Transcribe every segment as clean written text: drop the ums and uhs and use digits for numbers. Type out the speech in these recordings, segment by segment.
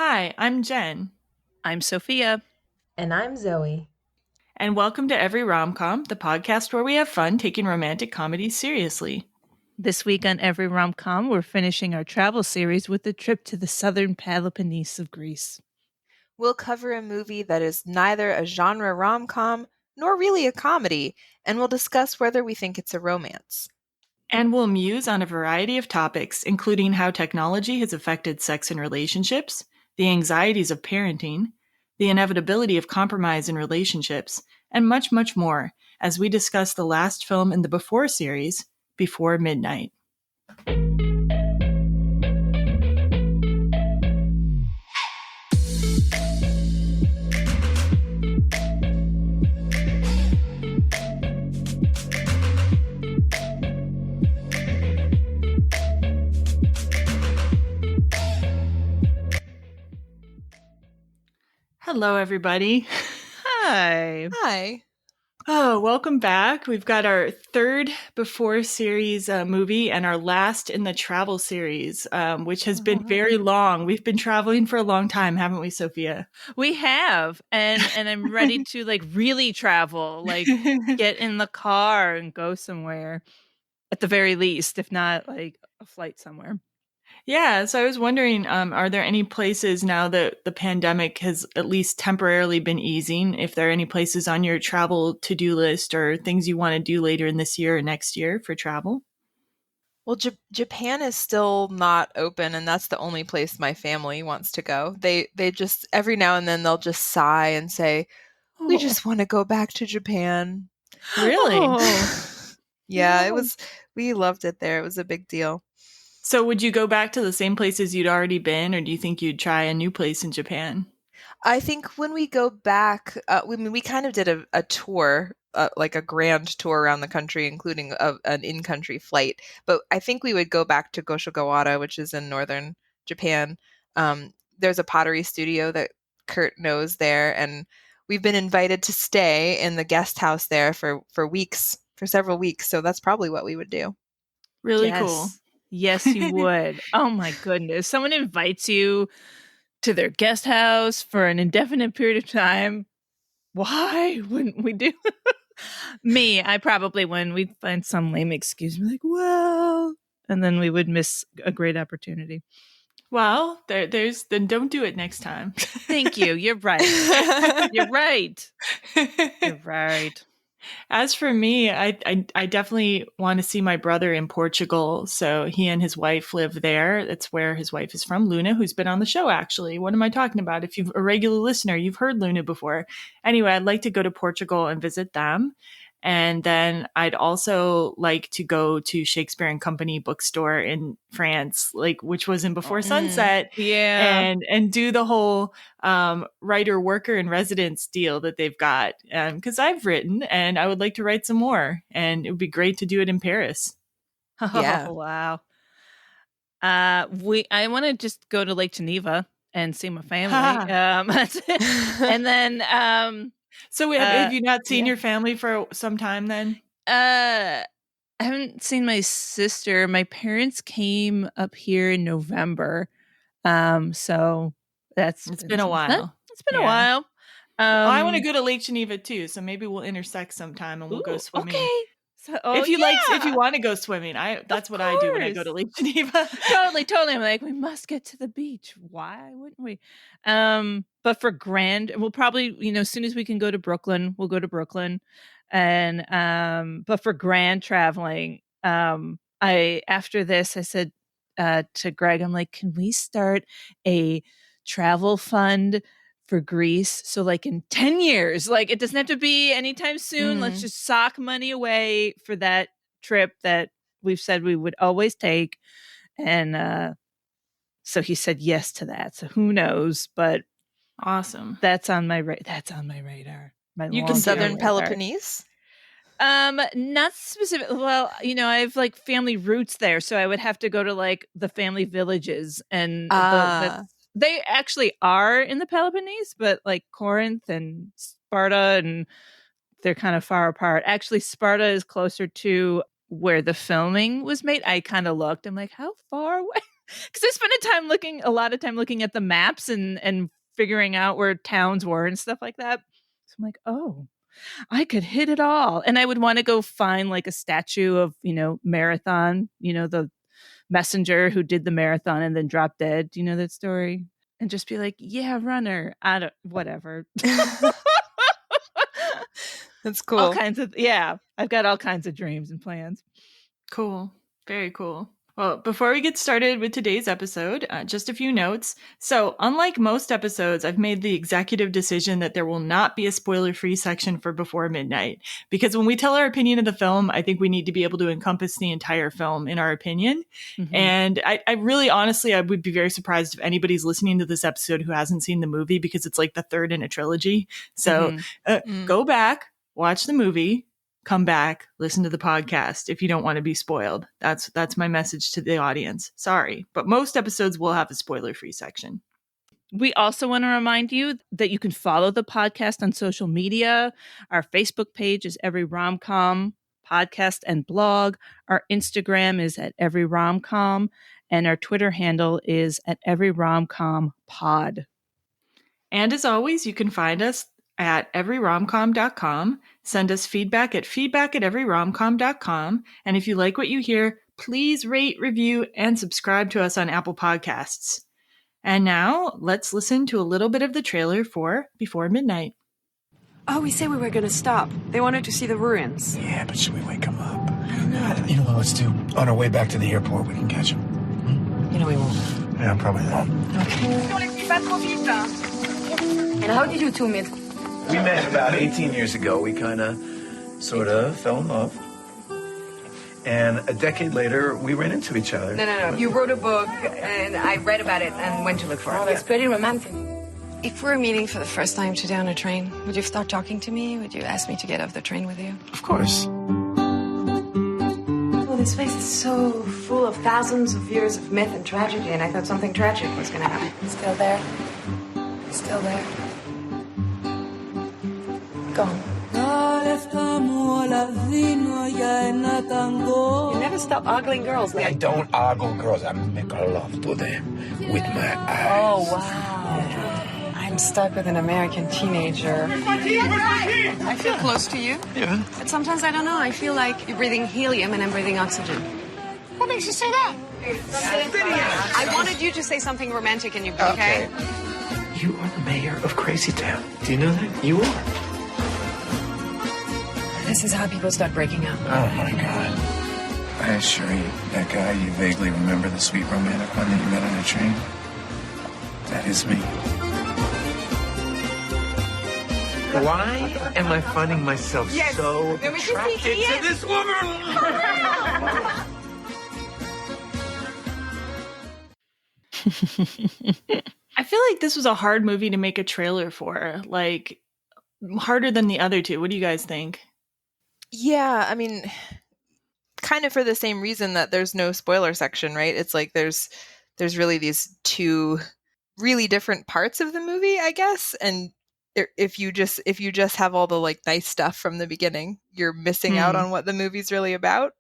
Hi, I'm Jen, I'm Sophia. And I'm Zoe. and welcome to Every Rom Com, the podcast where we have fun taking romantic comedies seriously. This week on Every Rom Com, we're finishing our travel series with a trip to the Southern Peloponnese of Greece. We'll cover a movie that is neither a genre rom-com nor really a comedy, and we'll discuss whether we think it's a romance. And we'll muse on a variety of topics, including how technology has affected sex and relationships, the anxieties of parenting, the inevitability of compromise in relationships, and much, much more, as we discuss the last film in the Before series, Before Midnight. Hello, everybody. Hi. Hi. Oh, welcome back. We've got our third Before series movie and our last in the travel series, which has been very long. We've been traveling for a long time, haven't we, Sophia? We have, and I'm ready to really travel, get in the car and go somewhere, at the very least, if not a flight somewhere. Yeah, so I was wondering, are there any places now that the pandemic has at least temporarily been easing, if there are any places on your travel to-do list or things you want to do later in this year or next year for travel? Well, Japan is still not open, and that's the only place my family wants to go. They just every now and then they'll just sigh and say, "We just want to go back to Japan." Really? Yeah, No. we loved it there. It was a big deal. So would you go back to the same places you'd already been, or do you think you'd try a new place in Japan? I think when we go back, we kind of did a tour, like a grand tour around the country, including an in-country flight. But I think we would go back to Goshogawara, which is in northern Japan. There's a pottery studio that Kurt knows there, and we've been invited to stay in the guest house there for weeks, for several weeks. So that's probably what we would do. Really Yes. cool. Yes, you would. Oh my goodness. Someone invites you to their guest house for an indefinite period of time. Why wouldn't we do? Me, I probably wouldn't. We'd find some lame excuse, like, well, and then we would miss a great opportunity. Well, then don't do it next time. Thank you. You're right. You're right. You're right. As for me, I definitely want to see my brother in Portugal. So he and his wife live there. That's where his wife is from, Luna, who's been on the show, actually. What am I talking about? If you're a regular listener, you've heard Luna before. Anyway, I'd like to go to Portugal and visit them. And then I'd also like to go to Shakespeare and Company bookstore in France, which was in Before Sunset, Yeah. and do the whole writer, worker, and residence deal that they've got. Because I've written, and I would like to write some more, and it would be great to do it in Paris. Yeah. Oh, wow. I want to just go to Lake Geneva and see my family. And then So have you not seen yeah. your family for some time then? I haven't seen my sister. My parents came up here in November. So It's been a while. It's been a Yeah. while. I want to go to Lake Geneva too, so maybe we'll intersect sometime and we'll go swimming. Okay. So, if you want to go swimming, that's what I do when I go to Lake Geneva. Totally. I'm like, we must get to the beach. Why wouldn't we? But for grand, we'll probably, as soon as we can go to Brooklyn, we'll go to Brooklyn. And but for grand traveling, after this, I said to Greg, I'm like, can we start a travel fund for Greece? So in 10 years, it doesn't have to be anytime soon. Let's just sock money away for that trip that we've said we would always take. And so he said yes to that. So who knows? But awesome. That's on my radar. You can Southern Peloponnese? Not specific. Well, I have family roots there, so I would have to go to the family villages, and they actually are in the Peloponnese, but Corinth and Sparta, and they're kind of far apart. Actually, Sparta is closer to where the filming was made. I kind of looked. I'm like, how far away? Because I spent a lot of time looking at the maps and figuring out where towns were and stuff like that. So I'm like, oh, I could hit it all. And I would want to go find like a statue of, Marathon, the messenger who did the marathon and then dropped dead. Do you know that story? And just be like, yeah, runner. Whatever. That's cool. I've got all kinds of dreams and plans. Cool. Very cool. Well, before we get started with today's episode, just a few notes. So, unlike most episodes, I've made the executive decision that there will not be a spoiler-free section for Before Midnight. Because when we tell our opinion of the film, I think we need to be able to encompass the entire film in our opinion. Mm-hmm. And I really, honestly, I would be very surprised if anybody's listening to this episode who hasn't seen the movie, because it's like the third in a trilogy. So, go back, watch the movie, come back, listen to the podcast if you don't want to be spoiled. That's my message to the audience. Sorry, but most episodes will have a spoiler-free section. We also want to remind you that you can follow the podcast on social media. Our Facebook page is Every Rom Com podcast and blog. Our Instagram is at Every Rom Com, and our Twitter handle is at Every Rom Com pod. And as always, you can find us at everyromcom.com. Send us feedback at everyromcom.com. And if you like what you hear, please rate, review, and subscribe to us on Apple Podcasts. And now, let's listen to a little bit of the trailer for Before Midnight. Oh, we said we were going to stop. They wanted to see the ruins. Yeah, but should we wake them up? No. You know what, let's do? On our way back to the airport, we can catch them. You know we won't. Yeah, probably won't. And how did you two meet? We met about 18 years ago. We kind of, sort of fell in love. And a decade later, we ran into each other. No. You wrote a book, and I read about it and went to look for it. Oh, that's pretty romantic. If we were meeting for the first time today on a train, would you start talking to me? Would you ask me to get off the train with you? Of course. Well, this place is so full of thousands of years of myth and tragedy, and I thought something tragic was going to happen. Still there? Still there? Gone. You never stop ogling girls. I don't ogle girls. I make love to them with my eyes. Oh, wow. I'm stuck with an American teenager. I feel close to you. Yeah. But sometimes I don't know. I feel like you're breathing helium and I'm breathing oxygen. What makes you say that? I wanted you to say something romantic and you, okay? You are the mayor of Crazy Town. Do you know that? You are. This is how people start breaking up. Oh, my God. I assure you, that guy you vaguely remember, the sweet romantic one that you met on a train, that is me. Why am I finding myself so attracted to this woman? I feel like this was a hard movie to make a trailer for, like harder than the other two. What do you guys think? Yeah, I mean, kind of for the same reason that there's no spoiler section, right? It's like there's really these two really different parts of the movie, I guess. And if you just have all the like nice stuff from the beginning, you're missing out on what the movie's really about.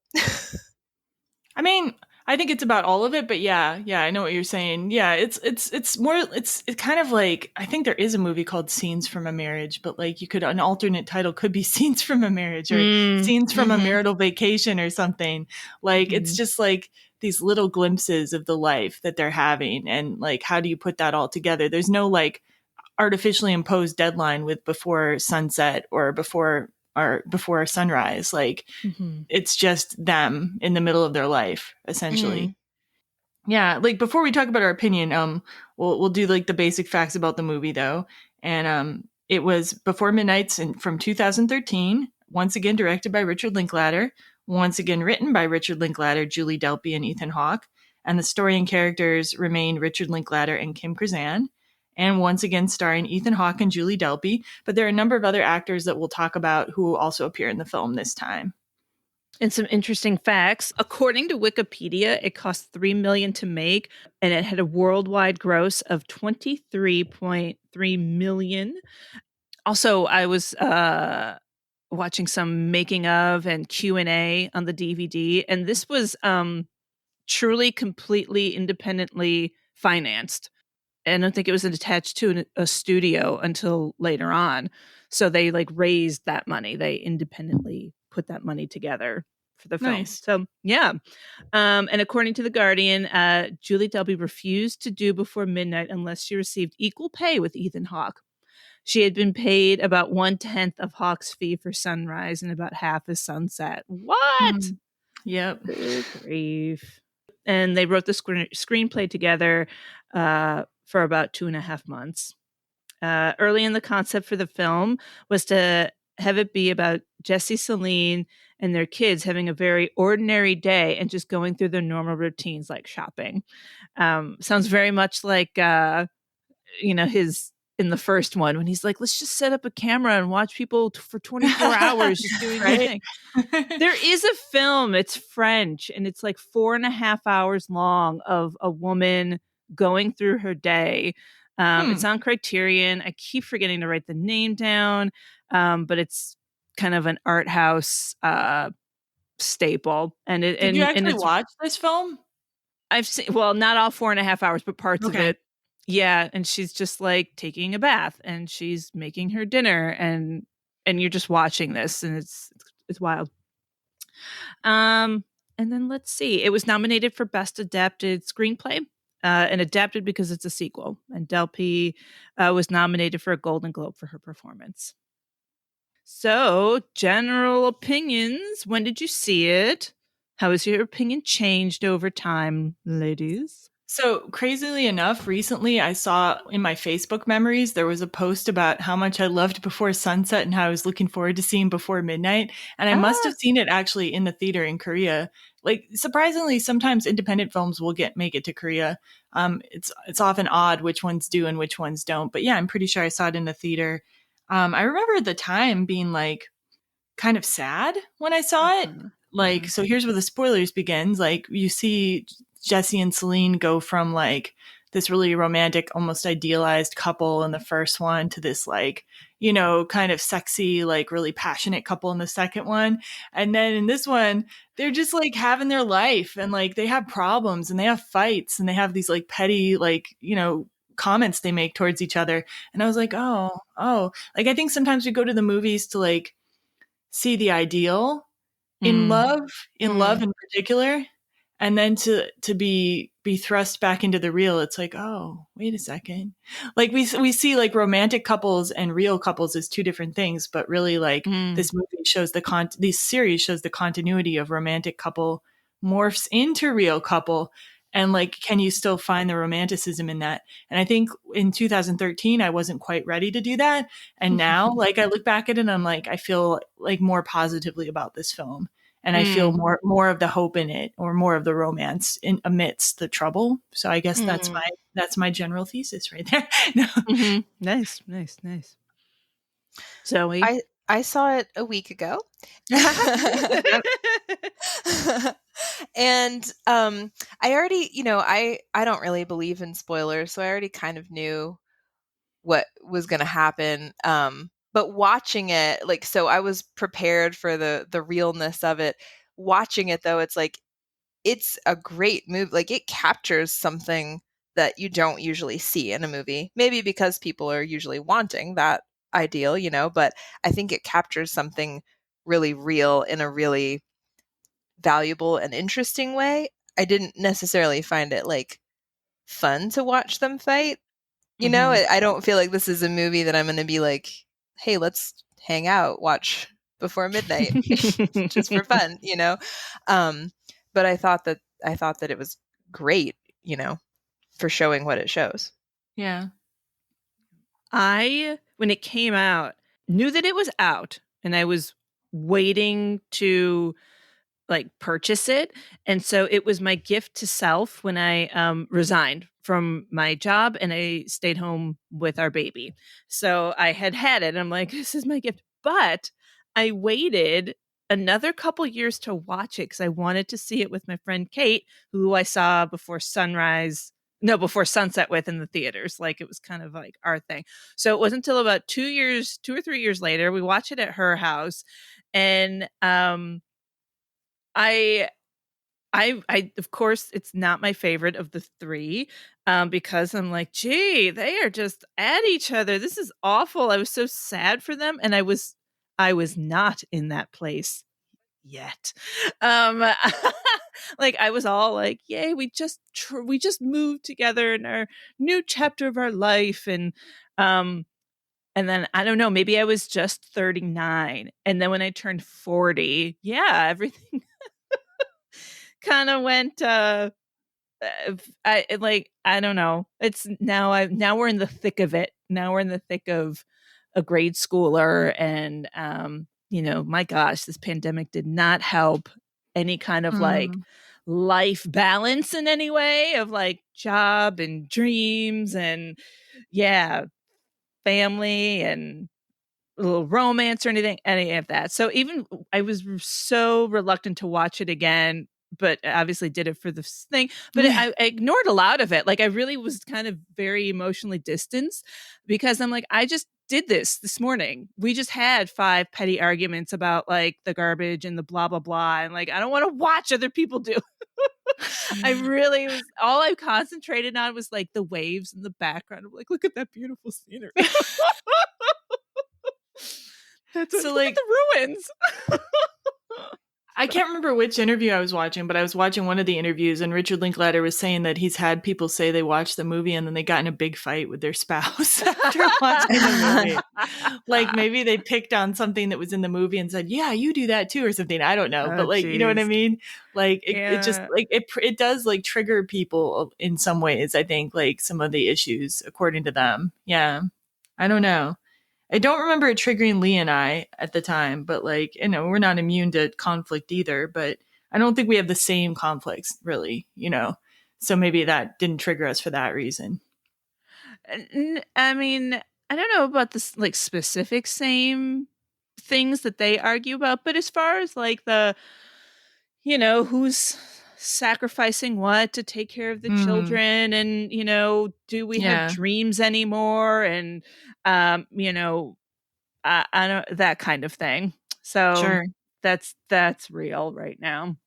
I mean, I think it's about all of it, but yeah, I know what you're saying. Yeah, it's kind of like, I think there is a movie called Scenes from a Marriage, but like an alternate title could be Scenes from a Marriage or Scenes from a Marital Vacation or something. Like it's just like these little glimpses of the life that they're having, and like how do you put that all together? There's no like artificially imposed deadline with before sunset or before sunrise. Like it's just them in the middle of their life, essentially. Yeah, like before we talk about our opinion, we'll do like the basic facts about the movie though. And it was Before Midnight's from 2013, once again directed by Richard Linklater, once again written by Richard Linklater, Julie Delpy, and Ethan Hawke. And the story and characters remain Richard Linklater and Kim Krzan. And once again starring Ethan Hawke and Julie Delpy. But there are a number of other actors that we'll talk about who also appear in the film this time. And some interesting facts. According to Wikipedia, it cost $3 million to make, and it had a worldwide gross of $23.3 million. Also, I was watching some making of and Q&A on the DVD, and this was truly completely independently financed. I don't think it was attached to a studio until later on. So they like raised that money. They independently put that money together for the film. Nice. So yeah. And according to The Guardian, Julie Delby refused to do Before Midnight unless she received equal pay with Ethan Hawke. She had been paid about 1/10 of Hawke's fee for Sunrise and about half as Sunset. What? Yep. Good grief. And they wrote the screenplay together for about 2.5 months. Early in the concept for the film was to have it be about Jesse, Celine, and their kids having a very ordinary day and just going through their normal routines like shopping. Sounds very much like his in the first one when he's like, let's just set up a camera and watch people for 24 hours just doing their thing. There is a film, it's French, and it's like 4.5 hours long of a woman going through her day. It's on Criterion. I keep forgetting to write the name down, but it's kind of an art house staple. And Did you actually watch this film? I've seen, well, not all 4.5 hours, but parts of it. Yeah, and she's just like taking a bath and she's making her dinner, and you're just watching this, and it's wild. And then let's see. It was nominated for Best Adapted Screenplay, and adapted because it's a sequel. And Delpy was nominated for a Golden Globe for her performance. So, general opinions. When did you see it? How has your opinion changed over time, ladies? So crazily enough, recently I saw in my Facebook memories, there was a post about how much I loved Before Sunset and how I was looking forward to seeing Before Midnight. And I must have seen it actually in the theater in Korea. Like, surprisingly, sometimes independent films will make it to Korea. It's often odd which ones do and which ones don't. But yeah, I'm pretty sure I saw it in the theater. I remember at the time being like kind of sad when I saw it. Like, so here's where the spoilers begins. Like, you see Jesse and Celine go from like this really romantic, almost idealized couple in the first one to this like, kind of sexy, like really passionate couple in the second one. And then in this one, they're just like having their life and like they have problems and they have fights and they have these like petty, like, comments they make towards each other. And I was like, oh, like I think sometimes we go to the movies to like see the ideal in love in particular. And then to be thrust back into the real, it's like, oh, wait a second. Like we see like romantic couples and real couples as two different things, but really like this movie shows this series shows the continuity of romantic couple morphs into real couple. And like, can you still find the romanticism in that? And I think in 2013, I wasn't quite ready to do that. And now, like, I look back at it and I'm like, I feel like more positively about this film. And I feel more of the hope in it, or more of the romance amidst the trouble. So I guess that's my general thesis right there. No. Nice. Zoe, I saw it a week ago. And I already, I don't really believe in spoilers, so I already kind of knew what was going to happen. But watching it, like, so I was prepared for the realness of it. Watching it, though, it's like, it's a great movie. Like, it captures something that you don't usually see in a movie. Maybe because people are usually wanting that ideal, but I think it captures something really real in a really valuable and interesting way. I didn't necessarily find it like fun to watch them fight. I don't feel like this is a movie that I'm going to be like, hey, let's hang out, watch Before Midnight just for fun, but I thought that it was great, for showing what it shows. Yeah. I, when it came out, knew that it was out and I was waiting to like purchase it. And so it was my gift to self when I resigned from my job and I stayed home with our baby. So I had it and I'm like, this is my gift. But I waited another couple years to watch it because I wanted to see it with my friend Kate, who I saw before sunset with in the theaters. Like, it was kind of like our thing. So it wasn't until about 2 or 3 years later, we watched it at her house. And I I of course it's not my favorite of the three, because I'm like, gee, they are just at each other. This is awful. I was so sad for them, and I was not in that place yet. Like I was all like, yay, we just moved together in our new chapter of our life, and then I don't know, maybe I was just 39, and then when I turned 40, yeah, everything kind of went I don't know. It's now we're in the thick of it. Now we're in the thick of a grade schooler, and my gosh, this pandemic did not help any kind of like life balance in any way of like job and dreams and family and a little romance or any of that. So even I was so reluctant to watch it again, but obviously did it for this thing. But I ignored a lot of it. Like I really was kind of very emotionally distanced because I'm like, I just did this morning. We just had 5 petty arguments about like the garbage and the blah, blah, blah. And like, I don't want to watch other people do. I really was, all I concentrated on was like the waves in the background. I'm like, look at that beautiful scenery. That's so like the ruins. I can't remember which interview I was watching, but I was watching one of the interviews, and Richard Linklater was saying that he's had people say they watched the movie and then they got in a big fight with their spouse after watching the movie. Like maybe they picked on something that was in the movie and said, "Yeah, you do that too," or something. I don't know, but like, you know what I mean? Like it just like it does like trigger people in some ways. I think like some of the issues according to them. Yeah, I don't know. I don't remember it triggering Leigh and I at the time, but like, we're not immune to conflict either, but I don't think we have the same conflicts really, so maybe that didn't trigger us for that reason. I mean, I don't know about this like specific same things that they argue about, but as far as like the, who's sacrificing what to take care of the children, and do we have dreams anymore, and I don't, that kind of thing. So sure. That's real right now.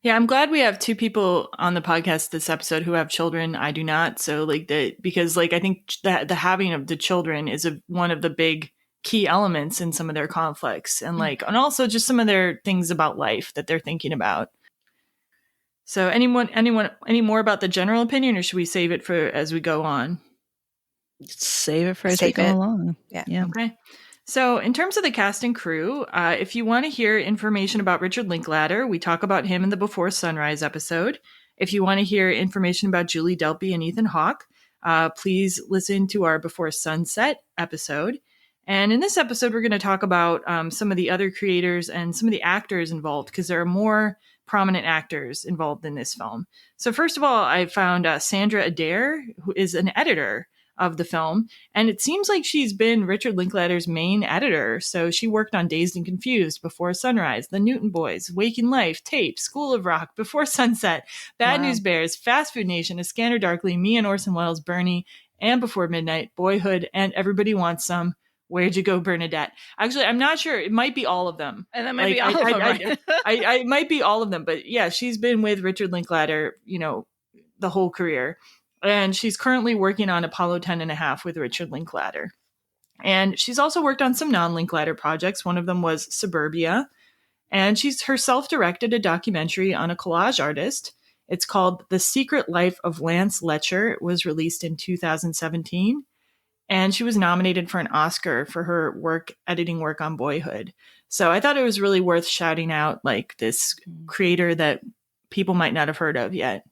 Yeah, I'm glad we have 2 people on the podcast this episode who have children. I do not. So like because like I think that the having of the children is one of the big key elements in some of their conflicts, and like and also just some of their things about life that they're thinking about. So any more about the general opinion, or should we save it for as we go on? Save it for as we go along. Yeah. Okay. So in terms of the cast and crew, if you want to hear information about Richard Linklater, we talk about him in the Before Sunrise episode. If you want to hear information about Julie Delpy and Ethan Hawke, please listen to our Before Sunset episode. And in this episode, we're going to talk about some of the other creators and some of the actors involved, because there are more prominent actors involved in this film. So first of all, I found Sandra Adair, who is an editor of the film, and it seems like she's been Richard Linklater's main editor. So she worked on Dazed and Confused, Before Sunrise, The Newton Boys, Waking Life, Tape, School of Rock, Before Sunset, Bad News Bears, Fast Food Nation, A Scanner Darkly, Me and Orson Welles, Bernie, and Before Midnight, Boyhood, and Everybody Wants Some. Where'd You Go, Bernadette? Actually, I'm not sure. It might be all of them. And that might be all of them, right? I might be all of them. But yeah, she's been with Richard Linklater, the whole career. And she's currently working on Apollo 10.5 with Richard Linklater. And she's also worked on some non-Linklater projects. One of them was Suburbia. And she's herself directed a documentary on a collage artist. It's called The Secret Life of Lance Letcher. It was released in 2017. And she was nominated for an Oscar for her editing work on Boyhood. So I thought it was really worth shouting out, like, this creator that people might not have heard of yet.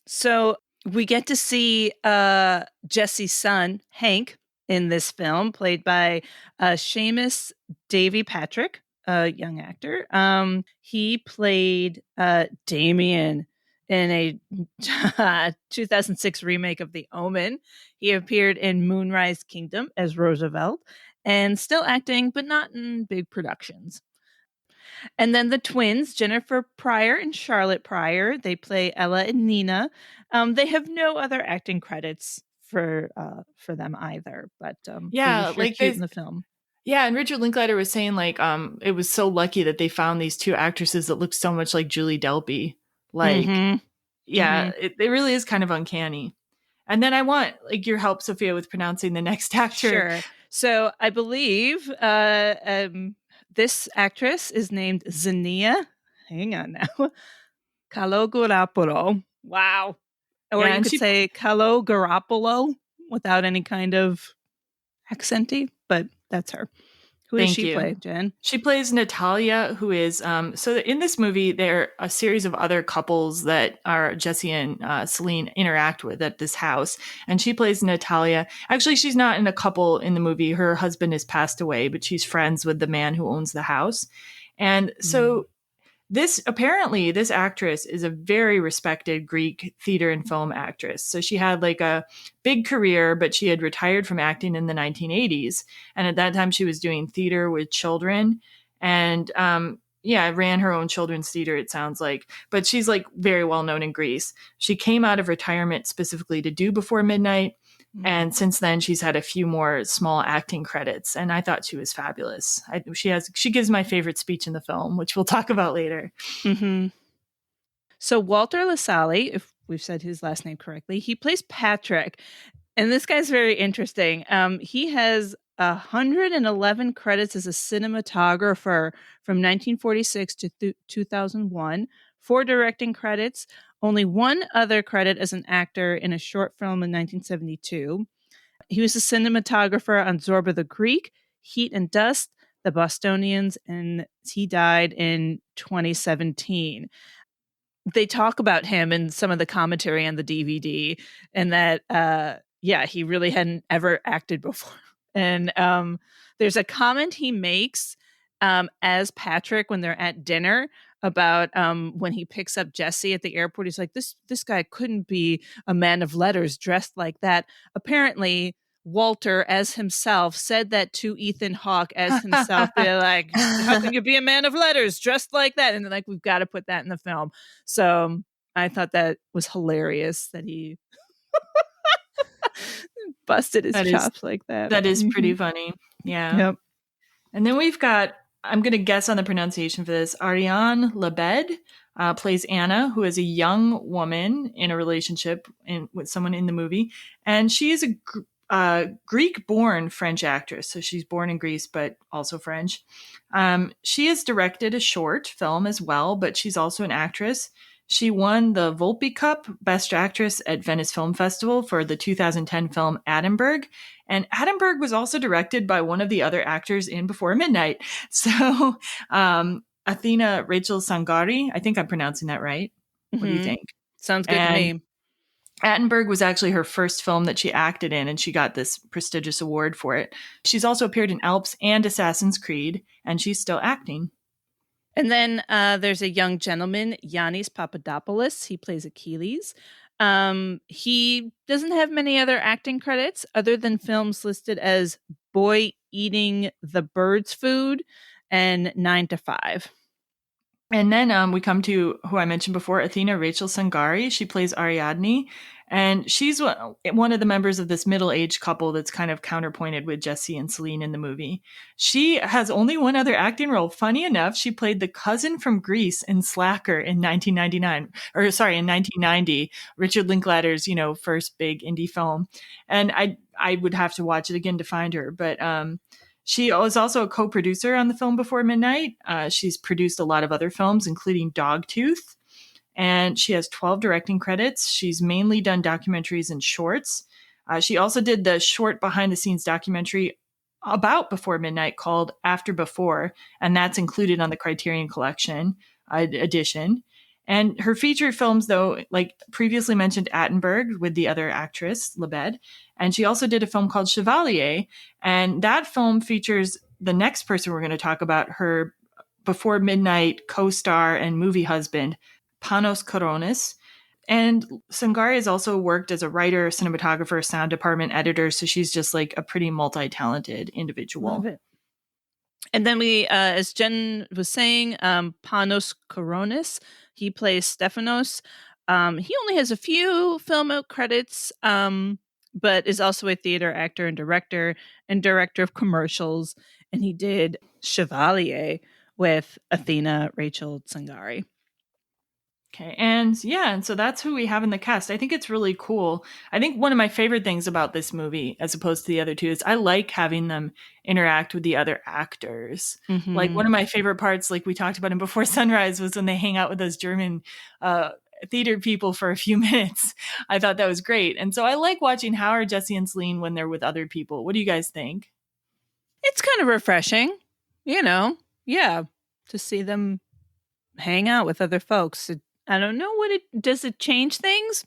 So we get to see Jesse's son, Hank, in this film, played by Seamus Davy Patrick, a young actor. He played Damien in a 2006 remake of The Omen. He appeared in Moonrise Kingdom as Roosevelt, and still acting, but not in big productions. And then the twins, Jennifer Pryor and Charlotte Pryor, they play Ella and Nina. They have no other acting credits for them either, but yeah, they were cute in the film. Yeah, and Richard Linklater was saying like it was so lucky that they found these 2 actresses that looked so much like Julie Delpy. Like, Mhm. yeah, it really is kind of uncanny. And then I want like your help, Sophia, with pronouncing the next actor. Sure. So I believe this actress is named Xenia. Hang on now. Kalogurapolo. Wow. Or Yeah, you and could say Kalogurapolo without any kind of accenty, but that's her. Who does Thank she you. play, Jen? She plays Natalia, who is so in this movie there are a series of other couples that are Jesse and Celine interact with at this house, and she plays Natalia. Actually, she's not in a couple in the movie. Her husband has passed away, but she's friends with the man who owns the house. And so this actress is a very respected Greek theater and film actress. So she had like a big career, but she had retired from acting in the 1980s. And at that time, she was doing theater with children. And ran her own children's theater, it sounds like. But she's like very well known in Greece. She came out of retirement specifically to do Before Midnight. And since then, she's had a few more small acting credits, and I thought she was fabulous. She gives my favorite speech in the film, which we'll talk about later. Mm-hmm. So Walter Lasalle, if we've said his last name correctly, he plays Patrick, and this guy's very interesting. He has 111 credits as a cinematographer from 1946 to 2001, 4 directing credits, only 1 other credit as an actor in a short film in 1972. He was a cinematographer on Zorba the Greek, Heat and Dust, The Bostonians, and he died in 2017. They talk about him in some of the commentary on the DVD, and that he really hadn't ever acted before. And there's a comment he makes as Patrick when they're at dinner about when he picks up Jesse at the airport. He's like, this guy couldn't be a man of letters dressed like that. Apparently Walter as himself said that to Ethan Hawke as himself. They're like, how can you be a man of letters dressed like that? And they're like, we've got to put that in the film. So I thought that was hilarious that he busted his chops like that. That is pretty funny. Yeah. Yep. And then we've got, I'm going to guess on the pronunciation for this, Ariane Lebed plays Anna, who is a young woman in a relationship with someone in the movie. And she is a Greek-born French actress. So she's born in Greece, but also French. She has directed a short film as well, but she's also an actress. She won the Volpe Cup Best Actress at Venice Film Festival for the 2010 film Attenborough. And Attenborough was also directed by one of the other actors in Before Midnight. So Athena Rachel Sangari, I think I'm pronouncing that right. What do you think? Sounds good to me. Attenborough was actually her first film that she acted in, and she got this prestigious award for it. She's also appeared in Alps and Assassin's Creed, and she's still acting. And then there's a young gentleman, Yannis Papadopoulos. He plays Achilles. He doesn't have many other acting credits other than films listed as Boy Eating the Bird's Food and 9 to 5. And then we come to who I mentioned before, Athena Rachel Sangari. She plays Ariadne, and she's one of the members of this middle-aged couple that's kind of counterpointed with Jesse and Celine in the movie. She has only one other acting role. Funny enough, she played the cousin from Greece in Slacker in 1990, Richard Linklater's, first big indie film. And I would have to watch it again to find her, but she was also a co-producer on the film Before Midnight. She's produced a lot of other films, including Dogtooth. And she has 12 directing credits. She's mainly done documentaries and shorts. She also did the short behind-the-scenes documentary about Before Midnight called After Before, and that's included on the Criterion Collection edition. And her feature films, though, like previously mentioned Attenborough with the other actress, Lebed, and she also did a film called Chevalier, and that film features the next person we're going to talk about, her Before Midnight co-star and movie husband, Panos Koronis. And Sangari has also worked as a writer, cinematographer, sound department editor, so she's just like a pretty multi-talented individual. Love it. And then we, as Jen was saying, Panos Koronis, he plays Stephanos. He only has a few film credits, but is also a theater actor and director of commercials. And he did Chevalier with Athena Rachel Sangari. Okay. And so that's who we have in the cast. I think it's really cool. I think one of my favorite things about this movie, as opposed to the other two, is I like having them interact with the other actors. Like one of my favorite parts, like we talked about in Before Sunrise, was when they hang out with those German theater people for a few minutes. I thought that was great. And so I like watching how are Jesse and Celine when they're with other people. What do you guys think? It's kind of refreshing, to see them hang out with other folks. I don't know does it change things?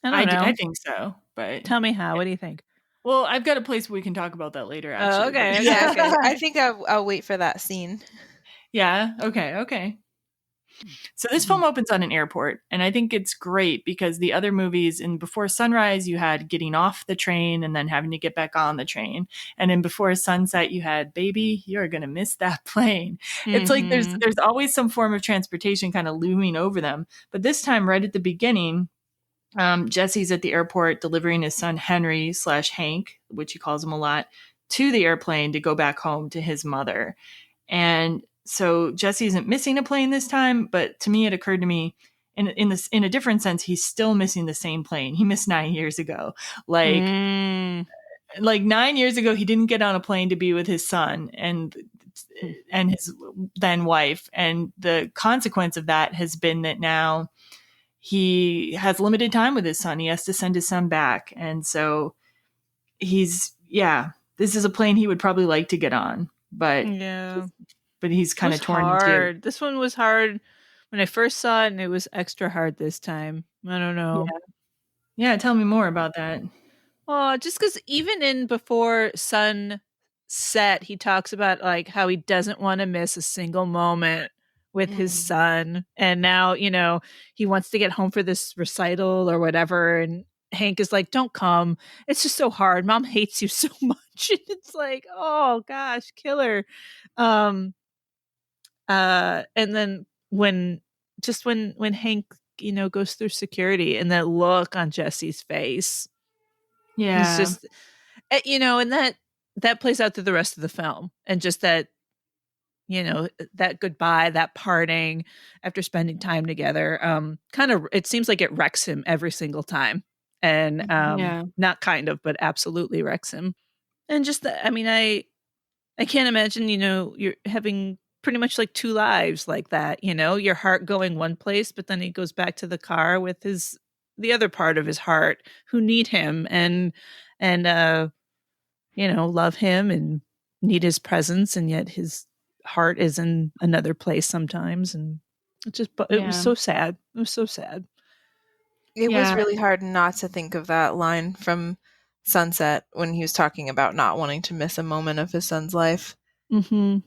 I don't know. I think so, but tell me how. What do you think? Well, I've got a place where we can talk about that later, actually. Oh, okay. Yeah, okay. I think I'll wait for that scene. Yeah. Okay. So this film opens on an airport, and I think it's great because the other movies in Before Sunrise, you had getting off the train and then having to get back on the train. And in Before Sunset, you had, baby, you're going to miss that plane. It's like there's always some form of transportation kind of looming over them. But this time, right at the beginning, Jesse's at the airport delivering his son Henry / Hank, which he calls him a lot, to the airplane to go back home to his mother. And so Jesse isn't missing a plane this time, but to me, it occurred to me in a different sense, he's still missing the same plane he missed 9 years ago. Like 9 years ago, he didn't get on a plane to be with his son and his then wife. And the consequence of that has been that now he has limited time with his son. He has to send his son back. And so this is a plane he would probably like to get on, but he's kind of torn in two. This one was hard when I first saw it, and it was extra hard this time. I don't know. Yeah, tell me more about that. Oh, just because even in Before Sunset, he talks about like how he doesn't want to miss a single moment with his son. And now, he wants to get home for this recital or whatever. And Hank is like, don't come. It's just so hard. Mom hates you so much. And it's like, oh gosh, killer. And then when Hank, goes through security and that look on Jesse's face. Yeah. It's just, and that plays out through the rest of the film. And just that, that goodbye, that parting after spending time together, it seems like it wrecks him every single time. And not kind of, but absolutely wrecks him. And just I can't imagine, you're having pretty much like two lives like that, your heart going one place, but then he goes back to the car with the other part of his heart who need him and love him and need his presence. And yet his heart is in another place sometimes. And it was so sad. It was so sad. It was really hard not to think of that line from Sunset when he was talking about not wanting to miss a moment of his son's life. Yeah,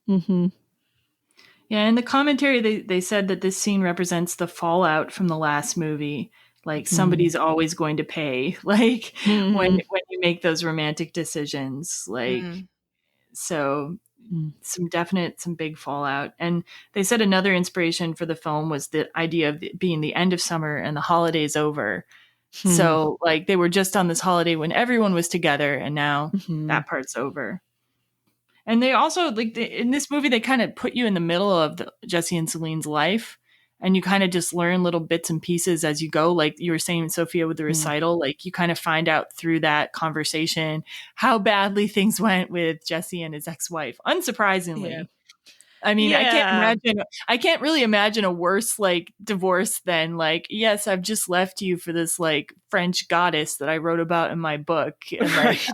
in the commentary, they said that this scene represents the fallout from the last movie. Like somebody's always going to pay, like when you make those romantic decisions. Like so some big fallout. And they said another inspiration for the film was the idea of it being the end of summer and the holidays over. So like they were just on this holiday when everyone was together, and now that part's over. And they also in this movie, they kind of put you in the middle of Jesse and Celine's life, and you kind of just learn little bits and pieces as you go. Like you were saying, Sophia, with the recital, like you kind of find out through that conversation how badly things went with Jesse and his ex-wife. Unsurprisingly. Yeah. I mean, I can't really imagine a worse like divorce than like, yes, I've just left you for this like French goddess that I wrote about in my book. And, like,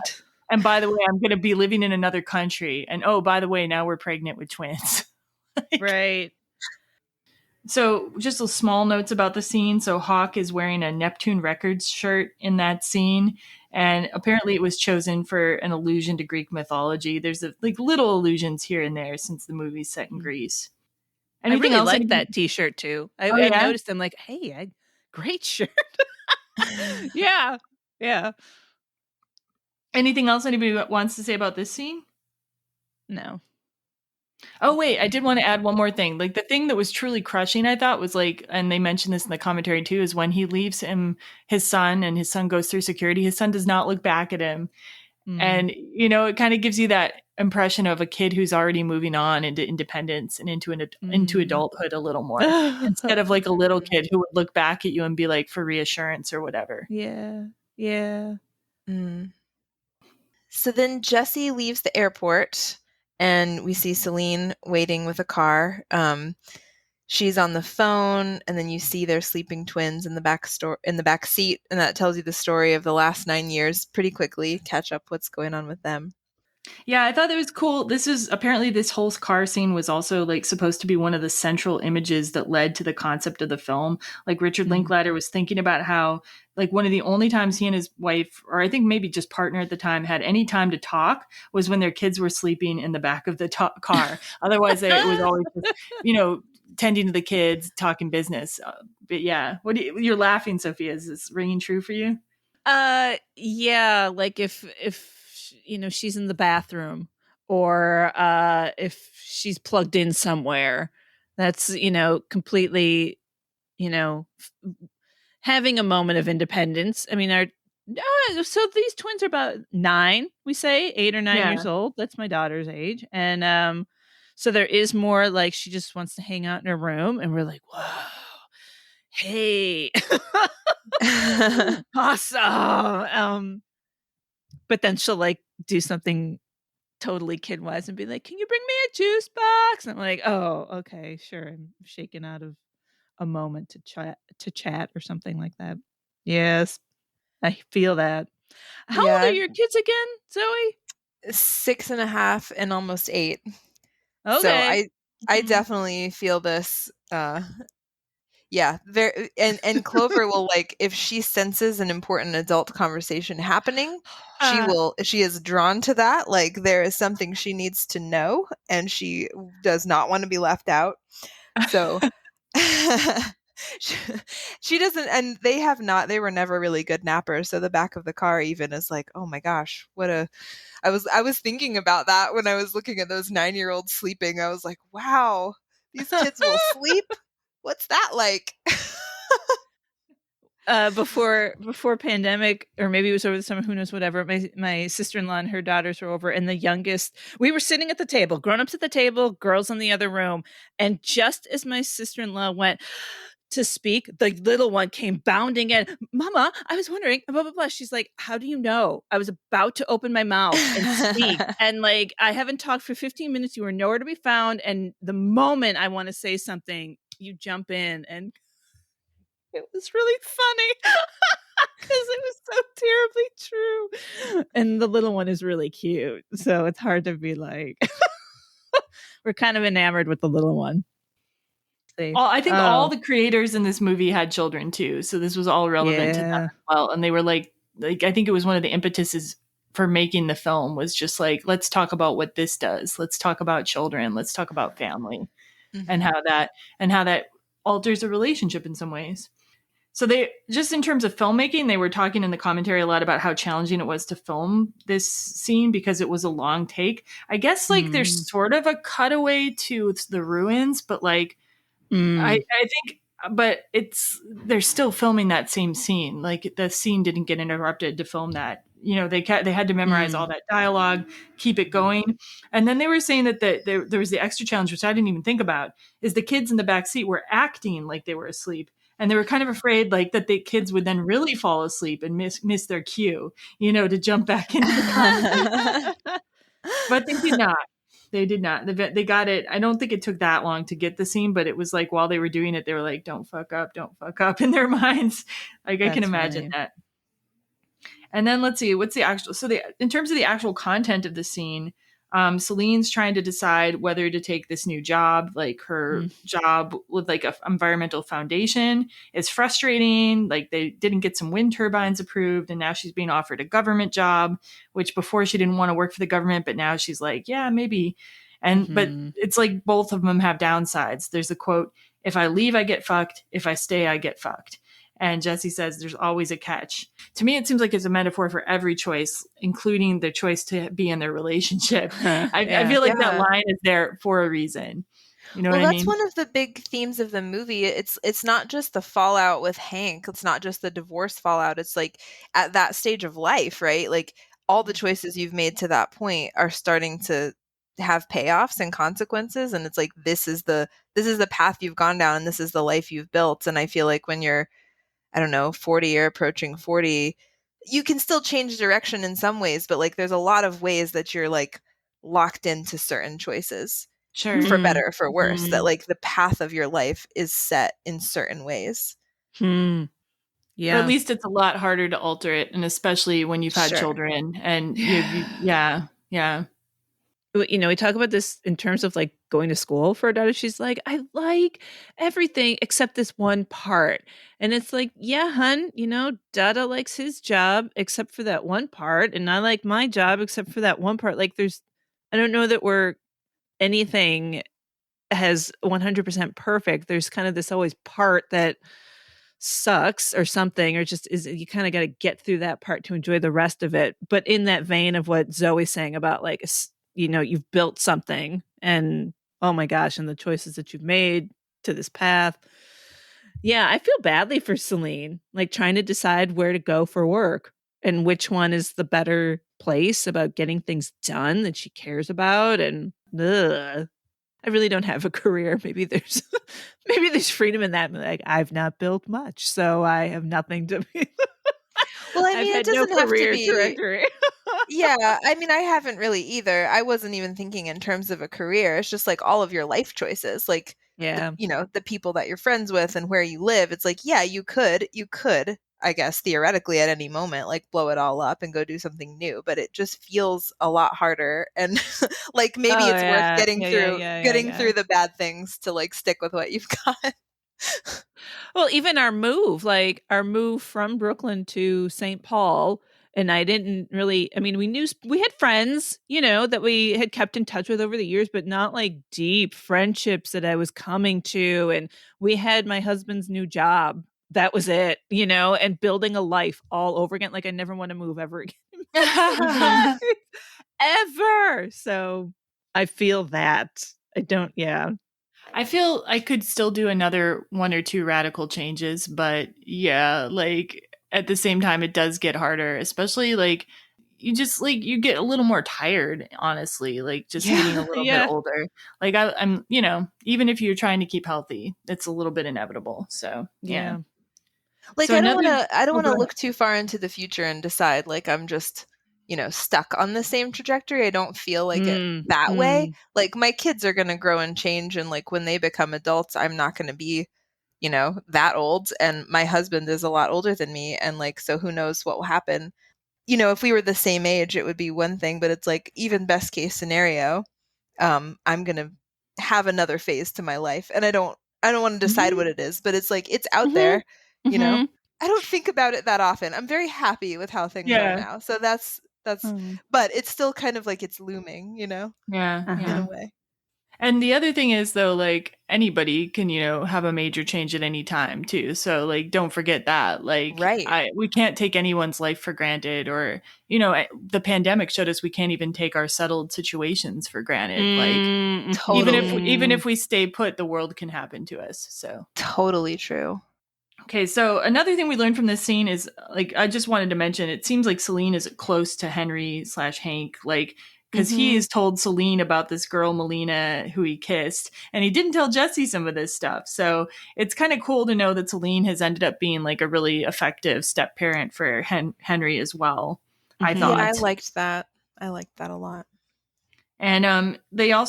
and by the way, I'm going to be living in another country. And oh, by the way, now we're pregnant with twins. Right. So just a small notes about the scene. So Hawk is wearing a Neptune Records shirt in that scene. And apparently it was chosen for an allusion to Greek mythology. There's little allusions here and there since the movie's set in Greece. Anything I really like that t-shirt too. I noticed them like, hey, great shirt. Yeah. Anything else anybody wants to say about this scene? No. Oh, wait, I did want to add one more thing. Like the thing that was truly crushing, I thought, was like, and they mentioned this in the commentary too, is when he leaves his son and his son goes through security, his son does not look back at him. And, you know, it kind of gives you that impression of a kid who's already moving on into independence and into adulthood a little more, instead of like a little kid who would look back at you and be like for reassurance or whatever. Yeah. So then Jesse leaves the airport and we see Celine waiting with a car. She's on the phone, and then you see their sleeping twins in the back seat, and that tells you the story of the last 9 years pretty quickly. Catch up what's going on with them. Yeah, I thought that was cool. This whole car scene was also like supposed to be one of the central images that led to the concept of the film. Like Richard Linklater was thinking about how like one of the only times he and his wife, or I think maybe just partner at the time, had any time to talk was when their kids were sleeping in the back of the car. Otherwise, it was always just, you know, tending to the kids, talking business. But yeah, you're laughing, Sophia? Is this ringing true for you? Yeah, like if you know she's in the bathroom, or if she's plugged in somewhere, that's, you know, completely, you know, having a moment of independence. I mean, so these twins are about 9, we say 8 or 9 years old. That's my daughter's age, and so there is more like she just wants to hang out in her room, and we're like, whoa, hey, awesome. But then she'll like do something totally kid wise and be like, can you bring me a juice box? And I'm like, oh, okay, sure. I'm shaken out of a moment to chat or something like that. Yes, I feel that. How old are your kids again, Zoe? 6.5 and almost 8. Okay. So I definitely feel this. Yeah, and Clover will, like, if she senses an important adult conversation happening, she is drawn to that. Like there is something she needs to know, and she does not want to be left out. So she doesn't, and they were never really good nappers. So the back of the car even is like, oh my gosh, I was thinking about that when I was looking at those 9-year-olds sleeping. I was like, wow, these kids will sleep. What's that like? Before pandemic, or maybe it was over the summer, who knows, whatever, my sister-in-law and her daughters were over, and the youngest, we were sitting at the table, grown-ups at the table, girls in the other room, and just as my sister-in-law went to speak, the little one came bounding in. Mama, I was wondering, blah, blah, blah. She's like, how do you know? I was about to open my mouth and speak. And like, I haven't talked for 15 minutes. You were nowhere to be found. And the moment I want to say something, you jump in. And it was really funny because it was so terribly true. And the little one is really cute. So it's hard to be like, we're kind of enamored with the little one. I think all the creators in this movie had children too, so this was all relevant to them as well. And they were like I think it was one of the impetuses for making the film was just like, let's talk about what this does. Let's talk about children. Let's talk about family, and how that alters a relationship in some ways. So they, just in terms of filmmaking, they were talking in the commentary a lot about how challenging it was to film this scene because it was a long take. I guess like there's sort of a cutaway to the ruins, but like. I think, but they're still filming that same scene. Like the scene didn't get interrupted to film that. You know, they had to memorize all that dialogue, keep it going. And then they were saying that there was the extra challenge, which I didn't even think about, is the kids in the back seat were acting like they were asleep. And they were kind of afraid like that the kids would then really fall asleep and miss their cue, you know, to jump back into the car. But they did not. They did not. They got it. I don't think it took that long to get the scene, but it was like while they were doing it, they were like, don't fuck up in their minds. Like I can imagine that. And then let's see, what's the actual, in terms of the actual content of the scene, Celine's trying to decide whether to take this new job, like her job with like a environmental foundation is frustrating. Like they didn't get some wind turbines approved, and now she's being offered a government job, which before she didn't want to work for the government, but now she's like, yeah, maybe. And but it's like both of them have downsides. There's a quote, if I leave, I get fucked. If I stay, I get fucked. And Jesse says there's always a catch. To me, it seems like it's a metaphor for every choice, including the choice to be in their relationship. I feel like that line is there for a reason. You know what I mean? That's one of the big themes of the movie. It's not just the fallout with Hank. It's not just the divorce fallout. It's like at that stage of life, right? Like all the choices you've made to that point are starting to have payoffs and consequences, and it's like this is the path you've gone down, and this is the life you've built. And I feel like when you're, I don't know, 40 or approaching 40, you can still change direction in some ways, but like there's a lot of ways that you're like locked into certain choices, Sure. for better or for worse, Mhm. that like the path of your life is set in certain ways. Or Yeah. at least it's a lot harder to alter it, and especially when you've had Sure. children and yeah. We talk about this in terms of like going to school for a daughter. She's like, I like everything except this one part. And it's like, yeah, hun, Dada likes his job except for that one part. And I like my job except for that one part. Like I don't know that anything has 100% perfect. There's kind of this always part that sucks or something, or just you kind of got to get through that part to enjoy the rest of it. But in that vein of what Zoe's saying about like, you've built something and oh my gosh, and the choices that you've made to this path. Yeah, I feel badly for Celine, like trying to decide where to go for work and which one is the better place about getting things done that she cares about. And I really don't have a career. Maybe there's freedom in that. Like, I've not built much, so I have nothing to be. Well, I I've mean, it had no doesn't have to career be. directory. Yeah, I mean, I haven't really either. I wasn't even thinking in terms of a career. It's just like all of your life choices, like Yeah. the people that you're friends with and where you live. It's like, yeah, you could, I guess, theoretically at any moment, like blow it all up and go do something new. But it just feels a lot harder. And like maybe Oh, it's worth yeah. getting Yeah. through the bad things to like stick with what you've got. Well, even our move from Brooklyn to St. Paul, and I didn't really, I mean, we had friends, that we had kept in touch with over the years, but not like deep friendships that I was coming to. And we had my husband's new job. That was it, and building a life all over again. Like I never want to move ever again. Ever. So I feel that. I don't, yeah. I feel I could still do another one or two radical changes, but yeah, like at the same time, it does get harder, especially like you get a little more tired, honestly, like just getting a little bit older. Like I'm, even if you're trying to keep healthy, it's a little bit inevitable. So yeah. Like So I don't want go to ahead. look too far into the future and decide like I'm just, stuck on the same trajectory. I don't feel like it that way. Like my kids are going to grow and change, and like when they become adults, I'm not going to be, that old, and my husband is a lot older than me, and like so who knows what will happen. If we were the same age, it would be one thing, but it's like even best case scenario, I'm going to have another phase to my life, and I don't want to decide what it is, but it's like it's out there, you know. I don't think about it that often. I'm very happy with how things are now. So that's but it's still kind of like it's looming, Yeah. in a way. And the other thing is though, like anybody can, have a major change at any time too. So like, don't forget that. Like Right. we can't take anyone's life for granted, or, the pandemic showed us we can't even take our settled situations for granted. Like Totally. even if we stay put, the world can happen to us. So Totally true. okay, so another thing we learned from this scene is like I just wanted to mention. It seems like Celine is close to Henry/Hank, like because he has told Celine about this girl Melina who he kissed, and he didn't tell Jesse some of this stuff. So it's kind of cool to know that Celine has ended up being like a really effective step parent for Henry as well. I thought. Yeah, I liked that. I liked that a lot. And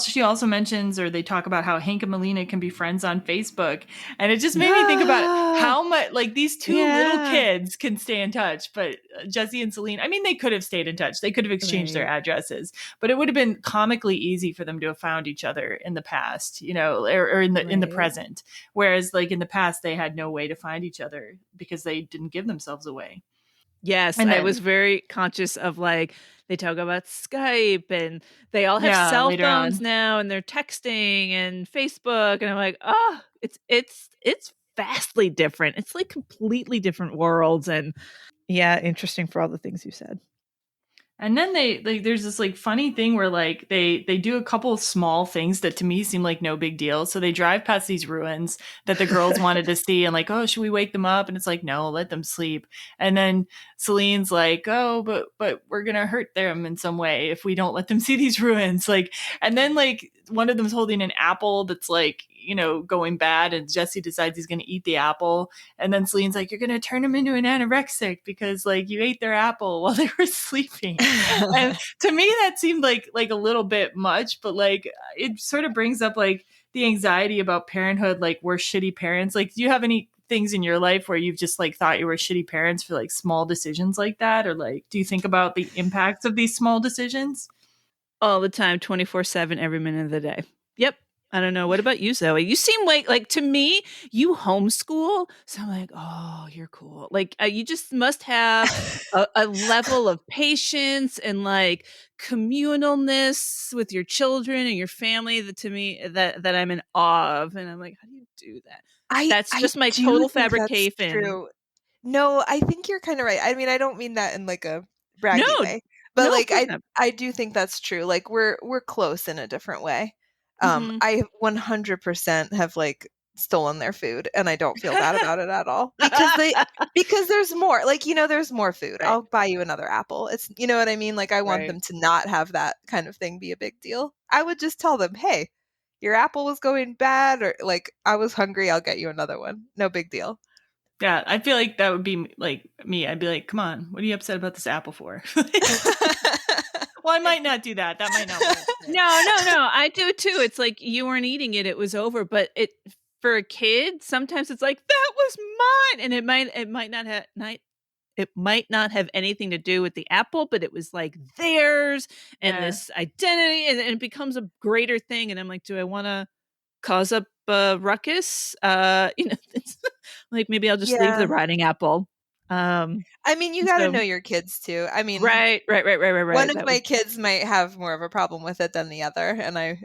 she also mentions, or they talk about how Hank and Melina can be friends on Facebook, and it just made me think about how much like these two little kids can stay in touch. But Jesse and Celine, I mean, they could have stayed in touch. They could have exchanged their addresses, but it would have been comically easy for them to have found each other in the past, or in the present. Whereas, like in the past, they had no way to find each other because they didn't give themselves away. Yes, I was very conscious of like they talk about Skype and they all have cell phones now and they're texting and Facebook, and I'm like, oh, it's vastly different. It's like completely different worlds, and yeah, interesting for all the things you said. And then they like there's this like funny thing where like they do a couple of small things that to me seem like no big deal. So they drive past these ruins that the girls wanted to see and like, oh, should we wake them up? And it's like, no, let them sleep. And then Celine's like, oh, but we're gonna hurt them in some way if we don't let them see these ruins. Like, and then like one of them's holding an apple that's like, you know, going bad, and Jesse decides he's gonna eat the apple. And then Celine's like, you're gonna turn him into an anorexic because like you ate their apple while they were sleeping. And to me that seemed like a little bit much, but like it sort of brings up like the anxiety about parenthood, like we're shitty parents. Like, do you have any things in your life where you've just like thought you were shitty parents for like small decisions like that? Or like, do you think about the impacts of these small decisions? All the time, 24/7, every minute of the day. Yep. I don't know. What about you, Zoe? You seem like to me, you homeschool. So I'm like, oh, you're cool. Like you just must have a level of patience and like communalness with your children and your family that to me that I'm in awe of. And I'm like, how do you do that? That's just my do total think that's fabrication. true. No, I think you're kind of right. I mean, I don't mean that in like a braggy No, way, but no, of like course not. I do think that's true. Like we're close in a different way. Mhm. I 100% have like stolen their food, and I don't feel bad about it at all because there's more. Like, you know, there's more food. Right. I'll buy you another apple. It's, you know what I mean? Like I want Right. them to not have that kind of thing be a big deal. I would just tell them, "Hey, your apple was going bad, or like I was hungry, I'll get you another one. No big deal." Yeah, I feel like that would be like me. I'd be like, come on, what are you upset about this apple for? Well, I might not do that. That might not work. No. I do too. It's like you weren't eating it; it was over. But it for a kid, sometimes it's like that was mine, and it might not have anything to do with the apple, but it was like theirs and this identity, and it becomes a greater thing. And I'm like, do I want to cause up a ruckus? It's like maybe I'll just leave the rotting apple. I mean, you got to know your kids too. I mean, right. One of my kids might have more of a problem with it than the other, and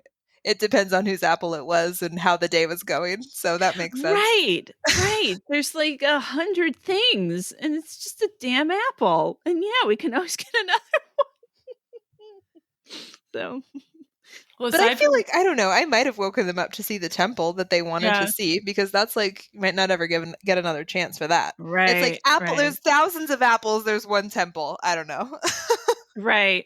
it depends on whose apple it was and how the day was going. So that makes sense. Right. There's like 100 things, and it's just a damn apple. And yeah, we can always get another one. So. Well, but I feel like, I don't know, I might have woken them up to see the temple that they wanted to see, because that's like, you might not ever get another chance for that. Right. It's like apple. Right. There's thousands of apples. There's one temple. I don't know. Right.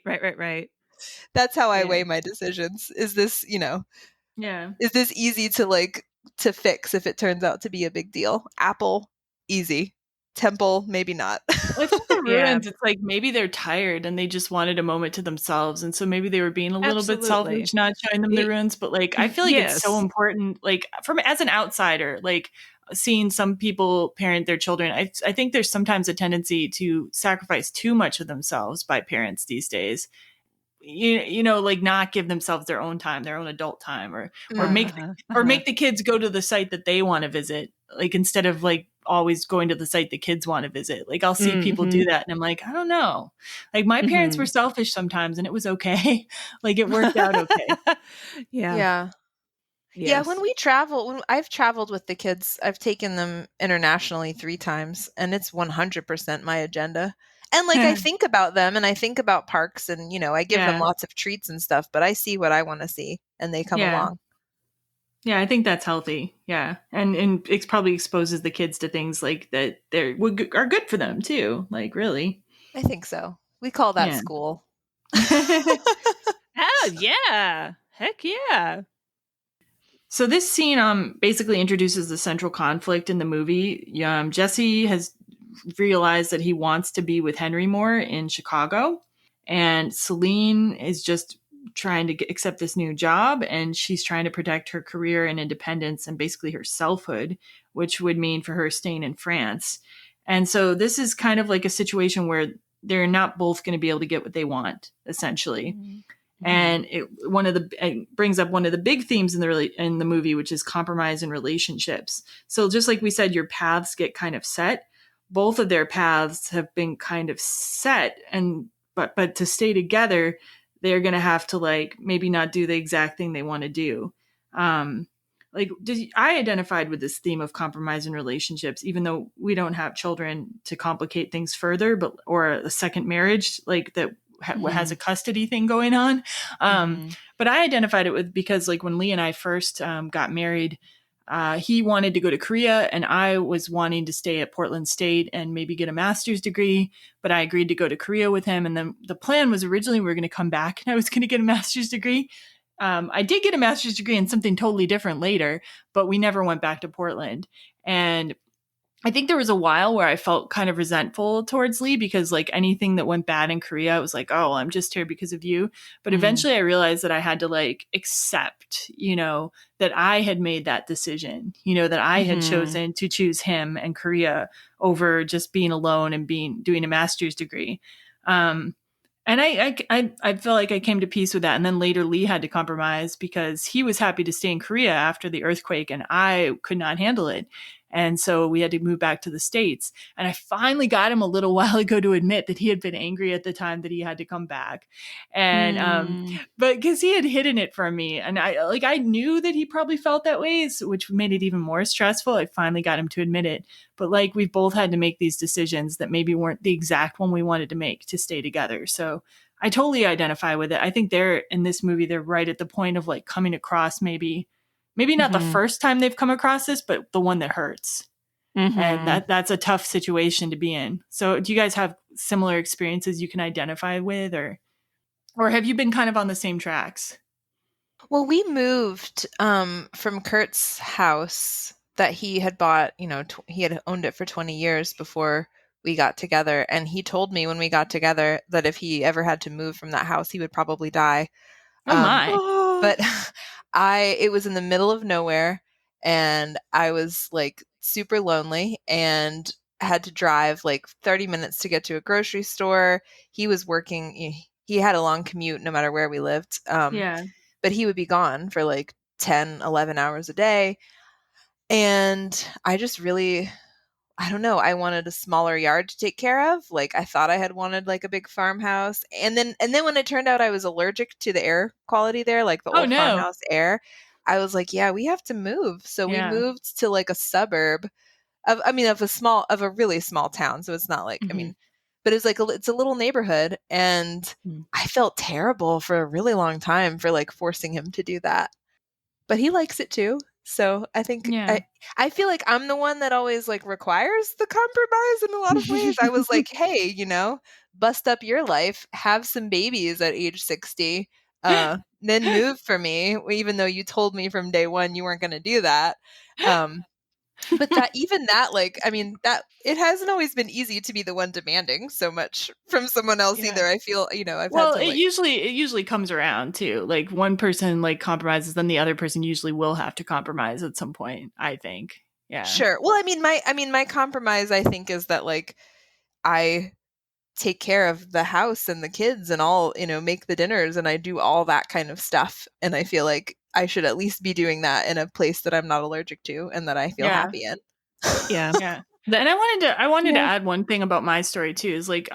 That's how I weigh my decisions. Is this, is this easy to fix if it turns out to be a big deal? Apple, easy. Temple, maybe not. Well, I think the ruins, it's like maybe they're tired and they just wanted a moment to themselves, and so maybe they were being a little bit selfish not showing them the ruins. But like I feel like it's so important, like as an outsider, like seeing some people parent their children, I think there's sometimes a tendency to sacrifice too much of themselves by parents these days. You know, like not give themselves their own time, their own adult time, or make the kids go to the site that they want to visit, like instead of like always going to the site the kids want to visit. Like I'll see people do that, and I'm like, I don't know. Like my parents were selfish sometimes, and it was okay. Like it worked out okay. Yeah. Yeah, when I've traveled with the kids, I've taken them internationally 3 times, and it's 100% my agenda. And like I think about them, and I think about parks, and I give them lots of treats and stuff, but I see what I want to see, and they come along. Yeah, I think that's healthy. Yeah, and it probably exposes the kids to things like that are good for them too. Like really, I think so. We call that school. Oh yeah, heck yeah. So this scene basically introduces the central conflict in the movie. Jesse has realized that he wants to be with Henry more in Chicago, and Celine is just trying to accept this new job, and she's trying to protect her career and independence and basically her selfhood, which would mean for her staying in France. And so this is kind of like a situation where they're not both going to be able to get what they want, essentially. And it brings up one of the big themes in the movie, which is compromise in relationships. So just like we said, your paths get kind of set. Both of their paths have been kind of set, but to stay together, they're going to have to like maybe not do the exact thing they want to do. I identified with this theme of compromise in relationships, even though we don't have children to complicate things further, or a second marriage, like that has a custody thing going on. But I identified it with because like when Leigh and I first got married, he wanted to go to Korea and I was wanting to stay at Portland State and maybe get a master's degree, but I agreed to go to Korea with him. And then the plan was originally we were going to come back and I was going to get a master's degree. I did get a master's degree in something totally different later, but we never went back to Portland. And I think there was a while where I felt kind of resentful towards Leigh because like anything that went bad in Korea, I was like, oh, I'm just here because of you. But eventually I realized that I had to like accept, that I had made that decision, that I had chosen to choose him and Korea over just being alone and doing a master's degree. And I feel like I came to peace with that. And then later Leigh had to compromise because he was happy to stay in Korea after the earthquake and I could not handle it. And so we had to move back to the States. And I finally got him a little while ago to admit that he had been angry at the time that he had to come back. And, but because he had hidden it from me. And I knew that he probably felt that way, which made it even more stressful. I finally got him to admit it. But like we both had to make these decisions that maybe weren't the exact one we wanted to make to stay together. So I totally identify with it. I think in this movie, they're right at the point of like coming across maybe not the first time they've come across this, but the one that hurts. And that's a tough situation to be in. So do you guys have similar experiences you can identify with or have you been kind of on the same tracks? Well, we moved from Kurt's house that he had bought, he had owned it for 20 years before we got together. And he told me when we got together that if he ever had to move from that house, he would probably die. Oh my. But it was in the middle of nowhere and I was like super lonely and had to drive like 30 minutes to get to a grocery store. He was working. He had a long commute no matter where we lived. But he would be gone for like 10, 11 hours a day. And I just really, I don't know. I wanted a smaller yard to take care of. Like I thought I had wanted like a big farmhouse. And then when it turned out I was allergic to the air quality there, like the old farmhouse air, I was like, yeah, we have to move. So we moved to like a suburb of a really small town. So it's not like, but it's like, it's a little neighborhood. And I felt terrible for a really long time for like forcing him to do that, but he likes it too. So I think I feel like I'm the one that always like requires the compromise in a lot of ways. I was like, hey, bust up your life, have some babies at age 60, then move for me, even though you told me from day one you weren't going to do that. But that it hasn't always been easy to be the one demanding so much from someone else either. I feel, I've had to it usually comes around too. Like one person like compromises, then the other person usually will have to compromise at some point, I think. Yeah. Sure. Well, my compromise, I think, is that like I take care of the house and the kids and all, make the dinners and I do all that kind of stuff. And I feel like I should at least be doing that in a place that I'm not allergic to and that I feel happy in. Yeah. And I wanted to add one thing about my story too, is like,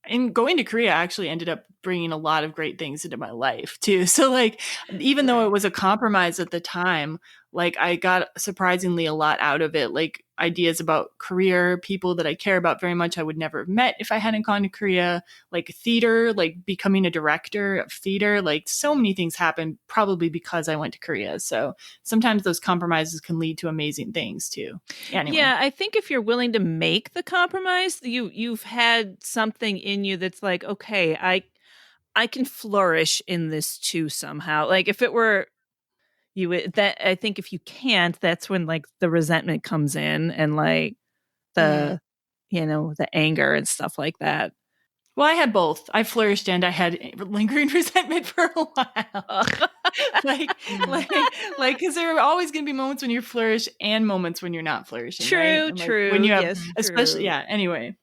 in going to Korea, I actually ended up bringing a lot of great things into my life too. So like, even though it was a compromise at the time, like I got surprisingly a lot out of it, like ideas about career, people that I care about very much I would never have met if I hadn't gone to Korea, like theater, like becoming a director of theater, like so many things happened probably because I went to Korea. So sometimes those compromises can lead to amazing things too. Anyway. Yeah, I think if you're willing to make the compromise, you've had something in you that's like, okay, I can flourish in this too somehow. Like if it were I think if you can't, that's when like the resentment comes in and like the the anger and stuff like that. Well, I had both. I flourished and I had lingering resentment for a while. Because there are always going to be moments when you flourish and moments when you're not flourishing. True. When you have, yes, especially, true. Anyway,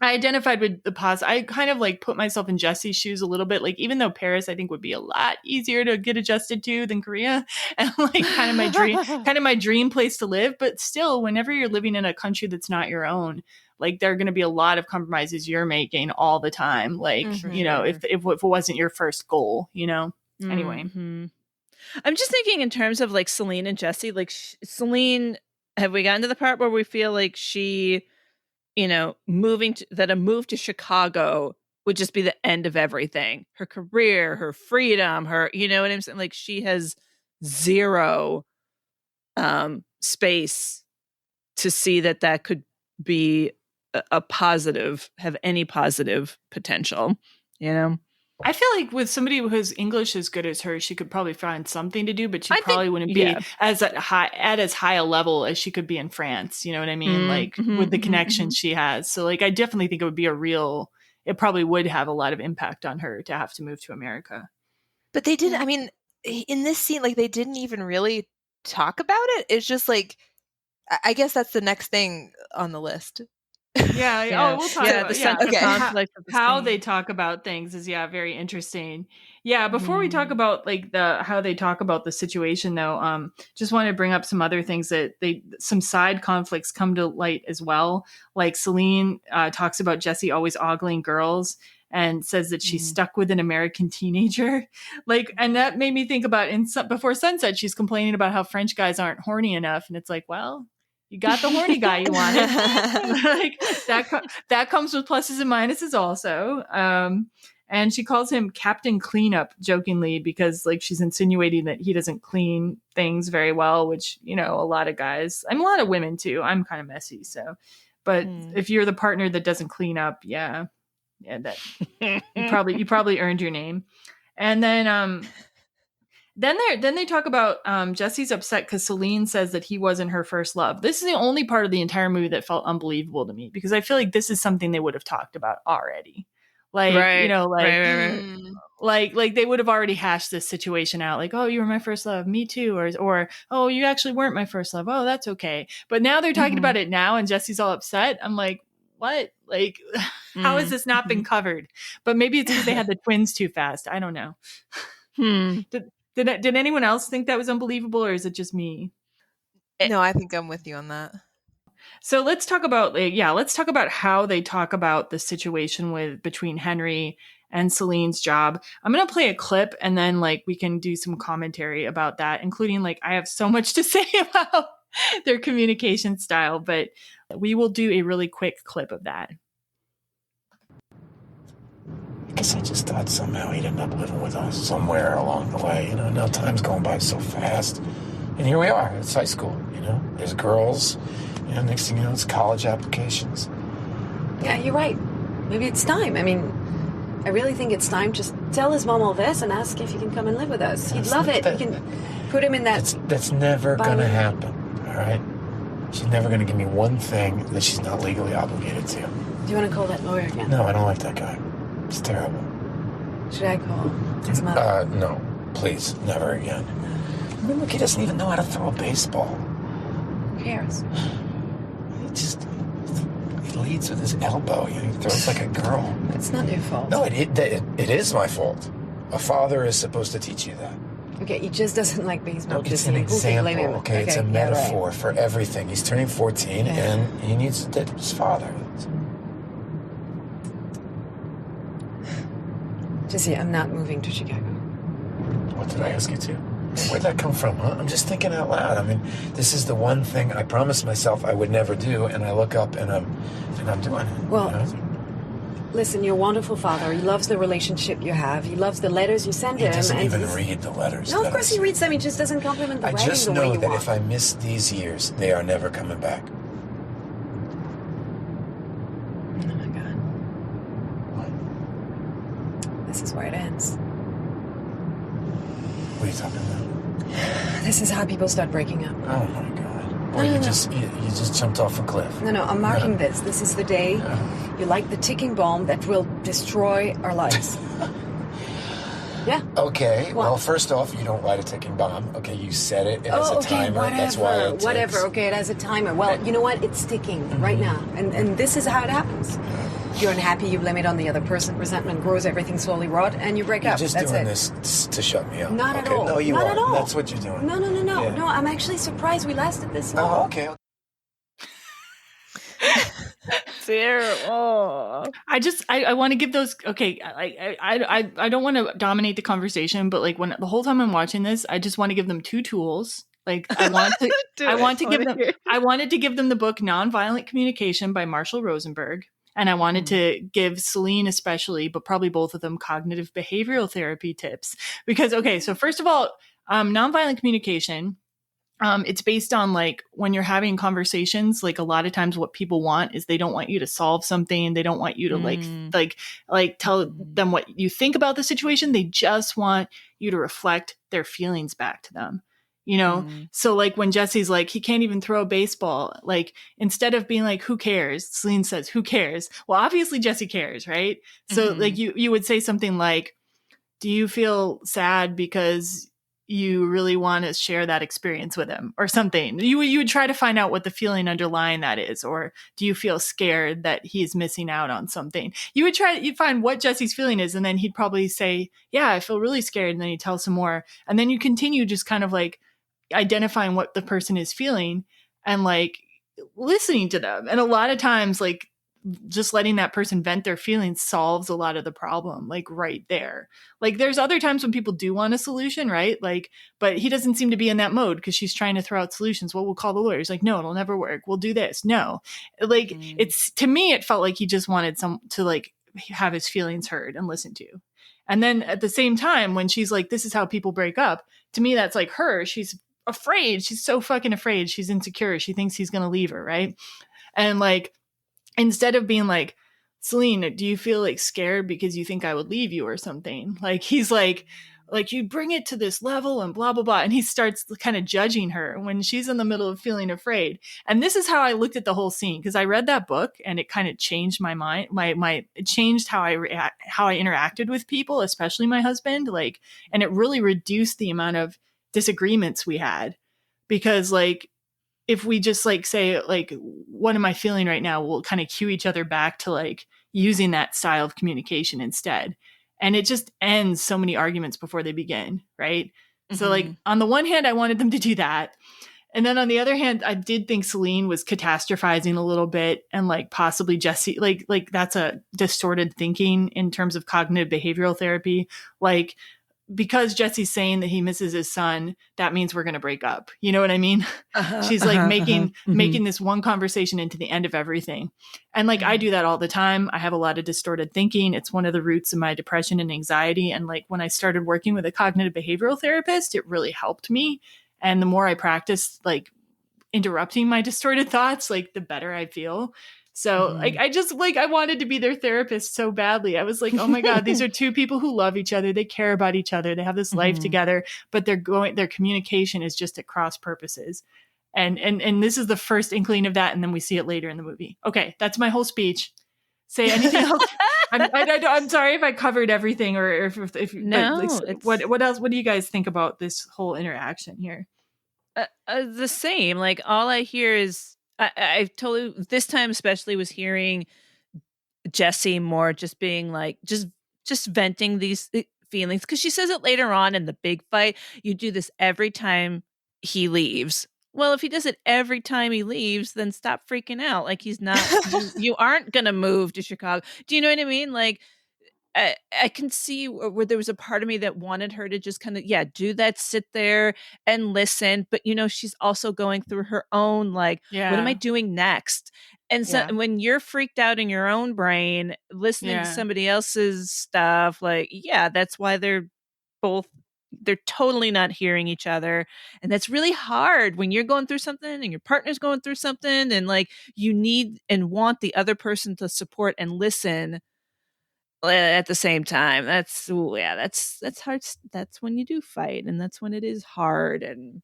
I identified with the pause. I kind of like put myself in Jesse's shoes a little bit. Like, even though Paris, I think, would be a lot easier to get adjusted to than Korea, and like kind of my dream place to live. But still, whenever you're living in a country that's not your own, like there are going to be a lot of compromises you're making all the time. Like, if it wasn't your first goal, Anyway, I'm just thinking in terms of like Celine and Jesse. Like Celine, have we gotten to the part where we feel like she, a move to Chicago would just be the end of everything. Her career, her freedom, her, you know what I'm saying? Like she has zero space to see that could be a positive, have any positive potential, you know? I feel like with somebody whose English as good as hers, she could probably find something to do, but she probably wouldn't be as high a level as she could be in France. You know what I mean? Like with the connections she has. So like, I definitely think it would be it probably would have a lot of impact on her to have to move to America. But they didn't, I mean, in this scene, like they didn't even really talk about it. It's just like, I guess that's the next thing on the list. Yeah. Oh, we'll talk about the central conflict of the how scene. they talk about things is very interesting. Yeah, before we talk about like how they talk about the situation though, just want to bring up some other things that some side conflicts come to light as well. Like Celine talks about Jesse always ogling girls and says that she's stuck with an American teenager. Like, and that made me think about Before Sunset, she's complaining about how French guys aren't horny enough, and it's like, well, you got the horny guy you wanted. Like that comes with pluses and minuses also. And she calls him Captain Cleanup jokingly because like she's insinuating that he doesn't clean things very well, which, you know, a lot of guys, a lot of women too. I'm kind of messy. So, but if you're the partner that doesn't clean up, that you probably earned your name. And then they talk about Jesse's upset because Celine says that he wasn't her first love. This is the only part of the entire movie that felt unbelievable to me because I feel like this is something they would have talked about already. Like, you know, like, like they would have already hashed this situation out. Like, oh, you were my first love. Me too. Or, oh, you actually weren't my first love. Oh, that's okay. But now they're talking about it now and Jesse's all upset. I'm like, what? Like, how has this not been covered? But maybe it's because they had the twins too fast. I don't know. Did anyone else think that was unbelievable, or is it just me? No, I think I'm with you on that. So let's talk about how they talk about the situation between Henry and Celine's job. I'm going to play a clip and then like we can do some commentary about that, including like I have so much to say about their communication style, but we will do a really quick clip of that. I guess I just thought somehow he'd end up living with us somewhere along the way. You know, now time's going by so fast. And here we are. It's high school, you know. There's girls. You know, next thing you know, it's college applications. Yeah, you're right. Maybe it's time. I mean, I really think it's time. Just tell his mom all this and ask if he can come and live with us. He'd love it. You can put him in that... That's never going to happen, all right? She's never going to give me one thing that she's not legally obligated to. Do you want to call that lawyer again? No, I don't like that guy. It's terrible. Should I call his mother? No. Please, never again. I mean, look, he doesn't even know how to throw a baseball. Who cares? He leads with his elbow. You know, he throws like a girl. It's not your fault. No, it is my fault. A father is supposed to teach you that. Okay, he just doesn't like baseball. Look, it's an example, okay? It's a metaphor for everything. He's turning 14, and he needs to date his father. Jesse, I'm not moving to Chicago. What did I ask you to? Where'd that come from, huh? I'm just thinking out loud. I mean, this is the one thing I promised myself I would never do, and I look up and I'm doing it. Well, you know? Listen, you're a wonderful father. He loves the relationship you have. He loves the letters you send him. He doesn't even read the letters. No, of course he reads them. He just doesn't compliment the writing the way you want. I just know that if I miss these years, they are never coming back. Oh my God. What? This is where it ends. What are you talking about? This is how people start breaking up. Oh my God. Boy, you just jumped off a cliff. No, I'm marking this. This is the day you light the ticking bomb that will destroy our lives. Yeah. Okay. What? Well, first off, you don't light a ticking bomb. Okay, you set it. It has a timer. Whatever, that's why it ticks. Whatever. Okay, it has a timer. Well, you know what? It's ticking right now. And this is how it happens. You're unhappy, you blame it on the other person, resentment grows, everything slowly rot, and you break up. You're just doing this to shut me up. Not at all. No, you Not are. at all. That's what you're doing. No. Yeah. No, I'm actually surprised we lasted this long. Oh, okay. Terrible. I want to give those. Okay, I don't want to dominate the conversation, but like when the whole time I'm watching this, I just want to give them two tools. Like I wanted to give them the book Nonviolent Communication by Marshall Rosenberg. And I wanted to give Celine especially, but probably both of them, cognitive behavioral therapy tips. Because, okay, so first of all, nonviolent communication, it's based on like when you're having conversations, like a lot of times what people want is they don't want you to solve something. They don't want you to like tell them what you think about the situation. They just want you to reflect their feelings back to them. You know, so like when Jesse's like, he can't even throw a baseball, like instead of being like, who cares? Celine says, who cares? Well, obviously Jesse cares, right? So like you would say something like, do you feel sad because you really want to share that experience with him or something? You would try to find out what the feeling underlying that is. Or do you feel scared that he's missing out on something? You'd find what Jesse's feeling is. And then he'd probably say, yeah, I feel really scared. And then he'd tell some more. And then you continue just kind of like identifying what the person is feeling and like listening to them. And a lot of times, like just letting that person vent their feelings solves a lot of the problem, like right there. Like there's other times when people do want a solution, right? Like, but he doesn't seem to be in that mode because she's trying to throw out solutions. Well, we'll call the lawyers. Like, no, it'll never work. We'll do this. No, like it's, to me, it felt like he just wanted to like have his feelings heard and listened to. And then at the same time, when she's like, this is how people break up, to me, that's like her. She's afraid. She's so fucking afraid. She's insecure. She thinks he's going to leave her. Right. And like, instead of being like, Celine, do you feel like scared because you think I would leave you or something? Like, he's like you bring it to this level and blah, blah, blah. And he starts kind of judging her when she's in the middle of feeling afraid. And this is how I looked at the whole scene. Cause I read that book and it kind of changed my mind. It changed how I interacted with people, especially my husband. Like, and it really reduced the amount of disagreements we had, because like, if we just like say like, what am I feeling right now? We'll kind of cue each other back to like using that style of communication instead. And it just ends so many arguments before they begin. Right. So like on the one hand, I wanted them to do that. And then on the other hand, I did think Celine was catastrophizing a little bit, and like possibly Jesse, like that's a distorted thinking in terms of cognitive behavioral therapy. Like, because Jesse's saying that he misses his son, that means we're going to break up. You know what I mean? She's like making this one conversation into the end of everything. And like, I do that all the time. I have a lot of distorted thinking. It's one of the roots of my depression and anxiety. And like, when I started working with a cognitive behavioral therapist, it really helped me. And the more I practiced, like interrupting my distorted thoughts, like the better I feel. So like, I just like, I wanted to be their therapist so badly. I was like, oh my God, these are two people who love each other. They care about each other. They have this life together, but their communication is just at cross purposes. And this is the first inkling of that. And then we see it later in the movie. Okay. That's my whole speech. Say anything else? I'm sorry if I covered everything or if no, like, what else? What do you guys think about this whole interaction here? The same. Like, all I hear is, I've totally, this time especially, was hearing Jesse more just being like, just venting these feelings. Because she says it later on in the big fight, you do this every time he leaves. Well, if he does it every time he leaves, then stop freaking out. Like, he's not, you aren't going to move to Chicago. Do you know what I mean? Like, I can see where there was a part of me that wanted her to just kind of, do that, sit there and listen. But, you know, she's also going through her own, like, what am I doing next? And so when you're freaked out in your own brain, listening to somebody else's stuff, like, that's why they're totally not hearing each other. And that's really hard when you're going through something and your partner's going through something, and like, you need and want the other person to support and listen at the same time. That's hard. That's when you do fight, and that's when it is hard. And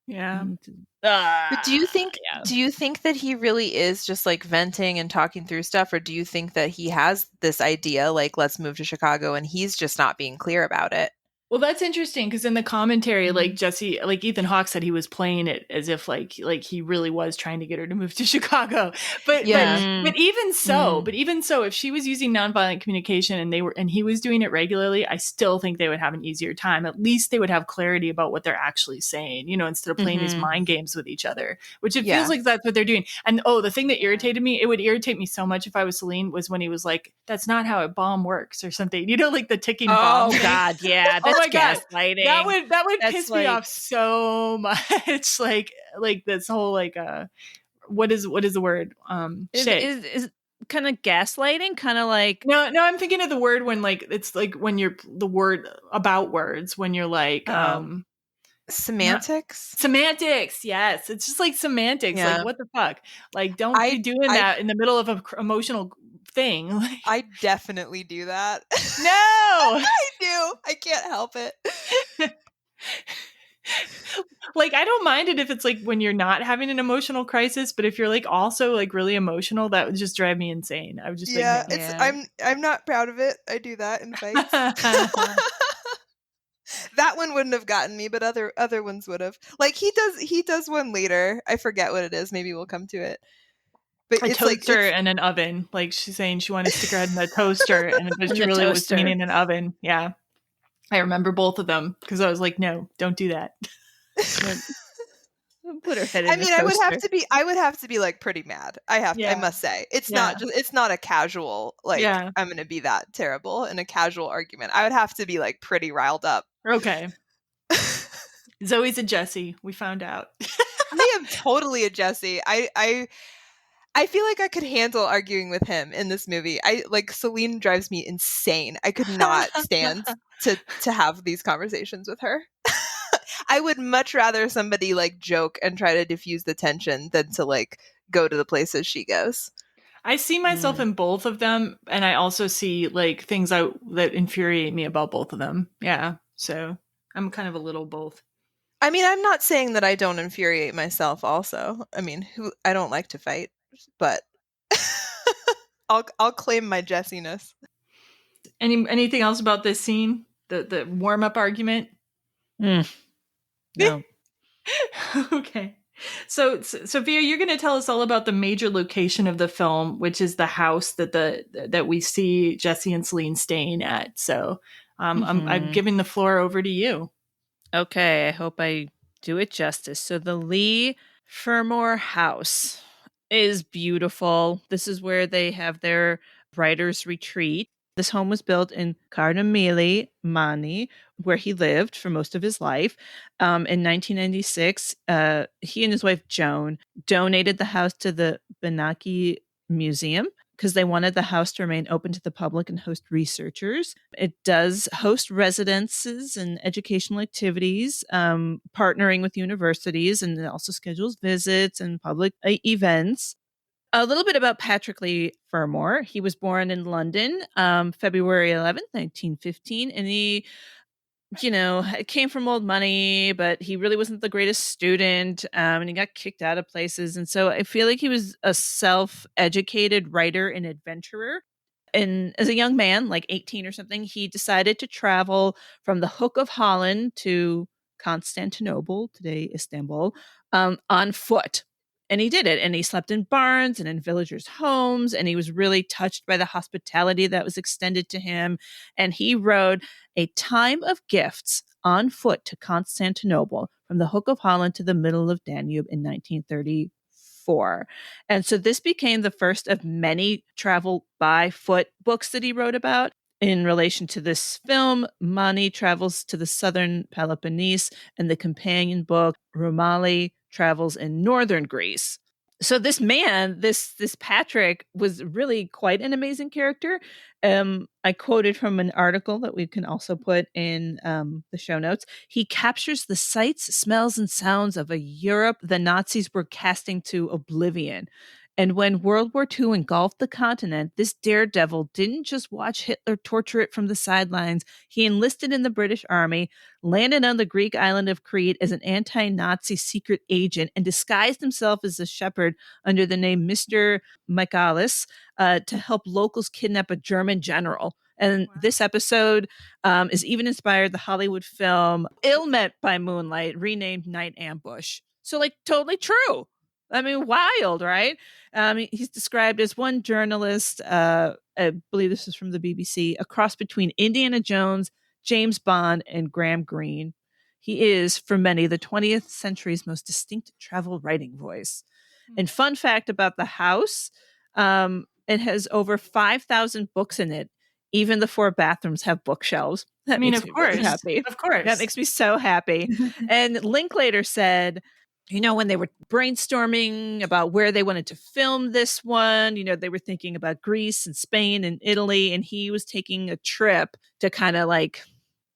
but do you think that he really is just like venting and talking through stuff, or do you think that he has this idea like, let's move to Chicago, and he's just not being clear about it? Well, that's interesting, because in the commentary, like Jesse, like Ethan Hawke said, he was playing it as if like he really was trying to get her to move to Chicago. But even so, if she was using nonviolent communication and he was doing it regularly, I still think they would have an easier time. At least they would have clarity about what they're actually saying, you know, instead of playing these mind games with each other, which it feels like that's what they're doing. And the thing that irritated me, it would irritate me so much if I was Celine, was when he was like, that's not how a bomb works or something, you know, like the ticking bomb. Oh God, yeah. Oh my God, gaslighting. That would piss me off so much. like this whole like what is the word? Shit. kind of gaslighting, kind of like No, I'm thinking of the word when like it's like when you're the word about words when you're like semantics. Semantics, yes. It's just like semantics. Yeah. Like what the fuck? Like don't be doing that in the middle of an emotional thing. Like, I definitely do that. no, I do. I can't help it. Like I don't mind it if it's like when you're not having an emotional crisis, but if you're like also like really emotional, that would just drive me insane. I would just Yeah, like, no. I'm not proud of it. I do that in fights. That one wouldn't have gotten me, but other ones would have. Like he does one later. I forget what it is. Maybe we'll come to it. But a toaster and an oven. Like she's saying she wanted to stick her head in the toaster, and but she really was meaning an oven. Yeah, I remember both of them because I was like, no, don't do that. Put her head in the toaster. I would have to be like pretty mad. I must say. It's not a casual like I'm going to be that terrible in a casual argument. I would have to be like pretty riled up. Okay. Zoe's a Jesse. We found out. I am totally a Jesse. I feel like I could handle arguing with him in this movie. Celine drives me insane. I could not stand to have these conversations with her. I would much rather somebody like joke and try to diffuse the tension than to like go to the places she goes. I see myself in both of them, and I also see like things that infuriate me about both of them. Yeah, so I'm kind of a little both. I mean, I'm not saying that I don't infuriate myself also. I mean, I don't like to fight, but I'll claim my Jessiness. Anything else about this scene? The warm-up argument? No. Okay. So Sophia, you're going to tell us all about the major location of the film, which is the house that we see Jesse and Celine staying at. So I'm giving the floor over to you. Okay, I hope I do it justice. So the Leigh Fermor house is beautiful. This is where they have their writer's retreat. This home was built in Cardamili, Mani, where he lived for most of his life. In 1996, he and his wife, Joan, donated the house to the Benaki Museum because they wanted the house to remain open to the public and host researchers. It does host residences and educational activities, partnering with universities, and it also schedules visits and public events. A little bit about Patrick Leigh Fermor. He was born in London, February 11th, 1915, and he, came from old money, but he really wasn't the greatest student, and he got kicked out of places. And so I feel like he was a self-educated writer and adventurer. And as a young man, like 18 or something, he decided to travel from the Hook of Holland to Constantinople, today Istanbul, on foot. And he did it. And he slept in barns and in villagers' homes. And he was really touched by the hospitality that was extended to him. And he rode a time of gifts on foot to Constantinople from the Hook of Holland to the middle of Danube in 1934. And so this became the first of many travel by foot books that he wrote about. In relation to this film, Mani travels to the Southern Peloponnese, and the companion book, Romali, travels in northern Greece. So this man, this Patrick, was really quite an amazing character. I quoted from an article that we can also put in the show notes. He captures the sights, smells, and sounds of a Europe the Nazis were casting to oblivion. And when World War II engulfed the continent, this daredevil didn't just watch Hitler torture it from the sidelines. He enlisted in the British Army, landed on the Greek island of Crete as an anti-Nazi secret agent, and disguised himself as a shepherd under the name Mr. Michaelis to help locals kidnap a German general. And this episode is even inspired the Hollywood film Ill Met by Moonlight, renamed Night Ambush. So, like, totally true. I mean, wild, right? He's described as one journalist, I believe this is from the BBC, a cross between Indiana Jones, James Bond, and Graham Greene. He is, for many, the 20th century's most distinct travel writing voice. And fun fact about the house, it has over 5,000 books in it. Even the 4 bathrooms have bookshelves. That makes me really happy. Of course. That makes me so happy. And Linklater said, when they were brainstorming about where they wanted to film this one, they were thinking about Greece and Spain and Italy, and he was taking a trip to kind of like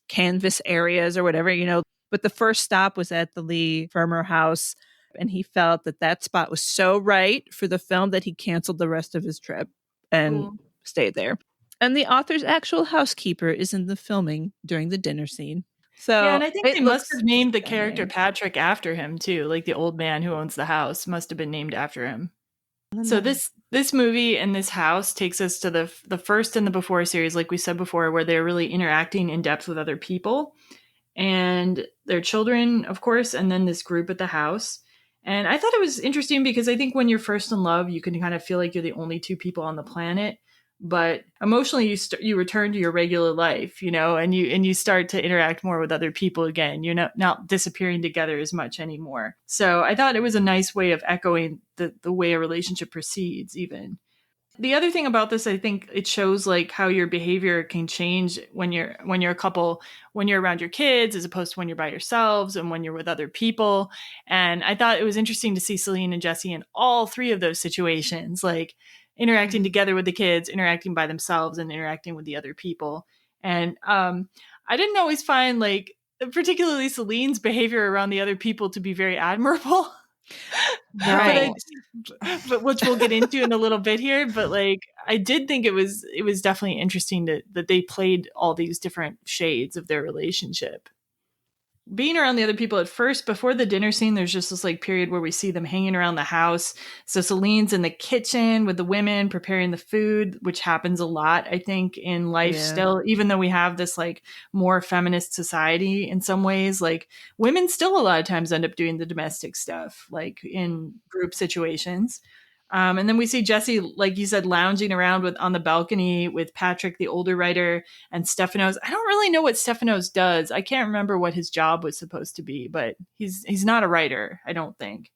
canvas areas or whatever, but the first stop was at the Leigh Fermor house, and he felt that spot was so right for the film that he canceled the rest of his trip and stayed there. And the author's actual housekeeper is in the filming during the dinner scene. So yeah, and I think they must have named the stunning. character Patrick after him too. Like the old man who owns the house must have been named after him. So this movie and this house takes us to the first in the Before series, like we said before, where they're really interacting in depth with other people and their children, of course, and then this group at the house. And I thought it was interesting because I think when you're first in love, you can kind of feel like you're the only two people on the planet. But emotionally, you return to your regular life, and you start to interact more with other people again. You're not disappearing together as much anymore. So I thought it was a nice way of echoing the way a relationship proceeds, even. The other thing about this, I think it shows like how your behavior can change when you're a couple, when you're around your kids, as opposed to when you're by yourselves and when you're with other people. And I thought it was interesting to see Celine and Jesse in all three of those situations, like interacting together with the kids, interacting by themselves, and interacting with the other people. And I didn't always find like particularly Celine's behavior around the other people to be very admirable. Right. but which we'll get into in a little bit here. But like, I did think it was definitely interesting that they played all these different shades of their relationship. Being around the other people at first, before the dinner scene, there's just this like period where we see them hanging around the house. So Celine's in the kitchen with the women preparing the food, which happens a lot, I think, in life still, even though we have this like more feminist society in some ways, like women still a lot of times end up doing the domestic stuff, like in group situations. And then we see Jesse, like you said, lounging around on the balcony with Patrick, the older writer, and Stephanos. I don't really know what Stephanos does. I can't remember what his job was supposed to be, but he's not a writer, I don't think.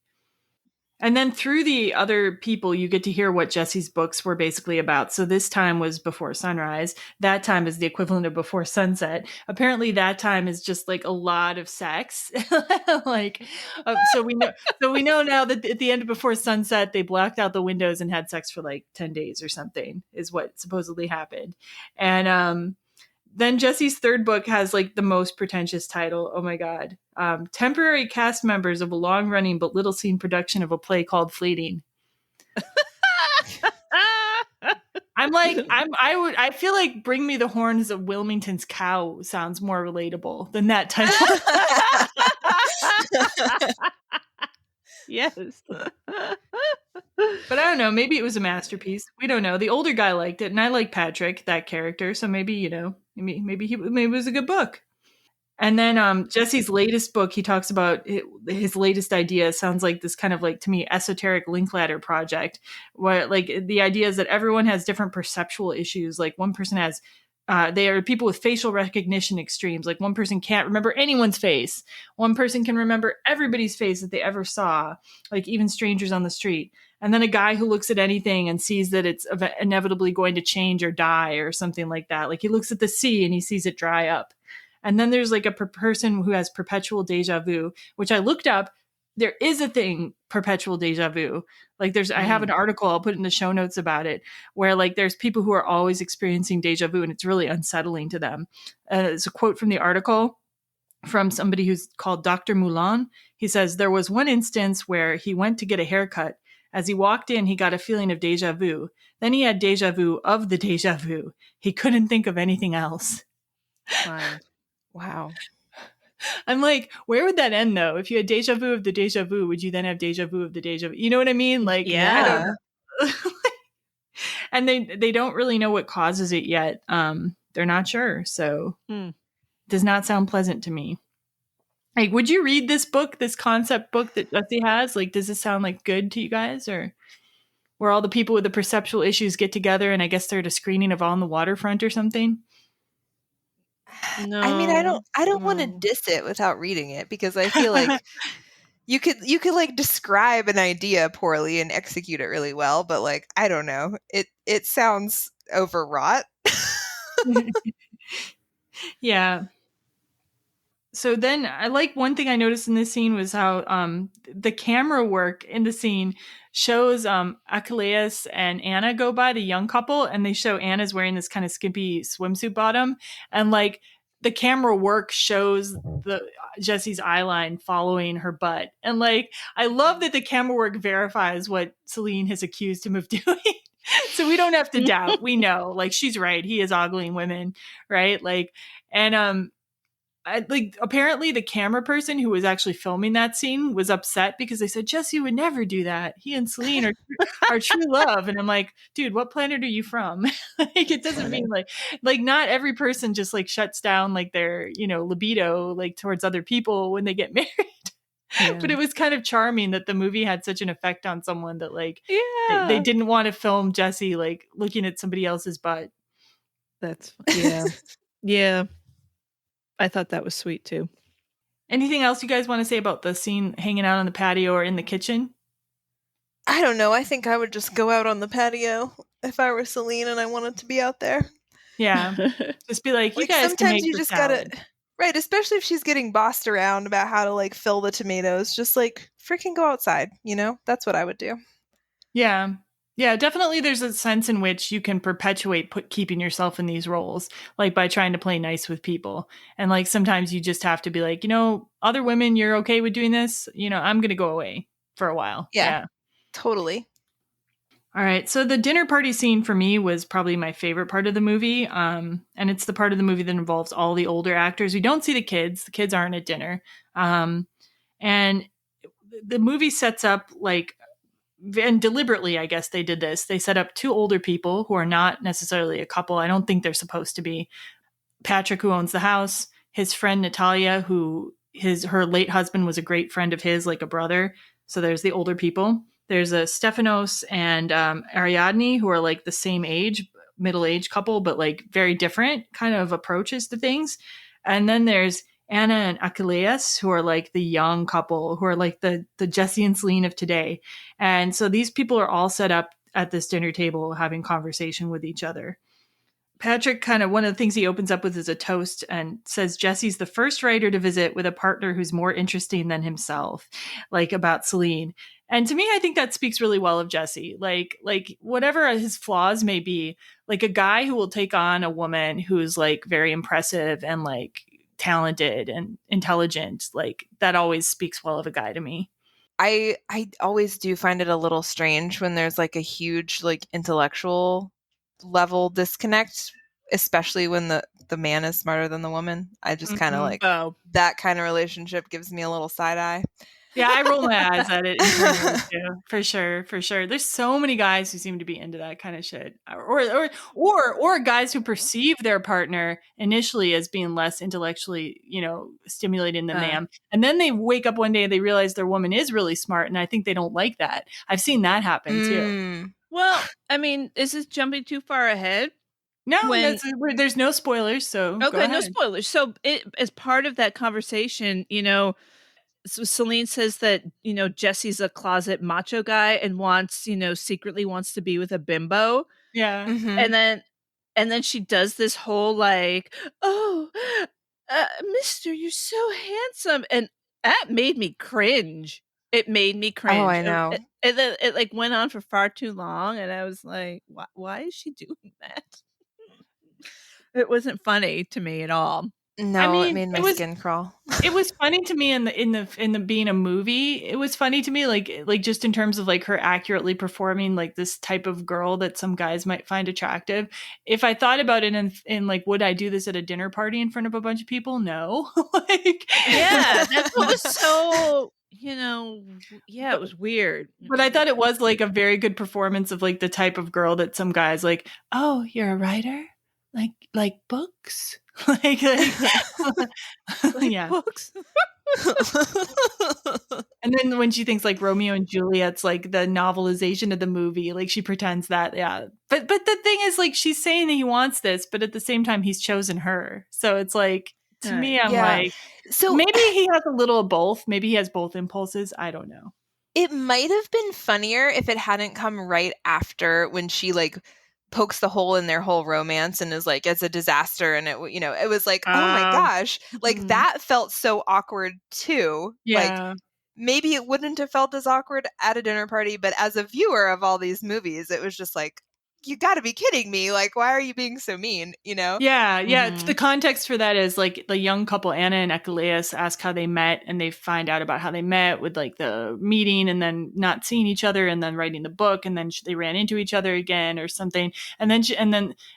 And then through the other people, you get to hear what Jesse's books were basically about. So this time was Before Sunrise. That time is the equivalent of Before Sunset. Apparently that time is just like a lot of sex. So we know now that at the end of Before Sunset, they blacked out the windows and had sex for like 10 days or something is what supposedly happened. And, then Jesse's third book has like the most pretentious title. Oh my God. Temporary cast members of a long running but little seen production of a play called Fleeting. I feel like Bring Me the Horns of Wilmington's Cow sounds more relatable than that title. Yes. But I don't know. Maybe it was a masterpiece. We don't know. The older guy liked it, and I like Patrick, that character. So maybe, maybe it was a good book. And then Jesse's latest book, he talks about his latest idea. Sounds like this kind of like, to me, esoteric Linklater project, where like the idea is that everyone has different perceptual issues. Like one person has, they are people with facial recognition extremes. Like one person can't remember anyone's face. One person can remember everybody's face that they ever saw, like even strangers on the street. And then a guy who looks at anything and sees that it's inevitably going to change or die or something like that. Like he looks at the sea and he sees it dry up. And then there's like a person who has perpetual deja vu, which I looked up. There is a thing, perpetual deja vu. Like I have an article, I'll put in the show notes about it, where like there's people who are always experiencing deja vu and it's really unsettling to them. It's a quote from the article from somebody who's called Dr. Moulin. He says, there was one instance where he went to get a haircut. As he walked in, he got a feeling of deja vu. Then he had deja vu of the deja vu. He couldn't think of anything else. Wow. I'm like, where would that end though? If you had deja vu of the deja vu, would you then have deja vu of the deja vu? You know what I mean? Like, yeah. And they don't really know what causes it yet. They're not sure. So it does not sound pleasant to me. Like, would you read this book, this concept book that Jesse has? Like, does this sound like good to you guys, or where all the people with the perceptual issues get together and I guess they're at a screening of On the Waterfront or something? No, I mean, I don't want to diss it without reading it, because I feel like you could like describe an idea poorly and execute it really well, but like, I don't know, it sounds overwrought. Yeah. So then I like one thing I noticed in this scene was how the camera work in the scene shows Achilles and Anna go by, the young couple, and they show Anna's wearing this kind of skimpy swimsuit bottom, and like the camera work shows the Jesse's eyeline following her butt. And like I love that the camera work verifies what Celine has accused him of doing. So we don't have to doubt. We know, like, she's right. He is ogling women, right? Like, and like apparently the camera person who was actually filming that scene was upset because they said Jesse would never do that. He and Celine are true love, and I'm like, dude, what planet are you from? Like, it doesn't mean like not every person just like shuts down like their libido like towards other people when they get married. Yeah. But it was kind of charming that the movie had such an effect on someone that like they didn't want to film Jesse like looking at somebody else's butt. That's yeah. I thought that was sweet too. Anything else you guys want to say about the scene hanging out on the patio or in the kitchen? I don't know. I think I would just go out on the patio if I were Celine and I wanted to be out there. Yeah. Just be like, you guys sometimes can make you the just salad. gotta, right, especially if she's getting bossed around about how to like fill the tomatoes, just like freaking go outside, That's what I would do. Yeah. Yeah, definitely there's a sense in which you can perpetuate keeping yourself in these roles, like by trying to play nice with people. And like sometimes you just have to be like, other women, you're okay with doing this? I'm going to go away for a while. Yeah, totally. All right. So the dinner party scene for me was probably my favorite part of the movie. And it's the part of the movie that involves all the older actors. We don't see the kids. The kids aren't at dinner. And the movie sets up like, and deliberately, I guess they did this. They set up two older people who are not necessarily a couple. I don't think they're supposed to be. Patrick, who owns the house, his friend Natalia, who her late husband was a great friend of his, like a brother. So there's the older people. There's a Stephanos and Ariadne, who are like the same age, middle-aged couple, but like very different kind of approaches to things. And then there's Anna and Achilles, who are like the young couple, who are like the Jesse and Celine of today. And so these people are all set up at this dinner table having conversation with each other. Patrick one of the things he opens up with is a toast and says Jesse's the first writer to visit with a partner who's more interesting than himself, like about Celine. And to me, I think that speaks really well of Jesse. Like whatever his flaws may be, like a guy who will take on a woman who's like very impressive and like talented and intelligent, like that always speaks well of a guy to me. I always do find it a little strange when there's like a huge like intellectual level disconnect, especially when the man is smarter than the woman. I just kind of like that kind of relationship gives me a little side eye. Yeah, I roll my eyes at it internally too, for sure. There's so many guys who seem to be into that kind of shit, or guys who perceive their partner initially as being less intellectually, stimulating than them, and then they wake up one day and they realize their woman is really smart, and I think they don't like that. I've seen that happen too. Well, I mean, is this jumping too far ahead? No, there's no spoilers, so okay, no spoilers. So as part of that conversation, so Celine says that, Jesse's a closet macho guy and secretly wants to be with a bimbo. Yeah. Mm-hmm. And then she does this whole like, oh, mister, you're so handsome. And that made me cringe. It made me cringe. Oh, I know. It like went on for far too long. And I was like, why is she doing that? It wasn't funny to me at all. No, it made my skin crawl. It was funny to me in the being a movie. It was funny to me, like just in terms of like her accurately performing like this type of girl that some guys might find attractive. If I thought about it in like, would I do this at a dinner party in front of a bunch of people? No. Yeah, that's what was so. It was weird. But I thought it was like a very good performance of like the type of girl that some guys like. Oh, you're a writer. Like books, like yeah, books. And then when she thinks like Romeo and Juliet's like the novelization of the movie, like she pretends that, yeah. But the thing is, like, she's saying that he wants this, but at the same time, he's chosen her. So it's like, to me, I'm like, so maybe he has a little of both. Maybe he has both impulses. I don't know. It might have been funnier if it hadn't come right after when she like pokes the hole in their whole romance and is like, it's a disaster. And it was like, oh my gosh, like that felt so awkward too. Like Yeah. maybe it wouldn't have felt as awkward at a dinner party, but as a viewer of all these movies, it was just like, you got to be kidding me. Like, why are you being so mean? Yeah. The context for that is like the young couple, Anna and Echelaus, ask how they met, and they find out about how they met with like the meeting and then not seeing each other and then writing the book, and then they ran into each other again or something. And then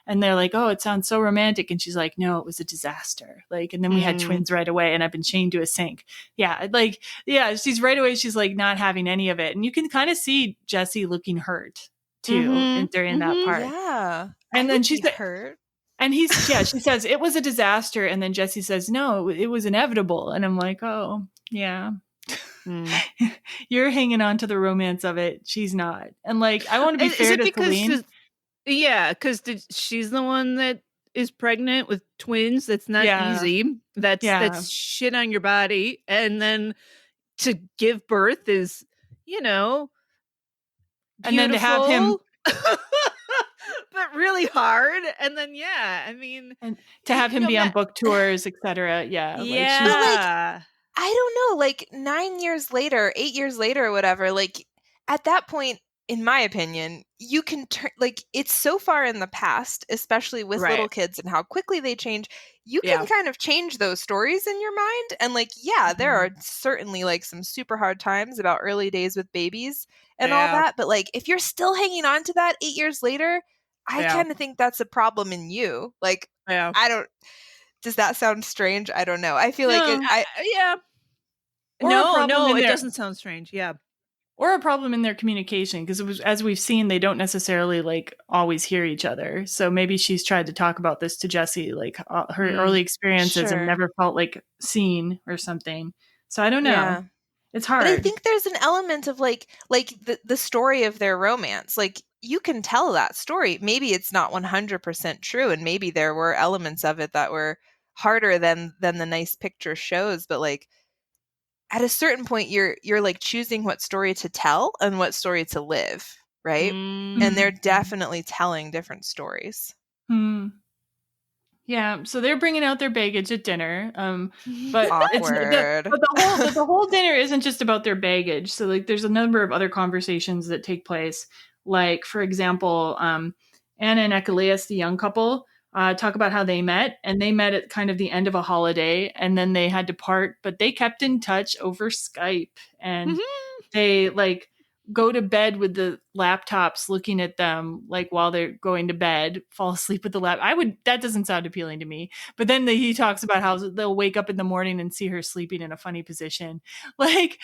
and they're like, oh, it sounds so romantic. And she's like, no, it was a disaster. Like, and then we had twins right away, and I've been chained to a sink. Yeah. Like, yeah, she's right away. She's like not having any of it. And you can kind of see Jesse looking hurt too and during that part. Yeah. And then she's hurt. And she says it was a disaster. And then Jesse says, no, it was inevitable. And I'm like, oh, yeah. You're hanging on to the romance of it. She's not. And like, I want to be fair to Celine. Because she's the one that is pregnant with twins. That's not easy. That's shit on your body. And then to give birth is, beautiful. And then to have him but really hard. And then and to have him be on book tours, etc. Yeah. Like, I don't know, like 9 years later, 8 years later or whatever, like at that point, in my opinion, you can turn, like, it's so far in the past, especially with little kids and how quickly they change. You can kind of change those stories in your mind. And like, there are certainly like some super hard times about early days with babies and all that. But like, if you're still hanging on to that 8 years later, I kind of think that's a problem in you. Like, does that sound strange? I don't know. I feel like it doesn't sound strange. Yeah. Or a problem in their communication, because as we've seen, they don't necessarily like always hear each other. So maybe she's tried to talk about this to Jesse, like her early experiences and never felt like seen or something. So I don't know. Yeah. It's hard. But I think there's an element of like the story of their romance. Like, you can tell that story. Maybe it's not 100% true, and maybe there were elements of it that were harder than the nice picture shows. But like, at a certain point, you're like choosing what story to tell and what story to live, right? And they're definitely telling different stories. Yeah, so they're bringing out their baggage at dinner, but awkward. The whole dinner isn't just about their baggage. So like, there's a number of other conversations that take place. Like, for example, Anna and Echelaus, the young couple, talk about how they met, and they met at kind of the end of a holiday, and then they had to part, but they kept in touch over Skype, and they like go to bed with the laptops looking at them, like while they're going to bed, fall asleep with the lap. That doesn't sound appealing to me. But then he talks about how they'll wake up in the morning and see her sleeping in a funny position. Like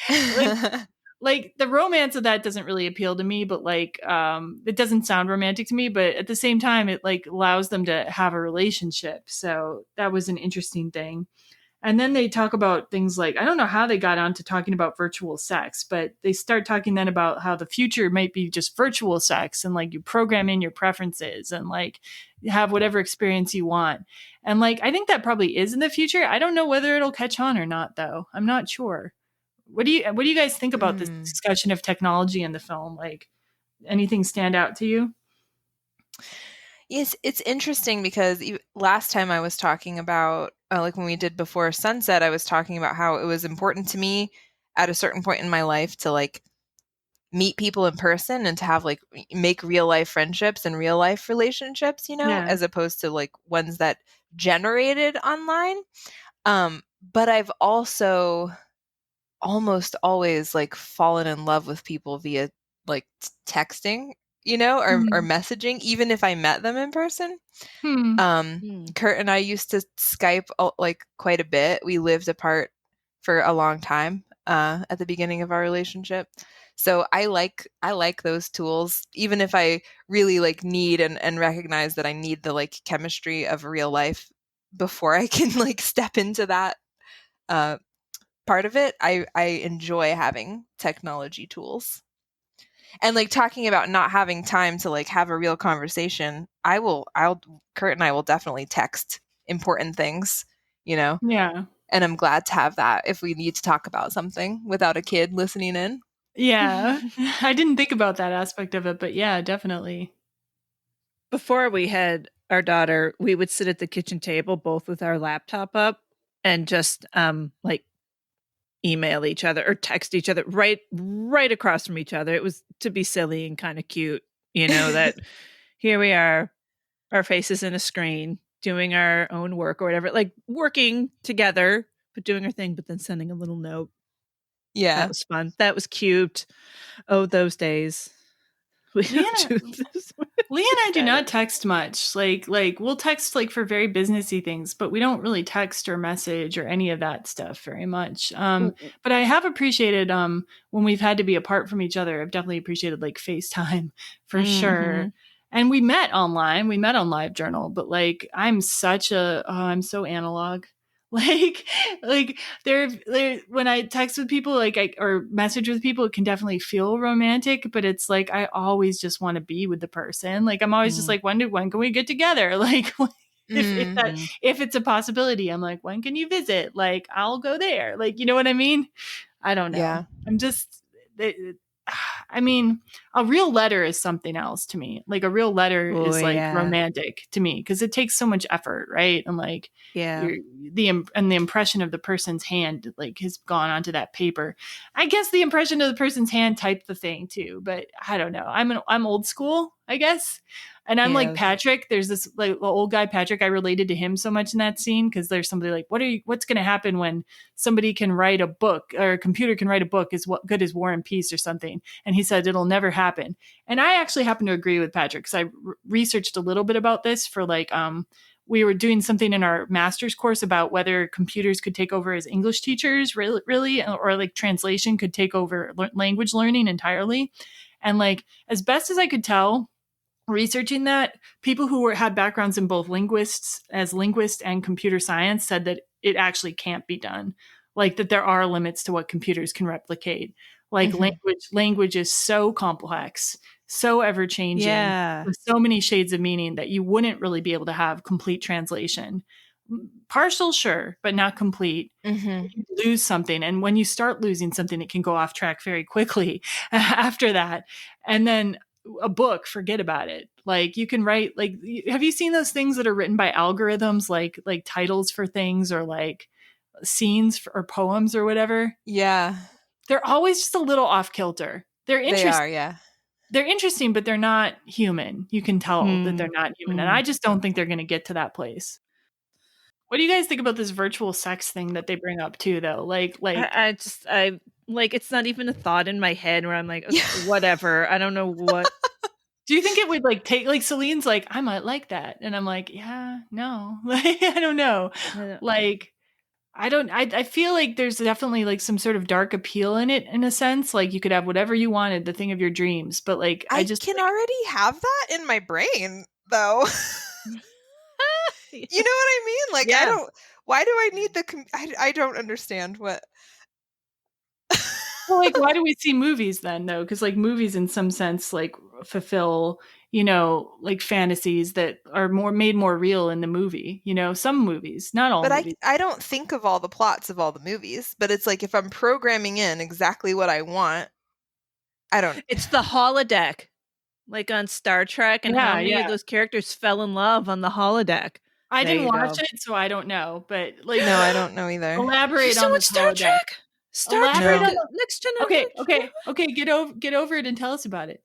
the romance of that doesn't really appeal to me, but like, it doesn't sound romantic to me, but at the same time, it like allows them to have a relationship. So that was an interesting thing. And then they talk about things like, I don't know how they got on to talking about virtual sex, but they start talking then about how the future might be just virtual sex, and like you program in your preferences and like have whatever experience you want. And like, I think that probably is in the future. I don't know whether it'll catch on or not, though. I'm not sure. What do you guys think about this discussion of technology in the film? Like, anything stand out to you? Yes, it's interesting because last time I was talking about, like when we did Before Sunset, I was talking about how it was important to me at a certain point in my life to like meet people in person and to have like make real life friendships and real life relationships, as opposed to like ones that generated online. But I've also almost always like fallen in love with people via like texting, or messaging, even if I met them in person. Kurt and I used to Skype like quite a bit. We lived apart for a long time at the beginning of our relationship. So I like those tools, even if I really like need and recognize that I need the like chemistry of real life before I can like step into that part of it. I enjoy having technology tools. And like talking about not having time to like have a real conversation, Kurt and I will definitely text important things, Yeah. And I'm glad to have that if we need to talk about something without a kid listening in. Yeah. I didn't think about that aspect of it, but yeah, definitely. before we had our daughter, we would sit at the kitchen table, both with our laptop up, and just like email each other or text each other right across from each other. It was to be silly and kind of cute, that here we are, our faces in a screen, doing our own work or whatever, like working together, but doing our thing, but then sending a little note. Yeah. That was fun. That was cute. Oh, those days. Leigh and I do not text much. Like we'll text like for very businessy things, but we don't really text or message or any of that stuff very much. But I have appreciated when we've had to be apart from each other. I've definitely appreciated like FaceTime for sure. And we met online. We met on LiveJournal, but like I'm so analog. Like there when I text with people or message with people, it can definitely feel romantic, but it's like I always just want to be with the person. Like I'm always just like, when can we get together? Like if it's a possibility, I'm like, when can you visit? Like I'll go there. Like, you know what I mean? I don't know. Yeah. I'm just I mean, a real letter is something else to me. Like a real letter is like romantic to me because it takes so much effort, right? And like, the impression of the person's hand like has gone onto that paper. I guess the impression of the person's hand typed the thing too, but I don't know. I'm old school, I guess. And I'm like Patrick. There's this like old guy Patrick. I related to him so much in that scene because there's somebody like, what's going to happen when somebody can write a book or a computer can write a book as good as War and Peace or something? And he said it'll never happen. And I actually happen to agree with Patrick because I researched a little bit about this for like we were doing something in our master's course about whether computers could take over as English teachers, really, or like translation could take over language learning entirely. And like as best as I could tell, researching that, people who had backgrounds in both linguists and computer science said that it actually can't be done. Like that there are limits to what computers can replicate. Like language is so complex, so ever changing, with so many shades of meaning that you wouldn't really be able to have complete translation. Partial, sure, but not complete. You lose something. And when you start losing something, it can go off track very quickly after that. And then a book, forget about it. Like you can write, like, have you seen those things that are written by algorithms, like titles for things or like scenes or poems or whatever? Yeah. They're always just a little off kilter. They're interesting. They are, yeah. They're interesting, but they're not human. You can tell that they're not human. And I just don't think they're going to get to that place. What do you guys think about this virtual sex thing that they bring up too, though? I it's not even a thought in my head where I'm like, okay, whatever. I don't know what. Do you think it would like take, like Celine's like, I might like that. And I'm like, yeah, no, like, I don't know. Like, I feel like there's definitely like some sort of dark appeal in it in a sense. Like you could have whatever you wanted, the thing of your dreams. But like, I can already have that in my brain though. You know what I mean? Like, why do I need I don't understand what. Well, like, why do we see movies then, though? Because, like, movies in some sense, like, fulfill, like fantasies that are made more real in the movie. Some movies, not all movies. But I don't think of all the plots of all the movies. But it's like if I'm programming in exactly what I want, I don't. It's the holodeck, like on Star Trek, and how many of those characters fell in love on the holodeck? I didn't watch it, so I don't know. But like, no, I don't know either. Elaborate on the Star Trek. Star Trek, Next Generation. Okay. Get over it and tell us about it.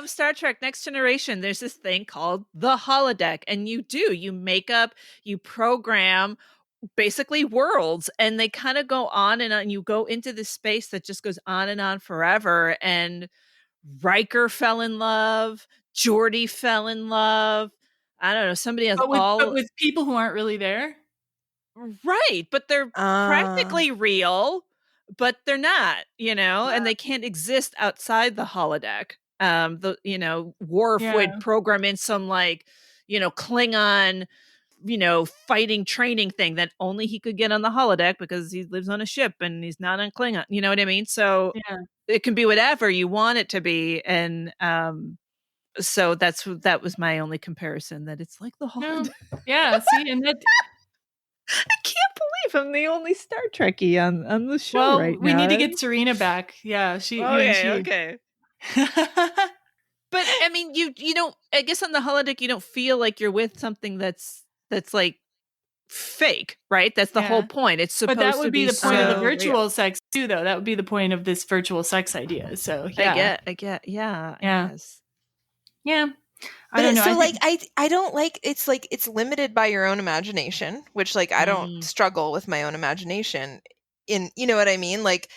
Star Trek Next Generation. There's this thing called the holodeck, and you make up, you program basically worlds, and they kind of go on and on. You go into this space that just goes on and on forever. And Riker fell in love. Geordi fell in love. I don't know. Somebody else. But with people who aren't really there. Right, but they're practically real, but they're not, and they can't exist outside the holodeck. Worf would program in some like, Klingon, fighting training thing that only he could get on the holodeck because he lives on a ship and he's not on Klingon. You know what I mean? So it can be whatever you want it to be, and so that was my only comparison. That it's like the holodeck. No. Yeah, see, and that. I can't believe I'm the only Star Trekkie on the show right now. We need to get Serena back. Yeah, she. Okay. But I mean, you don't. I guess on the holodeck, you don't feel like you're with something that's like fake, right? That's the whole point. It's supposed But that would to be the point of the virtual real. sex too, though. That would be the point of this virtual sex idea. So yeah, I get, yeah, Yeah. I guess. yeah. I But don't know. so I like think, I don't like it's limited by your own imagination, which like I don't struggle with my own imagination in, you know what I mean? Like,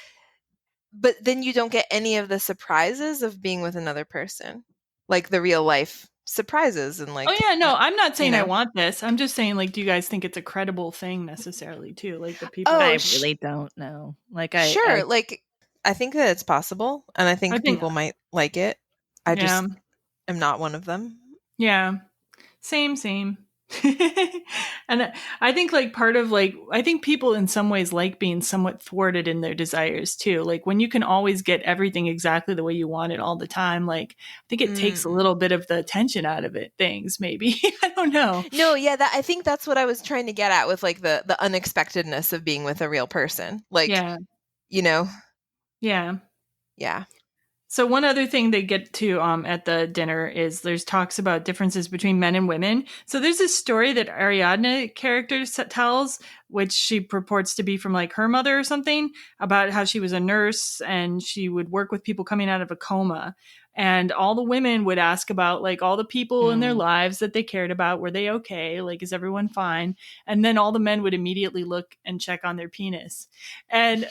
but then you don't get any of the surprises of being with another person, like the real life surprises and like. oh yeah, no, I'm not saying I know. want this. I'm just saying, like, do you guys think it's a credible thing necessarily too? Like the people. Oh, I really don't know. Like sure. Like I think that it's possible, and I think people might like it. I just am not one of them. Yeah. Same. And I think like part of like, I think people in some ways like being somewhat thwarted in their desires too. Like when you can always get everything exactly the way you want it all the time, like I think it takes a little bit of the tension out of it. Things maybe. I don't know. No, yeah, I think that's what I was trying to get at with like the unexpectedness of being with a real person. Like, you know. Yeah. Yeah. So one other thing they get to at the dinner is there's talks about differences between men and women. So there's this story that Ariadne character tells, which she purports to be from like her mother or something, about how she was a nurse and she would work with people coming out of a coma. And all the women would ask about like all the people in their lives that they cared about. Were they okay? Like, is everyone fine? And then all the men would immediately look and check on their penis. And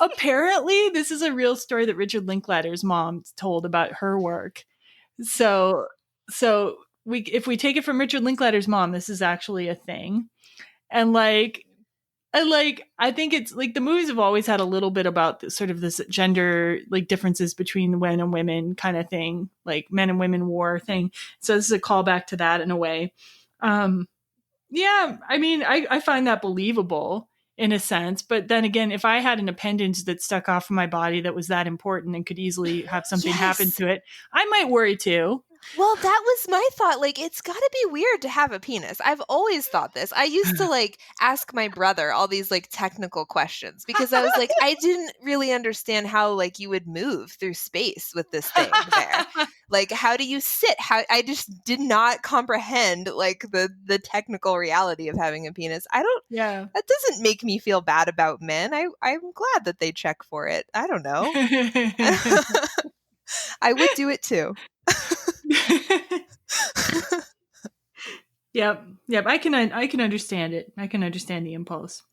apparently this is a real story that Richard Linklater's mom told about her work. So if we take it from Richard Linklater's mom, this is actually a thing. And I think it's like the movies have always had a little bit about sort of this gender like differences between men and women kind of thing, like men and women war thing. So this is a callback to that in a way. Yeah, I mean, I find that believable in a sense, but then again, if I had an appendage that stuck off of my body that was that important and could easily have something happen to it, I might worry too. Well, that was my thought. Like, it's got to be weird to have a penis. I've always thought this. I used to like ask my brother all these like technical questions because I was like, I didn't really understand how like you would move through space with this thing there. Like, how do you sit? How I just did not comprehend like the technical reality of having a penis. I don't. Yeah, that doesn't make me feel bad about men. I'm glad that they check for it. I don't know. I would do it too. Yep. I can understand it. I can understand the impulse.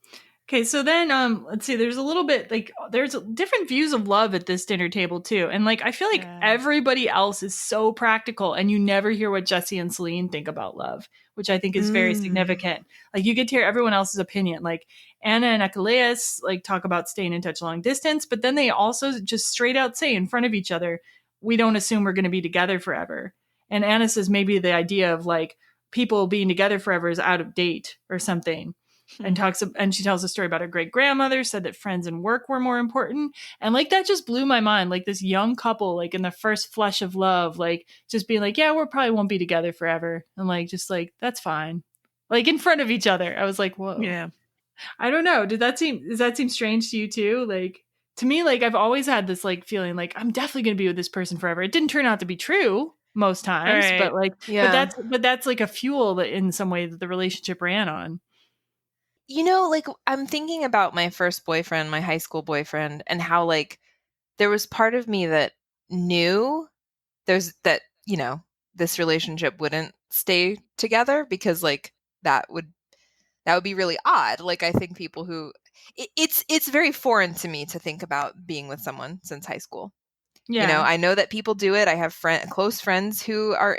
Okay, so then let's see, there's a little bit like there's different views of love at this dinner table too. And like I feel like everybody else is so practical and you never hear what Jesse and Celine think about love, which I think is very significant. Like you get to hear everyone else's opinion. Like Anna and Achilles like talk about staying in touch long distance, but then they also just straight out say in front of each other, we don't assume we're going to be together forever. And Anna says maybe the idea of like people being together forever is out of date or something. And she tells a story about her great grandmother said that friends and work were more important. And like that just blew my mind. Like this young couple, like in the first flush of love, like just being like, yeah, we probably won't be together forever. And like, just like, that's fine. Like in front of each other. I was like, whoa. Yeah. I don't know. Does that seem strange to you too? Like to me, like I've always had this like feeling like I'm definitely going to be with this person forever. It didn't turn out to be true most times, Right. but like, but that's like a fuel that in some way that the relationship ran on. You know, like I'm thinking about my first boyfriend, my high school boyfriend, and how like there was part of me that knew you know, this relationship wouldn't stay together because like that would be really odd. Like I think people who it's very foreign to me to think about being with someone since high school. Yeah. You know, I know that people do it. I have close friends who are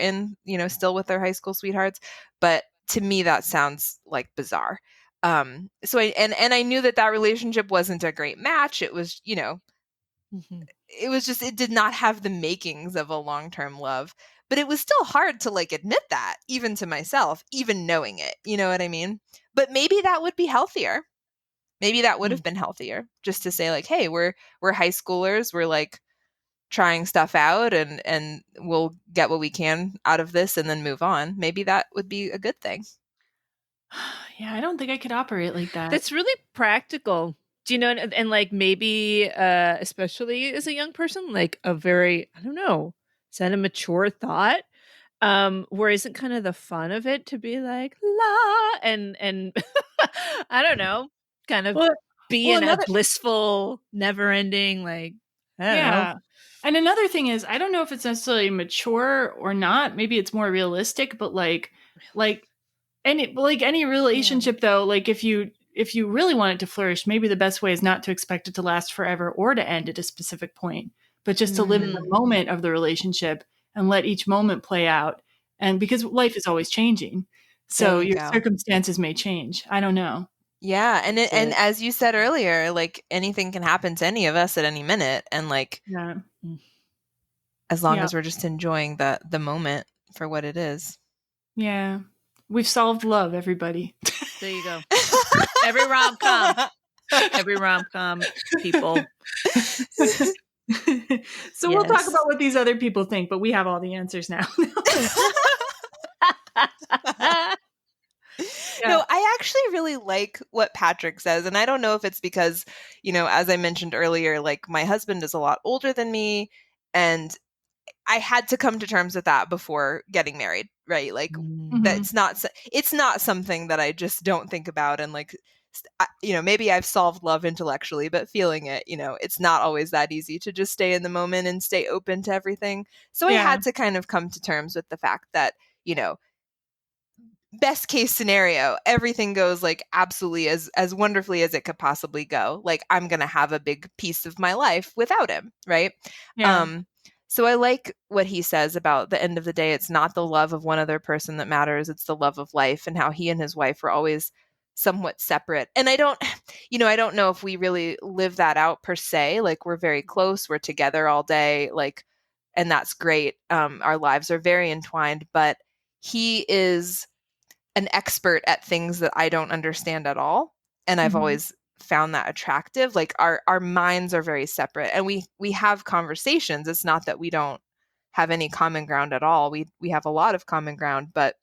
still with their high school sweethearts, but to me that sounds like bizarre. So I knew that relationship wasn't a great match. It was, it was just, it did not have the makings of a long-term love, but it was still hard to like admit that even to myself, even knowing it, you know what I mean? But maybe that would be healthier. Maybe that would have been healthier just to say like, hey, we're high schoolers. We're like trying stuff out and we'll get what we can out of this and then move on. Maybe that would be a good thing. Yeah, I don't think I could operate like that. That's really practical. Do you know? And like maybe, especially as a young person, like a very, I don't know, Is that a mature thought? Where isn't kind of the fun of it to be like la and I don't know, kind of be in a blissful, never ending, like, I don't know. And another thing is, I don't know if it's necessarily mature or not. Maybe it's more realistic, but like any relationship though, like if you really want it to flourish, maybe the best way is not to expect it to last forever or to end at a specific point, but just to live in the moment of the relationship and let each moment play out. And because life is always changing, so your circumstances may change. I don't know. Yeah, and as you said earlier, like anything can happen to any of us at any minute, and like as long as we're just enjoying the moment for what it is. Yeah, we've solved love, everybody. There you go. Every rom-com, people. So we'll talk about what these other people think, but we have all the answers now. No, I actually really like what Patrick says. And I don't know if it's because, as I mentioned earlier, like my husband is a lot older than me. And I had to come to terms with that before getting married, right? Like it's not something that I just don't think about. And like, maybe I've solved love intellectually, but feeling it, it's not always that easy to just stay in the moment and stay open to everything. So I had to kind of come to terms with the fact that, best case scenario, everything goes like absolutely as wonderfully as it could possibly go. Like I'm going to have a big piece of my life without him. Right. Yeah. So I like what he says about the end of the day. It's not the love of one other person that matters. It's the love of life, and how he and his wife were always somewhat separate. And I don't know if we really live that out per se. Like we're very close. We're together all day. Like, and that's great. Our lives are very entwined, but he is an expert at things that I don't understand at all. And I've always found that attractive. Like our minds are very separate, and we have conversations. It's not that we don't have any common ground at all. We have a lot of common ground, but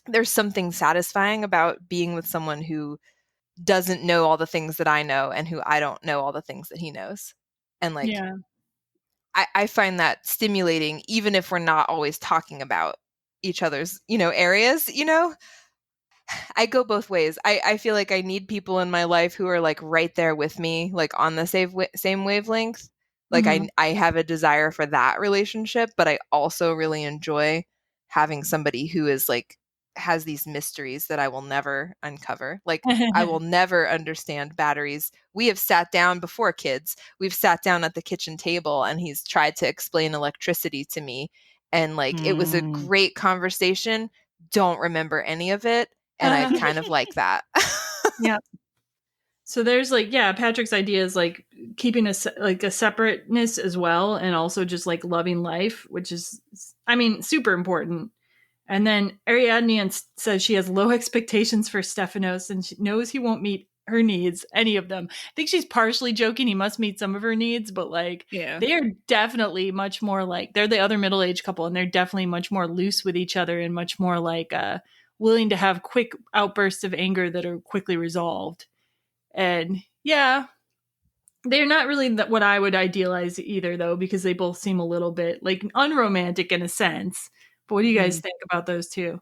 there's something satisfying about being with someone who doesn't know all the things that I know, and who I don't know all the things that he knows. And like, I find that stimulating, even if we're not always talking about each other's, areas, I go both ways. I feel like I need people in my life who are like right there with me, like on the same wavelength. Like I have a desire for that relationship, but I also really enjoy having somebody who is like, has these mysteries that I will never uncover. Like I will never understand batteries. We have sat down before kids. We've sat down at the kitchen table, and he's tried to explain electricity to me. And like, it was a great conversation. Don't remember any of it. And I kind of like that. Yeah. So there's like, Patrick's idea is like keeping a separateness as well. And also just like loving life, which is, super important. And then Ariadne says she has low expectations for Stephanos, and she knows he won't meet her needs, any of them. I think she's partially joking. He must meet some of her needs, but like, they are definitely much more like, they're the other middle-aged couple, and they're definitely much more loose with each other and much more like, willing to have quick outbursts of anger that are quickly resolved. And they're not really what I would idealize either, though, because they both seem a little bit like unromantic in a sense. But what do you guys think about those two?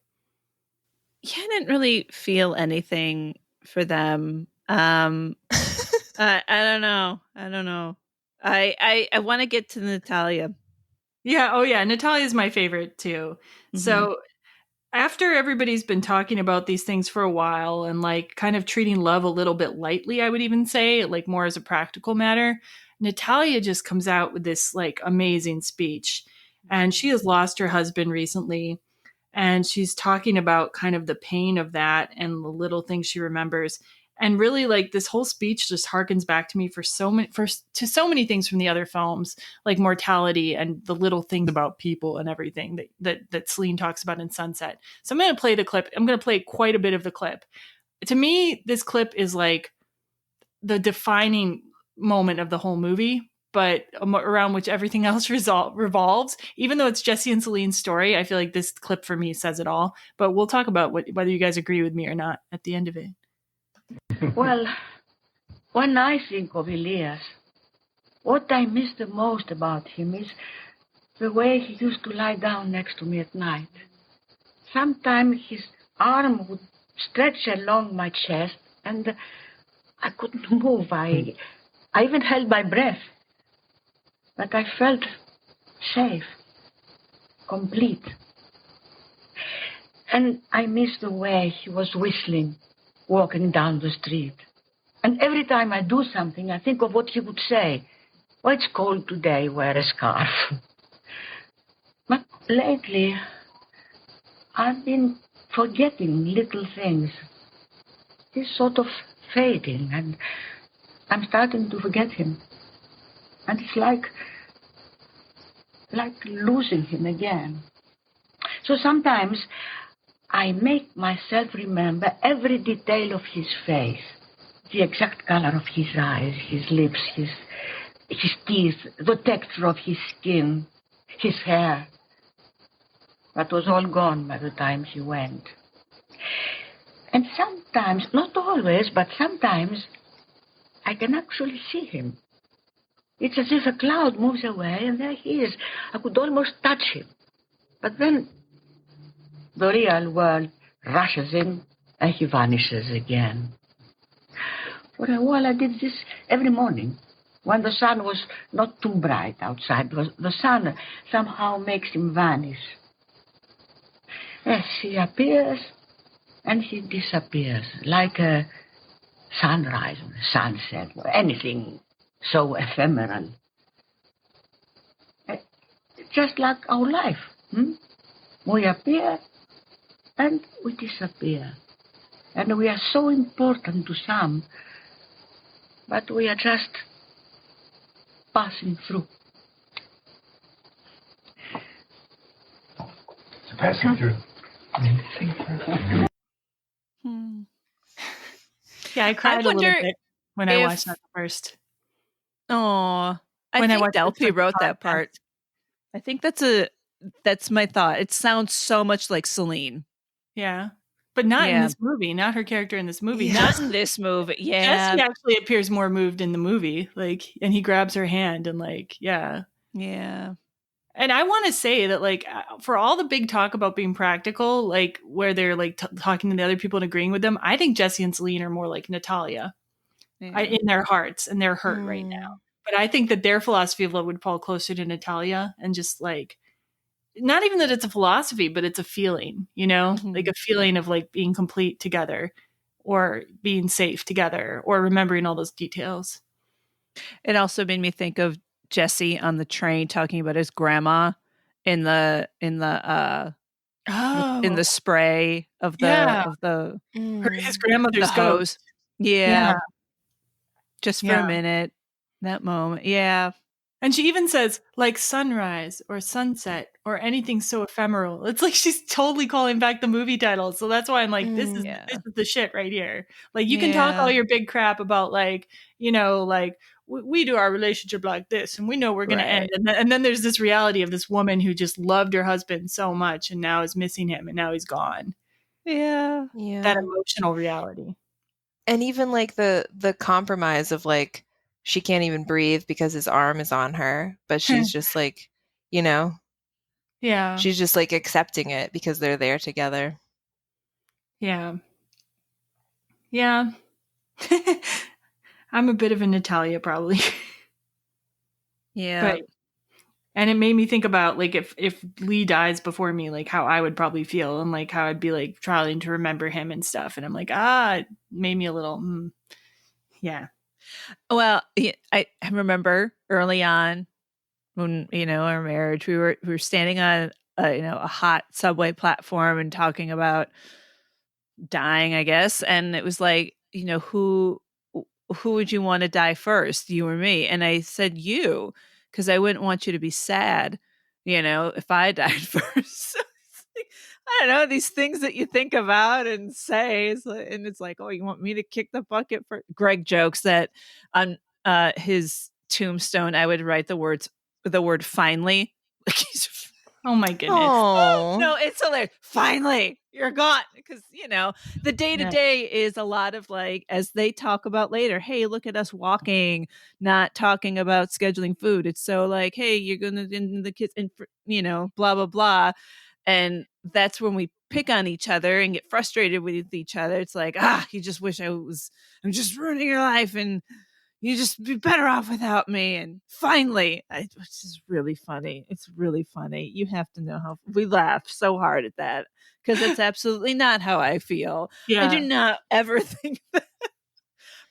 Yeah, I didn't really feel anything for them. I don't know. I want to get to Natalia. Yeah. Oh yeah. Natalia's my favorite too. So after everybody's been talking about these things for a while and like kind of treating love a little bit lightly, I would even say, like more as a practical matter, Natalia just comes out with this like amazing speech. And she has lost her husband recently. And she's talking about kind of the pain of that and the little things she remembers. And really, like, this whole speech just harkens back to me to so many things from the other films, like mortality and the little things about people and everything that Celine talks about in Sunset. So I'm going to play the clip. I'm going to play quite a bit of the clip. To me, this clip is like the defining moment of the whole movie, but around which everything else revolves. Even though it's Jesse and Celine's story, I feel like this clip for me says it all. But we'll talk about whether you guys agree with me or not at the end of it. Well, when I think of Elias, what I miss the most about him is the way he used to lie down next to me at night. Sometimes his arm would stretch along my chest, and I couldn't move. I even held my breath. But I felt safe, complete. And I missed the way he was whistling, walking down the street. And every time I do something, I think of what he would say. Oh, it's cold today, wear a scarf. But lately, I've been forgetting little things. He's sort of fading, and I'm starting to forget him. And it's like losing him again. So sometimes I make myself remember every detail of his face, the exact color of his eyes, his lips, his teeth, the texture of his skin, his hair. That was all gone by the time he went. And sometimes, not always, but sometimes, I can actually see him. It's as if a cloud moves away, and there he is. I could almost touch him. But then the real world rushes in, and he vanishes again. For a while, I did this every morning, when the sun was not too bright outside. The sun somehow makes him vanish. Yes, he appears, and he disappears, like a sunrise or a sunset, or anything so ephemeral. Just like our life. We appear, and we disappear. And we are so important to some, but we are just passing through. It's passing through. Yeah, I cried a little bit when I watched that first. Oh, When I I think watched Delphi the wrote that podcast. part. I think that's my thought. It sounds so much like Celine. Yeah. But not in Yeah. this movie, not her character in this movie. Not in this movie. Yeah. Jesse actually appears more moved in the movie, and he grabs her hand and yeah. Yeah. And I want to say that for all the big talk about being practical, where they're talking to the other people and agreeing with them, I think Jesse and Celine are more like Natalia in their hearts, and they're hurt right now. But I think that their philosophy of love would fall closer to Natalia, and just not even that it's a philosophy, but it's a feeling, like a feeling of being complete together, or being safe together, or remembering all those details. It also made me think of Jesse on the train talking about his grandma in the spray of the his grandmother's the ghost. hose. Yeah. Just for a minute. That moment. Yeah. And she even says, like sunrise or sunset or anything so ephemeral. It's like she's totally calling back the movie title. So that's why I'm like, this is the shit right here. You can talk all your big crap about we do our relationship like this, and we know we're going to end. And then there's this reality of this woman who just loved her husband so much and now is missing him, and now he's gone. Yeah. That emotional reality. And even the compromise of she can't even breathe because his arm is on her, but she's just she's just accepting it because they're there together. Yeah. I'm a bit of a Natalia probably. Yeah. And it made me think about if Leigh dies before me, how I would probably feel, and how I'd be trying to remember him and stuff. And I'm it made me a little, yeah. Well, I remember early on when, our marriage, we were standing on a hot subway platform and talking about dying, I guess. And it was who would you want to die first, you or me? And I said, you, because I wouldn't want you to be sad, if I died first. I don't know, these things that you think about and say, and it's oh, you want me to kick the bucket for? Greg jokes that on his tombstone, I would write the word finally. Oh my goodness. Oh. No, it's hilarious. Finally, you're gone. Because, the day to day is a lot of like, as they talk about later, hey, look at us walking, not talking about scheduling food. It's so like, hey, you're going to, in the kids, and blah, blah, blah. And that's when we pick on each other and get frustrated with each other. It's like, you just wish I'm just ruining your life and you just be better off without me. And finally, which is really funny. It's really funny. You have to know how we laugh so hard at that because it's absolutely not how I feel. Yeah. I do not ever think that.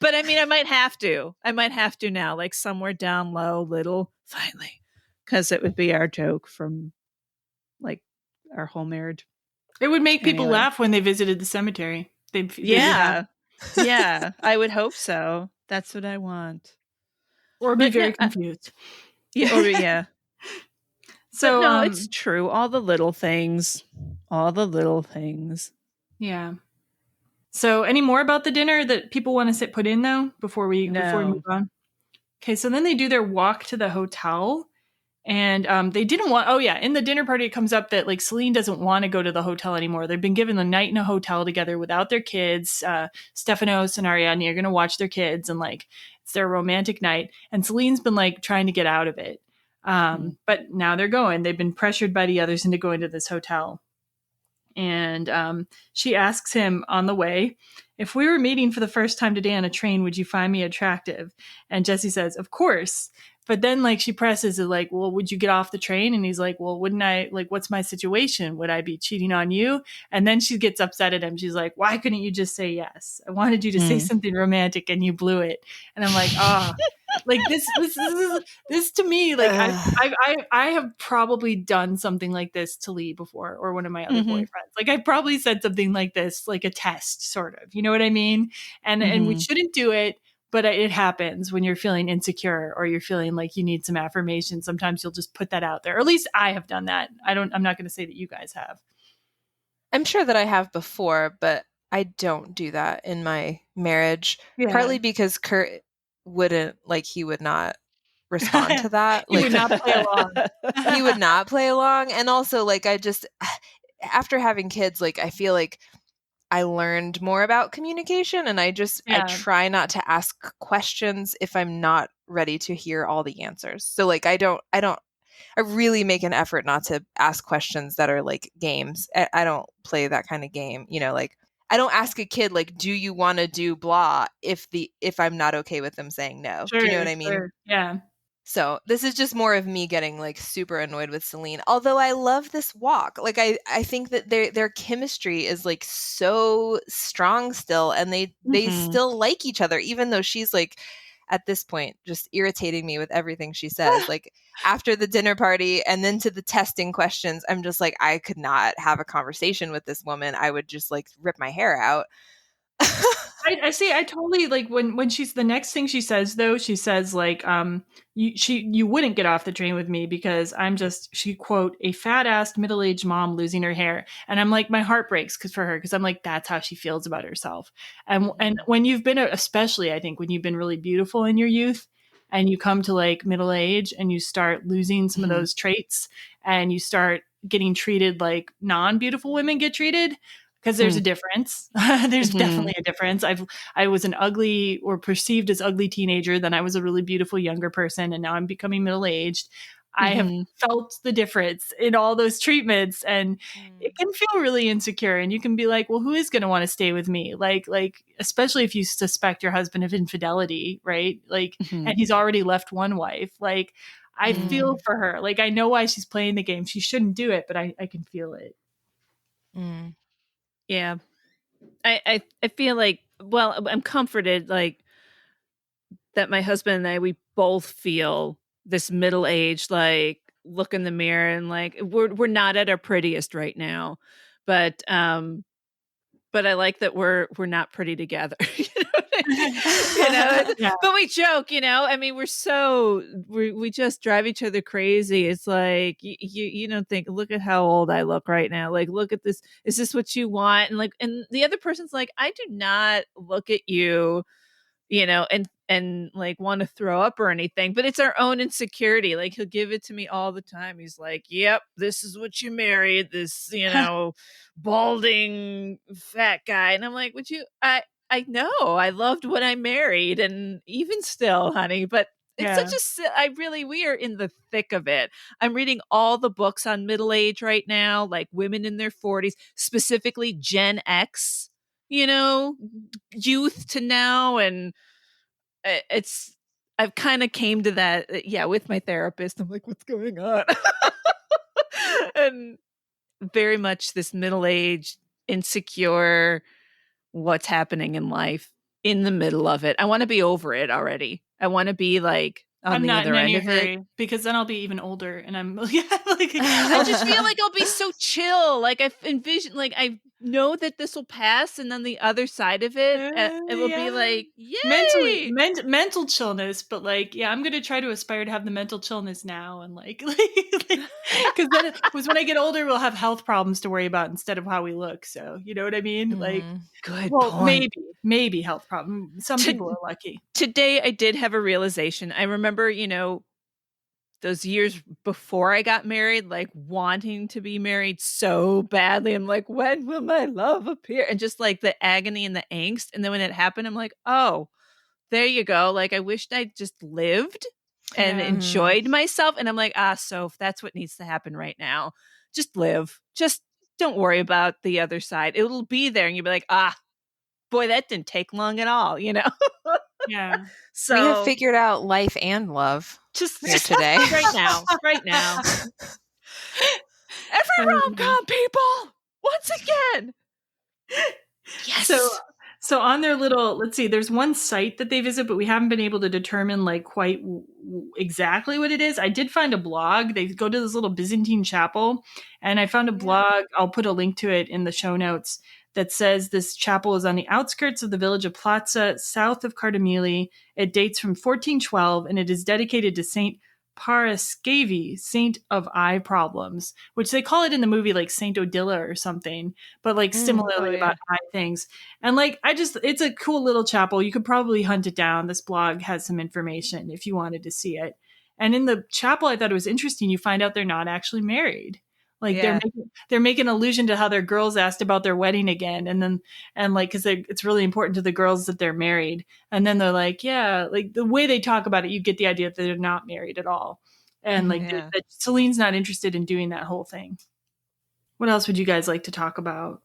But I mean, I might have to. Now, like somewhere down low, little, finally, because it would be our joke from like our whole marriage. It would make people Anyway. laugh when they visited the cemetery. Yeah. I would hope so. That's what I want. Or be very confused. Yeah. So no, it's true. All the little things. Yeah. So any more about the dinner that people want to put in though before we move on? Okay, so then they do their walk to the hotel. And they didn't want, in the dinner party, it comes up that like Celine doesn't want to go to the hotel anymore. They've been given the night in a hotel together without their kids. Stefanos and Ariadne are going to watch their kids and like it's their romantic night. And Celine's been like trying to get out of it. But now they're going. They've been pressured by the others into going to this hotel. And she asks him on the way, if we were meeting for the first time today on a train, would you find me attractive? And Jesse says, of course. But then like she presses it like, well, would you get off the train? And he's like, well, wouldn't I, like, what's my situation? Would I be cheating on you? And then she gets upset at him. She's like, why couldn't you just say yes? I wanted you to say something romantic and you blew it. And I'm like, like this to me, like I have probably done something like this to Leigh before or one of my other boyfriends. Like I probably said something like this, like a test sort of, you know what I mean? And we shouldn't do it. But it happens when you're feeling insecure or you're feeling like you need some affirmation. Sometimes you'll just put that out there. Or at least I have done that. I'm not going to say that you guys have. I'm sure that I have before, but I don't do that in my marriage. Yeah. Partly because Kurt wouldn't, like, he would not respond to that. He would not play along. He would not play along. And also, like, after having kids, like, I feel like I learned more about communication and I try not to ask questions if I'm not ready to hear all the answers. So like, I really make an effort not to ask questions that are like games. I don't play that kind of game, like I don't ask a kid, like, do you want to do blah if I'm not okay with them saying no. Sure, do you know what I mean? Sure. Yeah. So this is just more of me getting like super annoyed with Celine. Although I love this walk. Like I think that their chemistry is like so strong still, and they still like each other, even though she's like at this point just irritating me with everything she says. Like after the dinner party and then to the testing questions, I'm just like, I could not have a conversation with this woman. I would just like rip my hair out. I see. I totally like when she's the next thing she says though. She says like, you wouldn't get off the train with me because I'm just, she quote, a fat assed middle-aged mom losing her hair. And I'm like, my heart breaks for her because I'm like, that's how she feels about herself. And when you've been, especially I think when you've been really beautiful in your youth and you come to like middle age and you start losing some of those traits and you start getting treated like non-beautiful women get treated. Because there's a difference. There's definitely a difference. I was an ugly or perceived as ugly teenager. Then I was a really beautiful younger person. And now I'm becoming middle-aged. I have felt the difference in all those treatments. And it can feel really insecure. And you can be like, well, who is going to want to stay with me? Like, especially if you suspect your husband of infidelity, right? Like, and he's already left one wife. Like, I feel for her. Like, I know why she's playing the game. She shouldn't do it, but I can feel it. Yeah. I feel like, well, I'm comforted like that my husband and I, we both feel this middle-aged, like look in the mirror and like we're not at our prettiest right now. But I like that we're not pretty together. Yeah. But we joke, I mean, we just drive each other crazy. It's like, you don't think, look at how old I look right now. Like, look at this. Is this what you want? And like, and the other person's like, I do not look at you, and and like want to throw up or anything, but it's our own insecurity. Like he'll give it to me all the time. He's like, yep, this is what you married, this, balding fat guy. And I'm like, I know I loved what I married, and even still, honey, but it's we are in the thick of it. I'm reading all the books on middle age right now, like women in their 40s, specifically Gen X, youth to now. And I've kind of came to that, with my therapist. I'm like, what's going on? And very much this middle-aged, insecure, what's happening in life in the middle of it. I want to be over it already. I want to be like on I'm the not other in end any of hurry it. because then I'll be even older and I'm like I just feel like I'll be so chill. Like I envision, like I know that this will pass, and then the other side of it, it will be like, yay! mental chillness, but like, I'm gonna try to aspire to have the mental chillness now, and because then it was when I get older, we'll have health problems to worry about instead of how we look. So you know what I mean? Like, good point. Maybe health problem. Some people are lucky. Today, I did have a realization. I remember, those years before I got married, like wanting to be married so badly. I'm like, when will my love appear? And just like the agony and the angst. And then when it happened, I'm like, oh, there you go. Like I wished I just lived and enjoyed myself. And I'm like, Soph, that's what needs to happen right now. Just live. Just don't worry about the other side. It'll be there. And you'll be like, boy, that didn't take long at all, Yeah. So we have figured out life and love just here today. right now. Every Rom Com, people, once again. Yes. So on their little, let's see, there's one site that they visit, but we haven't been able to determine like quite exactly what it is. I did find a blog. They go to this little Byzantine chapel, and I found a blog. I'll put a link to it in the show notes that says this chapel is on the outskirts of the village of Platza, south of Cardamili. It dates from 1412, and it is dedicated to Saint Paraskevi, Saint of Eye Problems, which they call it in the movie like Saint Odila or something, but like similarly about eye things. And like, it's a cool little chapel. You could probably hunt it down. This blog has some information if you wanted to see it. And in the chapel, I thought it was interesting. You find out they're not actually married. Like they're making allusion to how their girls asked about their wedding again, and like because it's really important to the girls that they're married, and then they're like, like the way they talk about it, you get the idea that they're not married at all, and that Celine's not interested in doing that whole thing. What else would you guys like to talk about?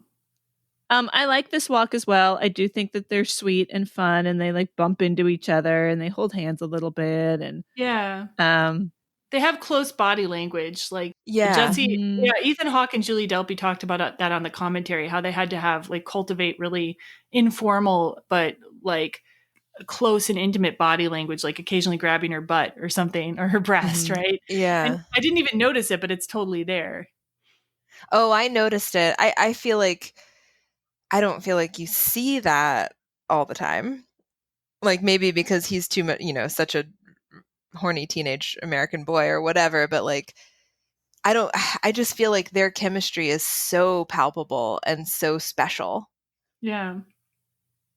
I like this walk as well. I do think that they're sweet and fun, and they like bump into each other and they hold hands a little bit, and they have close body language. Like Jesse, Ethan Hawke and Julie Delpy talked about that on the commentary, how they had to have like cultivate really informal, but like close and intimate body language, like occasionally grabbing her butt or something, or her breast. Right. Yeah. And I didn't even notice it, but it's totally there. Oh, I noticed it. I feel like, I don't feel like you see that all the time. Like maybe because he's too much, such a horny teenage American boy or whatever, but like I just feel like their chemistry is so palpable and so special. Yeah.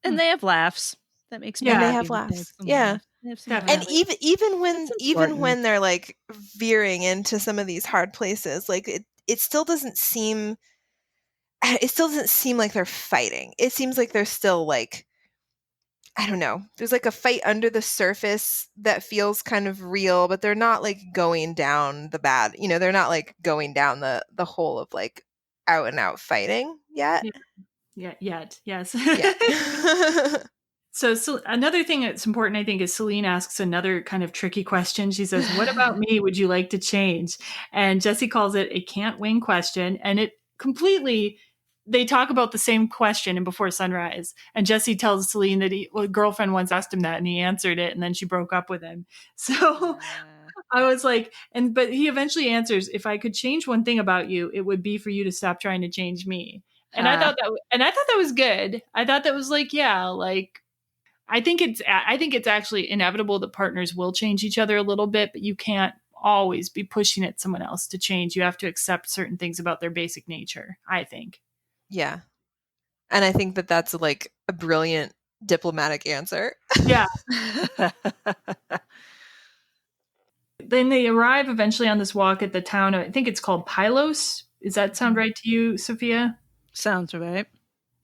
And they have laughs. That makes me happy. They have laughs. Yeah. And even when they're like veering into some of these hard places, like it still doesn't seem like they're fighting. It seems like they're still like, I don't know. There's like a fight under the surface that feels kind of real, but they're not like going down the bad. They're not like going down the hole of like out and out fighting yet. Yeah, yet. Yes. Yeah. So another thing that's important, I think, is Celine asks another kind of tricky question. She says, "What about me would you like to change?" And Jesse calls it a can't win question, and it completely. They talk about the same question in Before Sunrise, and Jesse tells Celine that a girlfriend once asked him that, and he answered it, and then she broke up with him. So I was like, but he eventually answers, "If I could change one thing about you, it would be for you to stop trying to change me." And I thought that was good. I thought that was like, I think it's actually inevitable that partners will change each other a little bit, but you can't always be pushing at someone else to change. You have to accept certain things about their basic nature, I think. Yeah. And I think that that's like a brilliant diplomatic answer. Yeah. Then they arrive eventually on this walk at the town. I think it's called Pylos. Does that sound right to you, Sophia? Sounds right.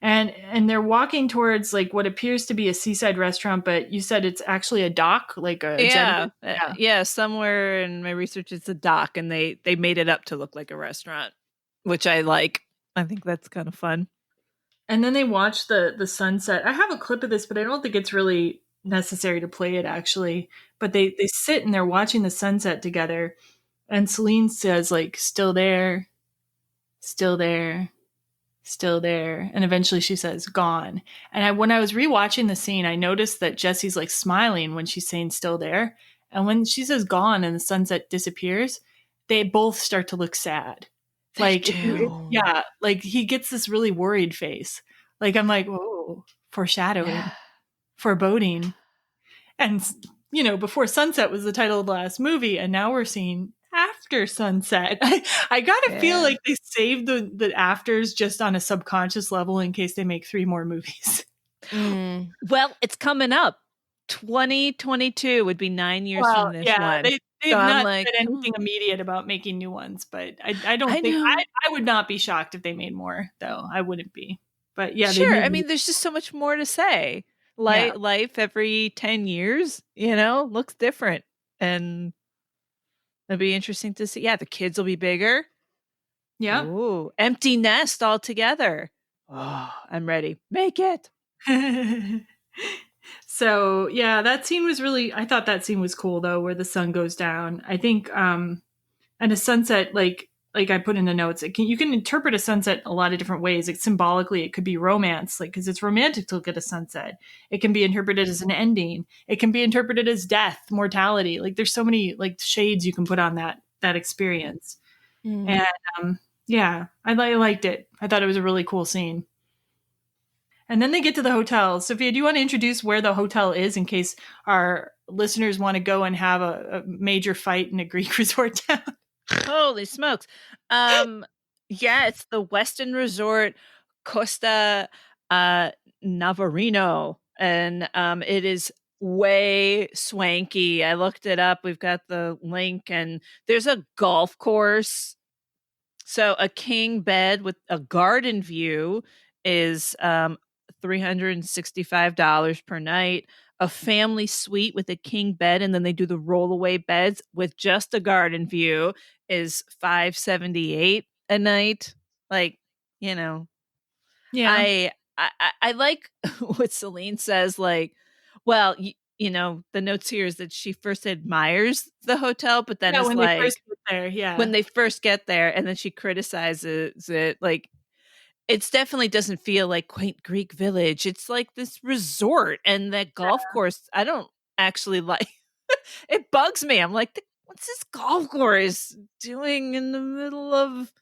And they're walking towards like what appears to be a seaside restaurant, but you said it's actually a dock, like a Yeah. jet. Yeah, somewhere in my research it's a dock, and they made it up to look like a restaurant, which I like. I think that's kind of fun. And then they watch the sunset. I have a clip of this, but I don't think it's really necessary to play it actually. But they sit and they're watching the sunset together. And Celine says like, still there, still there, still there. And eventually she says, gone. And when I was rewatching the scene, I noticed that Jesse's like smiling when she's saying still there. And when she says gone and the sunset disappears, they both start to look sad. Like, yeah, like he gets this really worried face. Like, I'm like, whoa, foreshadowing, foreboding. And, you know, Before Sunset was the title of the last movie. And now we're seeing After Sunset. I gotta feel like they saved the afters just on a subconscious level in case they make 3 more movies. Well, it's coming up. 2022 would be 9 years from this one. They've not said anything immediate about making new ones, but I don't think I would not be shocked if they made more, though. I wouldn't be. But yeah, sure. I mean, there's just so much more to say. Life every 10 years, you know, looks different, and it'll be interesting to see. Yeah, the kids will be bigger. Yeah. Ooh, empty nest altogether. Oh, I'm ready. Make it. So yeah, that scene was I thought that scene was cool though, where the sun goes down. I think, and a sunset, like I put in the notes, you can interpret a sunset a lot of different ways. Like symbolically, it could be romance, like, cause it's romantic to look at a sunset. It can be interpreted as an ending. It can be interpreted as death, mortality. Like there's so many like shades you can put on that experience. And, yeah, I liked it. I thought it was a really cool scene. And then they get to the hotel. Sophia, do you want to introduce where the hotel is in case our listeners want to go and have a major fight in a Greek resort town? Holy smokes. Yeah, it's the Westin Resort Costa Navarino. And it is way swanky. I looked it up. We've got the link, and there's a golf course. So a king bed with a garden view is $365 per night. A family suite with a king bed, and then they do the rollaway beds with just a garden view, is $578 a night. Like, you know, yeah. I like what Celine says. Like, well, you know, the notes here is that she first admires the hotel, but then it's when like they first get there, when they first get there, and then she criticizes it. Like, it's definitely doesn't feel like quaint Greek village. It's like this resort, and that golf course, I don't actually like. It bugs me. I'm like, what's this golf course doing in the middle of?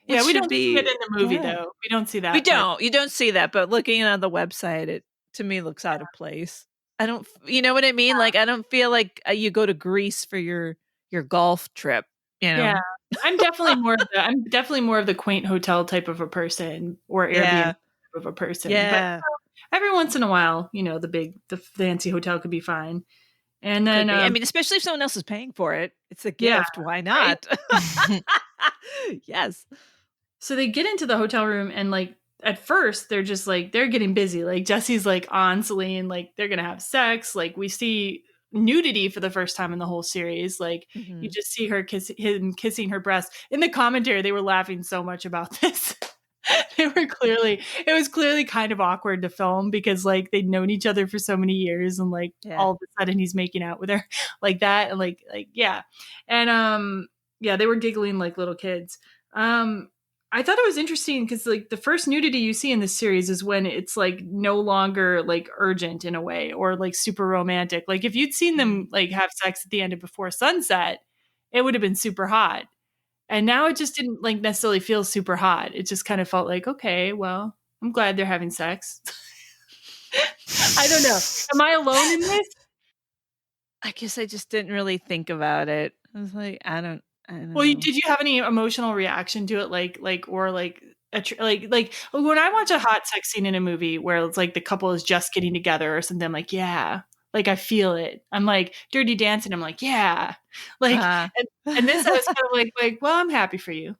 Yeah, we don't see it in the movie though. We don't see that. We don't. You don't see that, but looking on the website, it to me looks out of place. I don't. You know what I mean? Like, I don't feel like you go to Greece for your golf trip. You know? Yeah. I'm definitely more of the quaint hotel type of a person, or Airbnb type of a person. Yeah. But every once in a while, you know, the fancy hotel could be fine. And then I mean, especially if someone else is paying for it, it's a gift. Why not? Right? Yes. So they get into the hotel room, and like at first they're just like they're getting busy. Like Jesse's like on Celine, like they're gonna have sex. Like we see nudity for the first time in the whole series. Like you just see him kissing her breast. In the commentary, they were laughing so much about this. It was clearly kind of awkward to film because like they'd known each other for so many years, and like all of a sudden he's making out with her like that, and like yeah. And yeah, they were giggling like little kids. I thought it was interesting because like the first nudity you see in this series is when it's like no longer like urgent in a way, or like super romantic. Like if you'd seen them like have sex at the end of Before Sunset, it would have been super hot. And now it just didn't like necessarily feel super hot. It just kind of felt like, okay, well, I'm glad they're having sex. I don't know. Am I alone in this? I guess I just didn't really think about it. I was like, I don't Well, know. did you have any emotional reaction to it? Like, or like like when I watch a hot sex scene in a movie where it's like the couple is just getting together or something, I'm like, yeah, like I feel it. I'm like Dirty Dancing. I'm like, yeah, like, and this I was kind of like, well, I'm happy for you.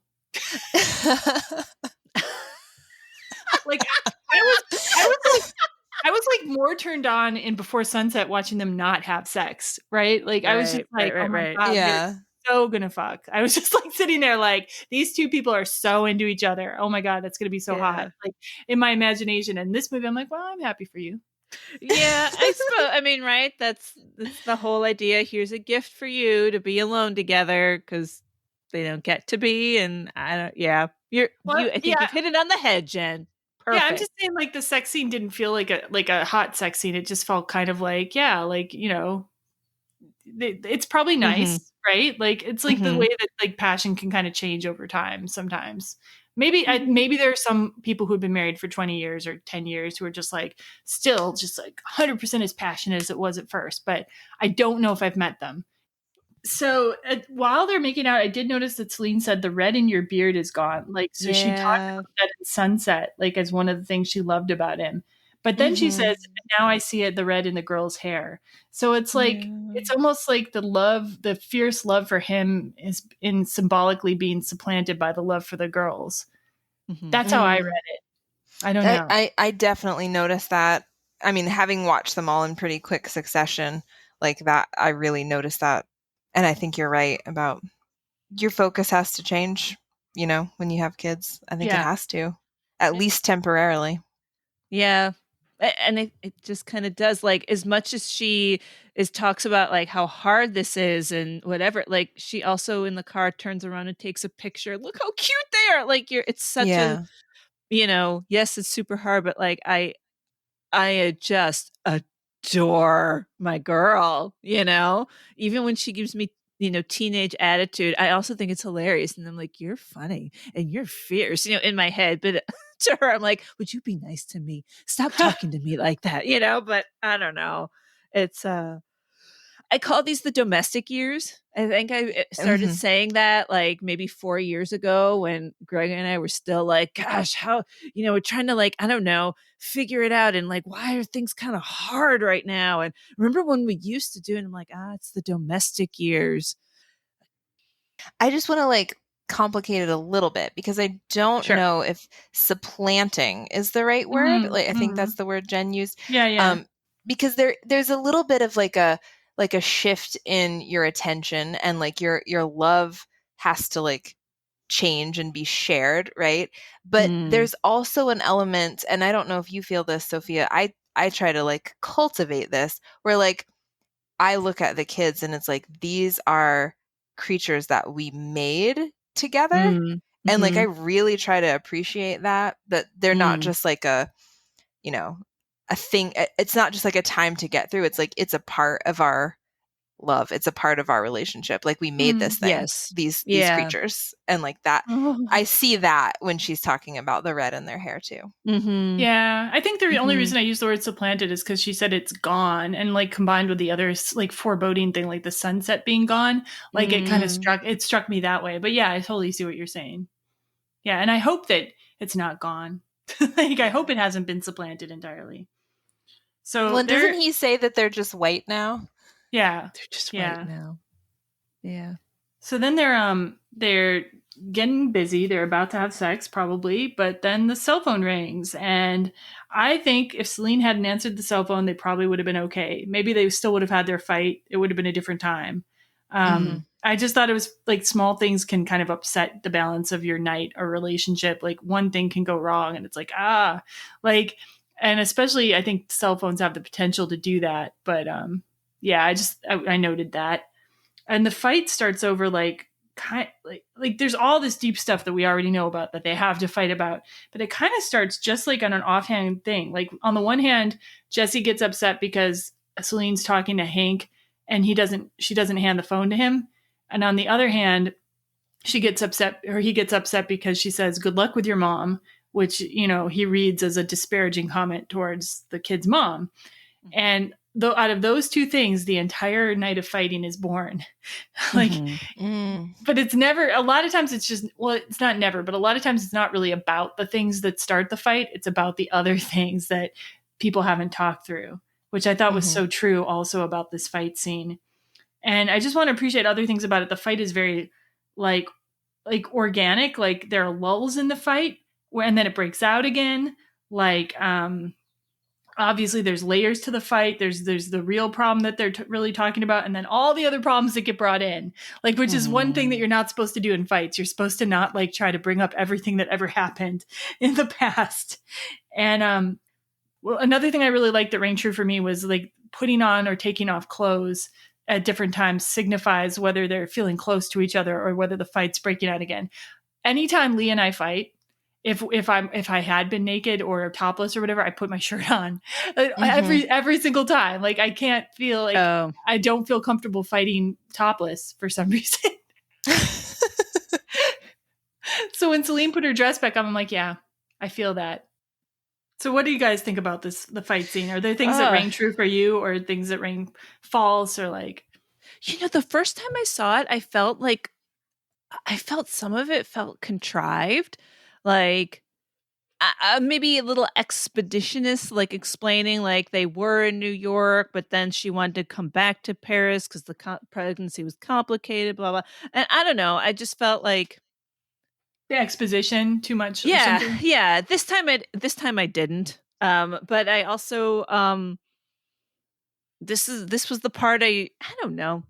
Like I was like more turned on in Before Sunset watching them not have sex, right? Like I was just like, oh my God, they're so gonna fuck. I was just like sitting there like these two people are so into each other. Oh my God, that's gonna be so hot. Like in my imagination. And this movie, I'm like, well, I'm happy for you. Yeah, I suppose. I mean, right? That's the whole idea. Here's a gift for you to be alone together because they don't get to be. And I don't. Yeah, I think you've hit it on the head, Jen. Perfect. Yeah, I'm just saying, like the sex scene didn't feel like a hot sex scene. It just felt kind of like, yeah, like it's probably nice, right? Like it's like the way that like passion can kind of change over time. Sometimes, maybe there are some people who've been married for 20 years or 10 years who are just like still just like 100% as passionate as it was at first. But I don't know if I've met them. So while they're making out, I did notice that Celine said the red in your beard is gone. Like, so she talked about that in Sunset, like as one of the things she loved about him. But then she says, now I see it, the red in the girl's hair. So it's like, it's almost like the fierce love for him is in symbolically being supplanted by the love for the girls. That's how I read it. I don't know. I definitely noticed that. I mean, having watched them all in pretty quick succession like that, I really noticed that. And I think you're right about your focus has to change, when you have kids. I think it has to, at least temporarily. Yeah. And it just kind of does, like, as much as she talks about like how hard this is and whatever, like she also in the car turns around and takes a picture. Look how cute they are. Like it's such a, yes, it's super hard, but like I just adore my girl, even when she gives me, teenage attitude. I also think it's hilarious. And I'm like, you're funny and you're fierce, in my head. But to her, I'm like, would you be nice to me? Stop talking to me like that, but I don't know. It's, I call these the domestic years. I think I started saying that like maybe 4 years ago when Greg and I were still like, gosh, how, we're trying to like, I don't know, figure it out. And like, why are things kind of hard right now? And remember when we used to do it? And I'm like, it's the domestic years. I just want to like complicate it a little bit because I don't know if supplanting is the right word. Like I think that's the word Jen used. Yeah. Because there's a little bit of like a shift in your attention and like your love has to like change and be shared, right? But there's also an element, and I don't know if you feel this, Sophia, I try to like cultivate this where like I look at the kids and it's like these are creatures that we made together and like I really try to appreciate that they're not just like a thing. It's not just like a time to get through. It's like it's a part of our love. It's a part of our relationship. Like we made this thing, these creatures, and like that. I see that when she's talking about the red in their hair too. Yeah, I think the only reason I use the word supplanted is because she said it's gone, and like combined with the other like foreboding thing, like the sunset being gone, like it kind of struck me that way. But yeah, I totally see what you're saying. Yeah, and I hope that it's not gone. Like I hope it hasn't been supplanted entirely. So well, doesn't he say that they're just white now? Yeah, they're just white now. Yeah. So then they're getting busy. They're about to have sex probably, but then the cell phone rings, and I think if Celine hadn't answered the cell phone, they probably would have been okay. Maybe they still would have had their fight. It would have been a different time. I just thought it was like small things can kind of upset the balance of your night or relationship. Like one thing can go wrong and it's like, and especially I think cell phones have the potential to do that. But yeah, I noted that. And the fight starts over like there's all this deep stuff that we already know about that they have to fight about, but it kind of starts just like on an offhand thing. Like on the one hand, Jesse gets upset because Celine's talking to Hank and she doesn't hand the phone to him. And on the other hand, he gets upset because she says, "Good luck with your mom," which, he reads as a disparaging comment towards the kid's mom. And though out of those two things, the entire night of fighting is born. Like, but it's never, a lot of times it's just, well, it's not never, but a lot of times it's not really about the things that start the fight. It's about the other things that people haven't talked through, which I thought was so true also about this fight scene. And I just want to appreciate other things about it. The fight is very like organic. Like there are lulls in the fight and then it breaks out again. Like, obviously there's layers to the fight. There's the real problem that they're really talking about. And then all the other problems that get brought in, like, which is one thing that you're not supposed to do in fights. You're supposed to not like try to bring up everything that ever happened in the past. And, well, another thing I really liked that rang true for me was like putting on or taking off clothes at different times signifies whether they're feeling close to each other or whether the fight's breaking out again. Anytime Leigh and I fight, if I had been naked or topless or whatever, I put my shirt on every single time. Like I can't feel like I don't feel comfortable fighting topless for some reason. So when Celine put her dress back on, I'm like, yeah, I feel that. So what do you guys think about the fight scene? Are there things that rang true for you or things that rang false or like? You know, the first time I saw it, I felt some of it felt contrived. Like maybe a little expeditionist, like explaining like they were in New York, but then she wanted to come back to Paris because the pregnancy was complicated, blah, blah. And I don't know. I just felt like the exposition too much. Yeah. Or yeah. This time I didn't. But I also, this was the part I don't know.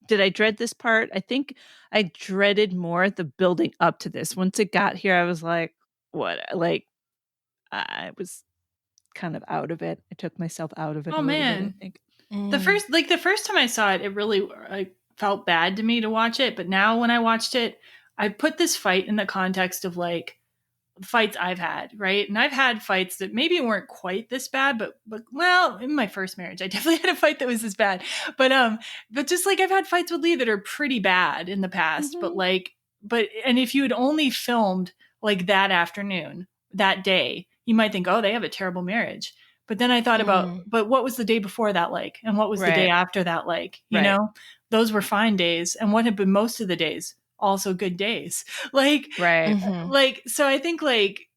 Did I dread this part? I think I dreaded more the building up to this. Once it got here, I was like, what? Like, I was kind of out of it. I took myself out of it. Oh man. Bit, I think. The first time I saw it, it really felt bad to me to watch it. But now when I watched it, I put this fight in the context of like fights I've had, right? And I've had fights that maybe weren't quite this bad, but well, in my first marriage, I definitely had a fight that was this bad. But just like I've had fights with Leigh that are pretty bad in the past, and if you had only filmed like that afternoon, that day, you might think, oh, they have a terrible marriage. But then I thought about, but what was the day before that like? And what was the day after that like? You know, those were fine days. And what had been most of the days? Also good days. Like, like, so I think like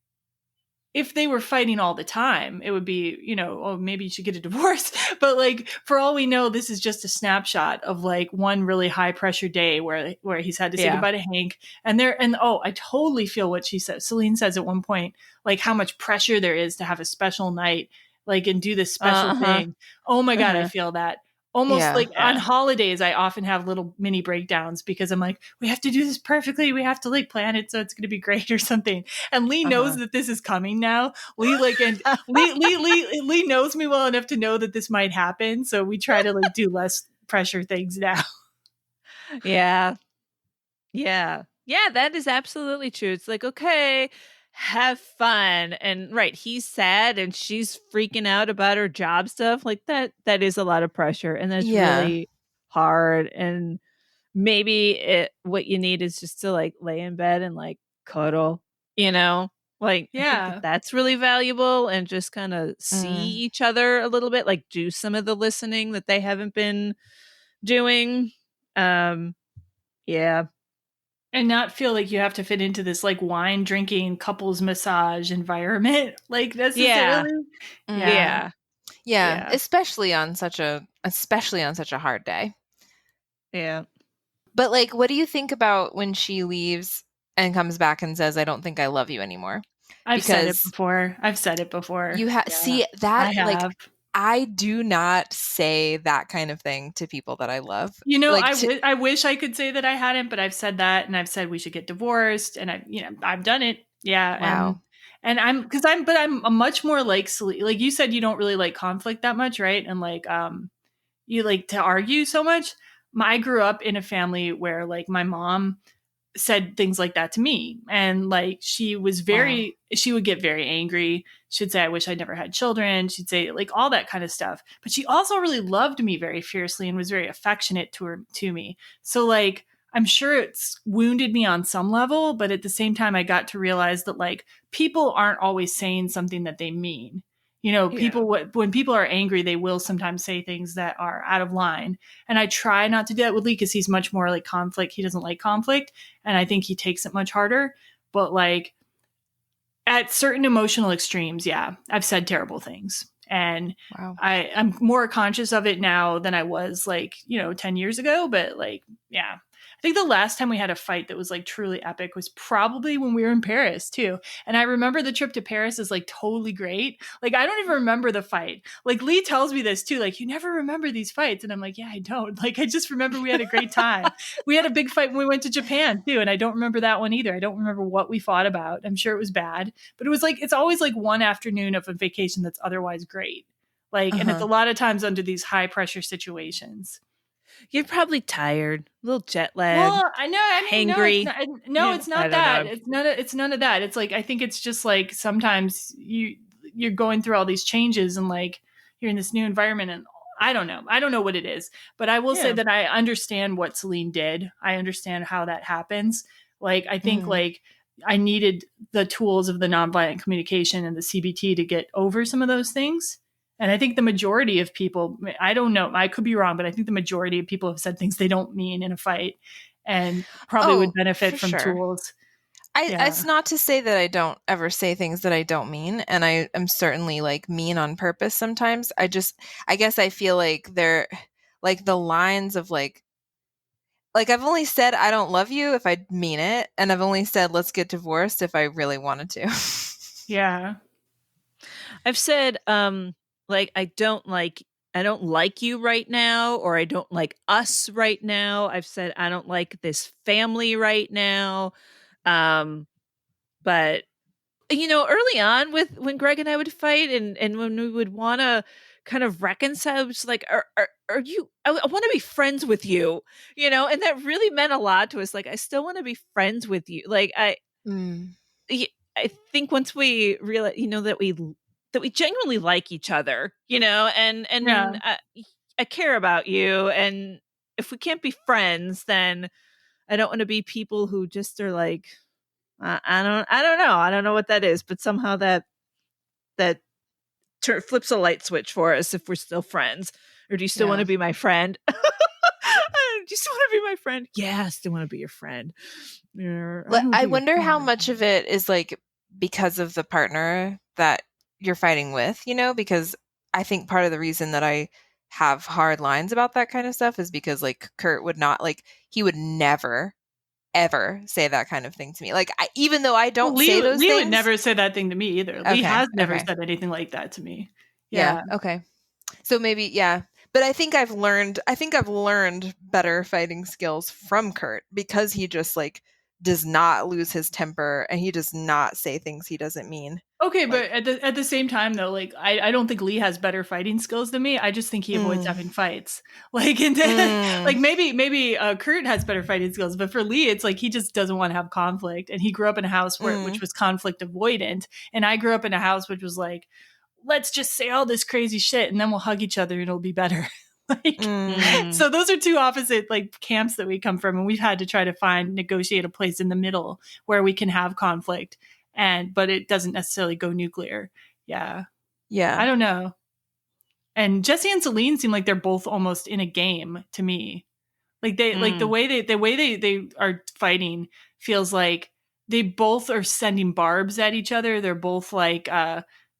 if they were fighting all the time, it would be, you know, oh, maybe you should get a divorce. But like, for all we know, this is just a snapshot of like one really high pressure day where he's had to say goodbye to Hank. And I totally feel what she said. Celine says at one point, like how much pressure there is to have a special night, like, and do this special thing. Oh my God, I feel that. Almost on holidays, I often have little mini breakdowns because I'm like, we have to do this perfectly. We have to like plan it so it's going to be great or something. And Leigh knows that this is coming now. Leigh Leigh knows me well enough to know that this might happen. So we try to like do less pressure things now. Yeah, that is absolutely true. It's like, okay, have fun. And he's sad and she's freaking out about her job stuff. Like that is a lot of pressure and that's really hard. And maybe what you need is just to like lay in bed and like cuddle, you know, like that's really valuable and just kind of see each other a little bit, like do some of the listening that they haven't been doing. And not feel like you have to fit into this like wine drinking couples massage environment. Like necessarily. Yeah. Especially on such a hard day. Yeah. But like, what do you think about when she leaves and comes back and says, I don't think I love you anymore? I've said it before. You see that like I do not say that kind of thing to people that I love. You know, like I wish I could say that I hadn't, but I've said that and I've said we should get divorced and I've done it. Yeah. Wow. And I'm a much more like Celine. Like you said, you don't really like conflict that much. Right. And like, you like to argue so much. I grew up in a family where like my mom said things like that to me. And like, she would get very angry. She'd say, I wish I'd never had children. She'd say like all that kind of stuff. But she also really loved me very fiercely and was very affectionate to me. So like, I'm sure it's wounded me on some level, but at the same time, I got to realize that like people aren't always saying something that they mean. You know, Yeah. people, when people are angry, they will sometimes say things that are out of line. And I try not to do that with Leigh because he's much more like conflict. He doesn't like conflict. And I think he takes it much harder. But like at certain emotional extremes, yeah, I've said terrible things. And Wow. I'm more conscious of it now than I was like, 10 years ago. But like, yeah. I think the last time we had a fight that was like truly epic was probably when we were in Paris too. And I remember the trip to Paris is like totally great. Like I don't even remember the fight. Like Leigh tells me this too. Like you never remember these fights. And I'm like, yeah, I don't. Like I just remember we had a great time. We had a big fight when we went to Japan too. And I don't remember that one either. I don't remember what we fought about. I'm sure it was bad, but it was like, it's always like one afternoon of a vacation that's otherwise great. Like, and it's a lot of times under these high pressure situations. You're probably tired, a little jet lag. Well, I know. I mean, hangry. No, it's not that. Know. It's none of that. It's like I think it's just like sometimes you're going through all these changes and like you're in this new environment and I don't know what it is, but I will say that I understand what Celine did. I understand how that happens. Like I think like I needed the tools of the nonviolent communication and the CBT to get over some of those things. And I think the majority of people, I don't know, I could be wrong, but I think the majority of people have said things they don't mean in a fight and probably would benefit from tools. It's not to say that I don't ever say things that I don't mean. And I am certainly like mean on purpose sometimes. I guess I feel like they're like the lines of like I've only said I don't love you if I mean it. And I've only said let's get divorced if I really wanted to. Yeah. I've said, like I don't like you right now, or I don't like us right now. I've said I don't like this family right now. But early on when Greg and I would fight and when we would want to kind of reconcile, it's like, are you, I want to be friends with you, and that really meant a lot to us. Like, I still want to be friends with you. Like I think once we realize, that we genuinely like each other, and I care about you. And if we can't be friends, then I don't want to be people who just are like, I don't know. I don't know what that is, but somehow that flips a light switch for us if we're still friends. Or do you still want to be my friend? Do you still want to be my friend? Yeah, I still want to be your friend. I wonder how much of it is like because of the partner that you're fighting with, because I think part of the reason that I have hard lines about that kind of stuff is because like Kurt would not he would never ever say that kind of thing to me. Like even though I don't say those Leigh things. would never say that thing to me either. Leigh has never said anything like that to me. Yeah. Okay. So maybe, but I think I've learned better fighting skills from Kurt because he just like does not lose his temper and he does not say things he doesn't mean. Okay, but at the same time though, like I don't think Leigh has better fighting skills than me. I just think he avoids having fights. Like and like maybe Kurt has better fighting skills, but for Leigh it's like he just doesn't want to have conflict. And he grew up in a house which was conflict avoidant, and I grew up in a house which was like, let's just say all this crazy shit and then we'll hug each other and it'll be better. So those are two opposite like camps that we come from, and we've had to try to negotiate a place in the middle where we can have conflict. But it doesn't necessarily go nuclear. Yeah. I don't know. And Jesse and Celine seem like they're both almost in a game to me. Like they like the way they are fighting feels like they both are sending barbs at each other. They're both like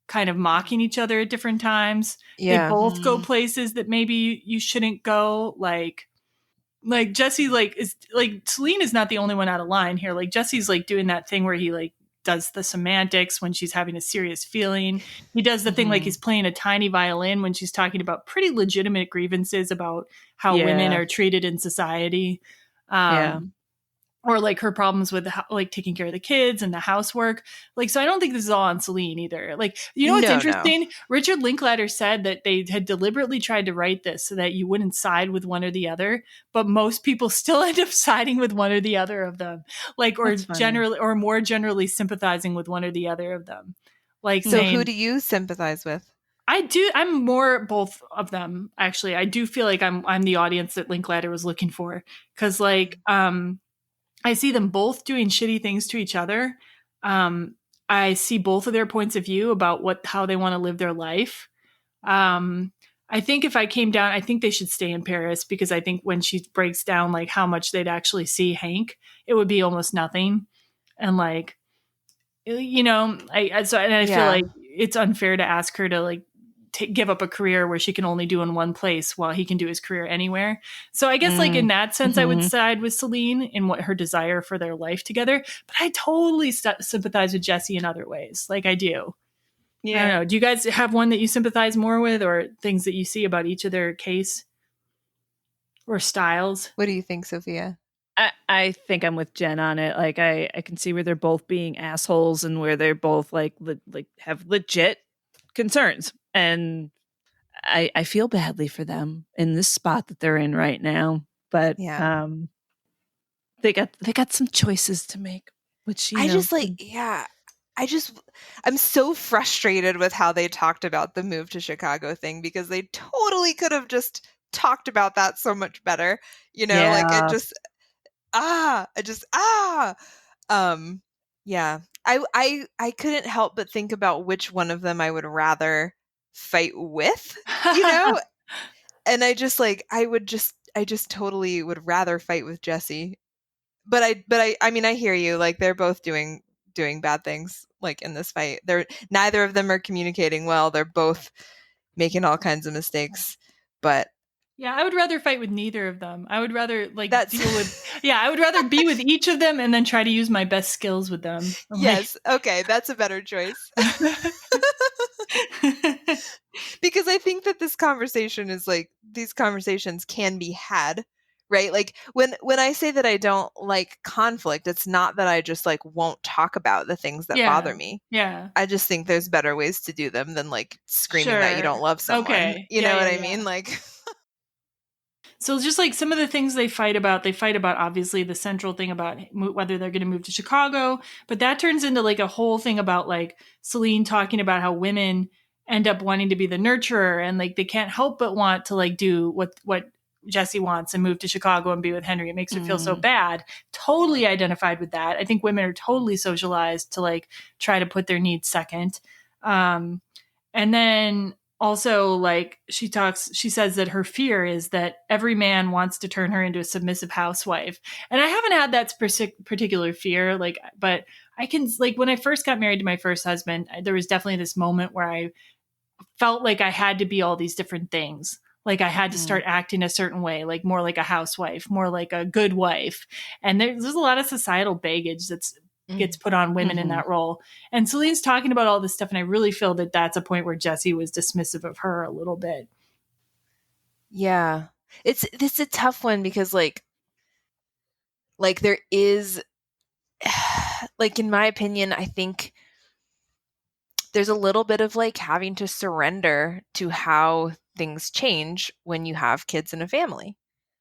kind of mocking each other at different times. They both go places that maybe you shouldn't go. Like Jesse is like Celine is not the only one out of line here. Like Jesse's like doing that thing where he like does the semantics when she's having a serious feeling. He does the thing like he's playing a tiny violin when she's talking about pretty legitimate grievances about how women are treated in society. Or like her problems with like taking care of the kids and the housework. Like, so I don't think this is all on Celine either. Like, what's interesting? No. Richard Linklater said that they had deliberately tried to write this so that you wouldn't side with one or the other, but most people still end up siding with one or the other of them. Like, or generally, or more generally sympathizing with one or the other of them. Like, so who do you sympathize with? I do. I'm more both of them, actually. I do feel like I'm the audience that Linklater was looking for. Cause like, I see them both doing shitty things to each other. I see both of their points of view about how they want to live their life. I think if I came down, I think they should stay in Paris, because I think when she breaks down like how much they'd actually see Hank, it would be almost nothing. And like, you know, I feel like it's unfair to ask her to like give up a career where she can only do in one place while he can do his career anywhere. So I guess like in that sense, I would side with Celine in what her desire for their life together. But I totally sympathize with Jesse in other ways. Like I do. Yeah. I don't know. Do you guys have one that you sympathize more with, or things that you see about each of their case or styles? What do you think, Sophia? I think I'm with Jen on it. Like I can see where they're both being assholes and where they're both like have legit concerns. And I feel badly for them in this spot that they're in right now. But they got some choices to make. Which I'm so frustrated with how they talked about the move to Chicago thing, because they totally could have just talked about that so much better. You know, like it just I couldn't help but think about which one of them I would rather fight with, you know? And I just totally would rather fight with Jesse. But I mean, I hear you. Like, they're both doing bad things, like, in this fight. Neither of them are communicating well. They're both making all kinds of mistakes. But yeah, I would rather fight with neither of them. I would rather I would rather be with each of them and then try to use my best skills with them. Yes. Okay. That's a better choice. Because I think that this conversation is like, these conversations can be had, right? Like when I say that I don't like conflict, it's not that I just like won't talk about the things that bother me. Yeah. I just think there's better ways to do them than like screaming that you don't love someone. Okay. You know what I mean? Like, so just like some of the things they fight about obviously the central thing about whether they're going to move to Chicago, but that turns into like a whole thing about like Celine talking about how women end up wanting to be the nurturer, and like they can't help but want to like do what Jesse wants and move to Chicago and be with Henry. It makes her feel so bad. Totally identified with that. I think women are totally socialized to like try to put their needs second. And then also, like she says that her fear is that every man wants to turn her into a submissive housewife. And I haven't had that particular fear, like, but I can, like, when I first got married to my first husband, there was definitely this moment where I felt like I had to be all these different things. Like I had to start acting a certain way, like more like a housewife, more like a good wife. And there's a lot of societal baggage gets put on women in that role. And Celine's talking about all this stuff, and I really feel that that's a point where Jesse was dismissive of her a little bit. Yeah. It's a tough one, because like there is, like, in my opinion, I think there's a little bit of like having to surrender to how things change when you have kids in a family.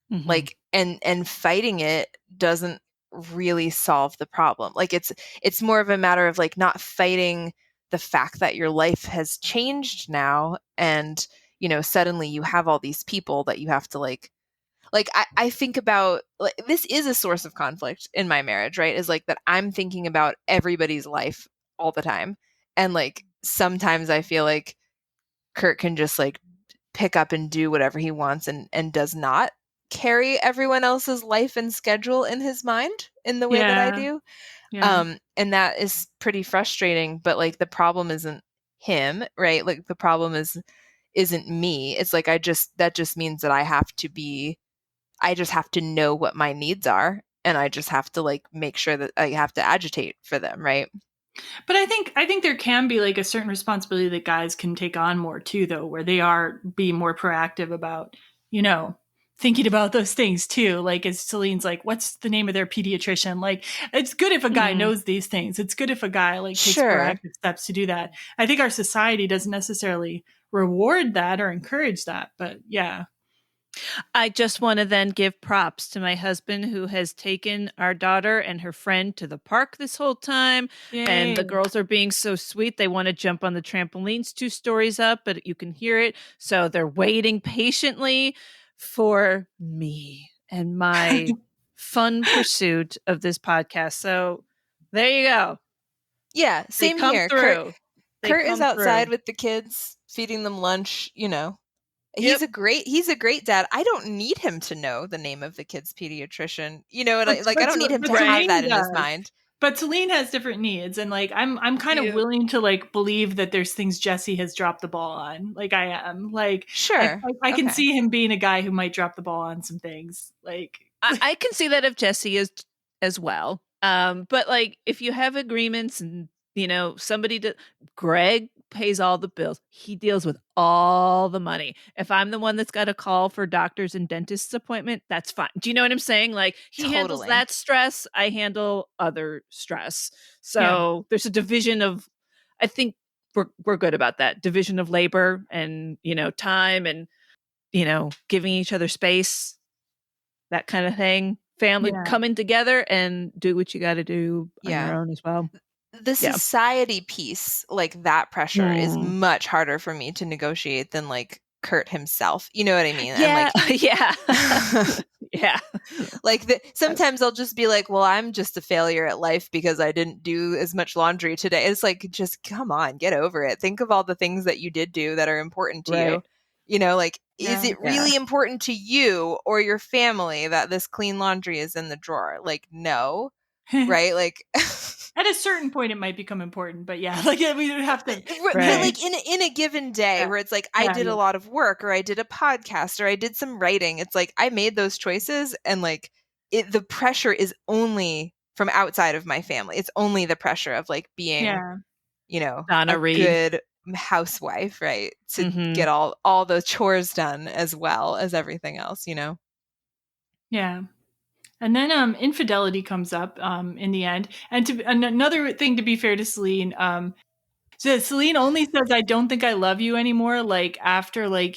Like, and fighting it doesn't really solve the problem. Like it's more of a matter of like not fighting the fact that your life has changed now, and you know, suddenly you have all these people that you have to like I think about, like, this is a source of conflict in my marriage, right? Is like that I'm thinking about everybody's life all the time. And like sometimes I feel like Kurt can just like pick up and do whatever he wants, and does not carry everyone else's life and schedule in his mind in the way that I do. And that is pretty frustrating, but like the problem isn't him, right? Like the problem isn't me. It's like that just means that I just have to know what my needs are, and I just have to like make sure that I have to agitate for them, right? But I think there can be like a certain responsibility that guys can take on more too, though, where they are being more proactive about, you know, thinking about those things too. Like, as Celine's like, what's the name of their pediatrician? Like, it's good if a guy knows these things. It's good if a guy like takes proactive steps to do that. I think our society doesn't necessarily reward that or encourage that, but yeah. I just want to then give props to my husband, who has taken our daughter and her friend to the park this whole time. Yay. And the girls are being so sweet. They want to jump on the trampolines 2 stories up, but you can hear it. So they're waiting patiently for me and my fun pursuit of this podcast. So there you go. Yeah, They same come here. through. Kurt is outside through. with the kids, feeding them lunch, you know. Yep. He's a great dad. I don't need him to know the name of the kid's pediatrician. You know what But- I don't need him but to have Celine that in his does. mind. But Celine has different needs, and like I'm kind of Yeah. willing to like believe that there's things Jesse has dropped the ball on. Like I am. Like Sure. I can Okay. see him being a guy who might drop the ball on some things. Like I can see that if Jesse is as well. But like if you have agreements and you know Greg pays all the bills. He deals with all the money. If I'm the one that's got to call for doctors and dentists appointment, that's fine. Do you know what I'm saying? Like he handles Totally. that stress, I handle other stress. So there's a division of, I think we're good about that division of labor and time and giving each other space, that kind of thing. Family coming together and do what you got to do on your own as well. The society piece, like that pressure is much harder for me to negotiate than like Kurt himself. You know what I mean? Yeah. And like, yeah. Yeah. Like sometimes I'll just be like, well, I'm just a failure at life because I didn't do as much laundry today. It's like, just come on, get over it. Think of all the things that you did do that are important to you. You know, like, is it really important to you or your family that this clean laundry is in the drawer? Like, no. Right? Like at a certain point it might become important, but like we would have to but like in a given day where it's like I did a lot of work or I did a podcast or I did some writing, it's like I made those choices and like the pressure is only from outside of my family. It's only the pressure of like being Donna a Reed. good housewife, right? To get all the chores done as well as everything else, Yeah. And then Infidelity comes up in the end. And another thing, to be fair to Celine, so Celine only says, I don't think I love you anymore, like after like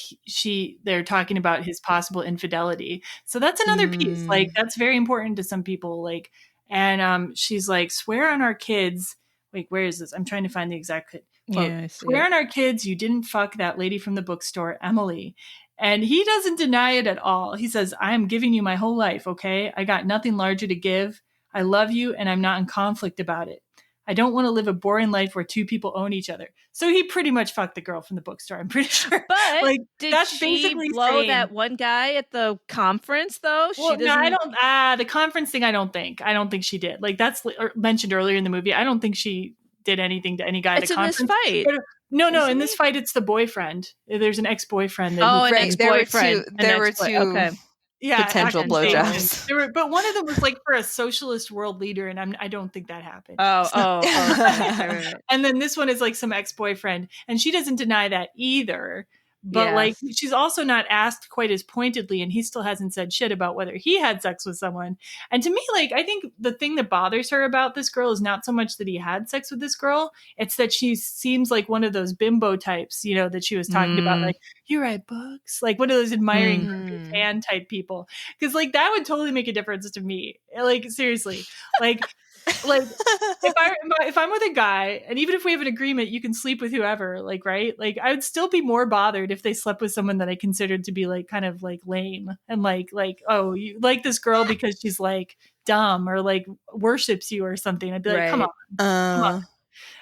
they're talking about his possible infidelity. So that's another piece. Like that's very important to some people. Like, and she's like, swear on our kids. Wait, where is this? I'm trying to find the exact quote. Yeah, I see swear on our kids you didn't fuck that lady from the bookstore, Emily. And he doesn't deny it at all. He says, I am giving you my whole life, okay? I got nothing larger to give. I love you, and I'm not in conflict about it. I don't want to live a boring life where two people own each other. So he pretty much fucked the girl from the bookstore, I'm pretty sure. But like, did that's she basically blow saying, that one guy at the conference, though? Well, no, I don't. The conference thing, I don't think she did. Like, that's mentioned earlier in the movie. I don't think she did anything to any guy at a conference. It's in this fight. But, no, in this fight, it's the boyfriend. There's an ex-boyfriend. An ex-boyfriend. There were two potential blowjobs. But one of them was like for a socialist world leader, and I don't think that happened. Right. And then this one is like some ex-boyfriend, and she doesn't deny that either. But like she's also not asked quite as pointedly, and he still hasn't said shit about whether he had sex with someone. And to me, like, I think the thing that bothers her about this girl is not so much that he had sex with this girl, it's that she seems like one of those bimbo types, that she was talking about, like, you write books, like one of those admiring fan type people. Because like that would totally make a difference to me. Like seriously, like if I'm with a guy, and even if we have an agreement, you can sleep with whoever, like, right? Like, I would still be more bothered if they slept with someone that I considered to be like kind of like lame and like, oh, you like this girl because she's like dumb or like worships you or something. I'd be like, come on.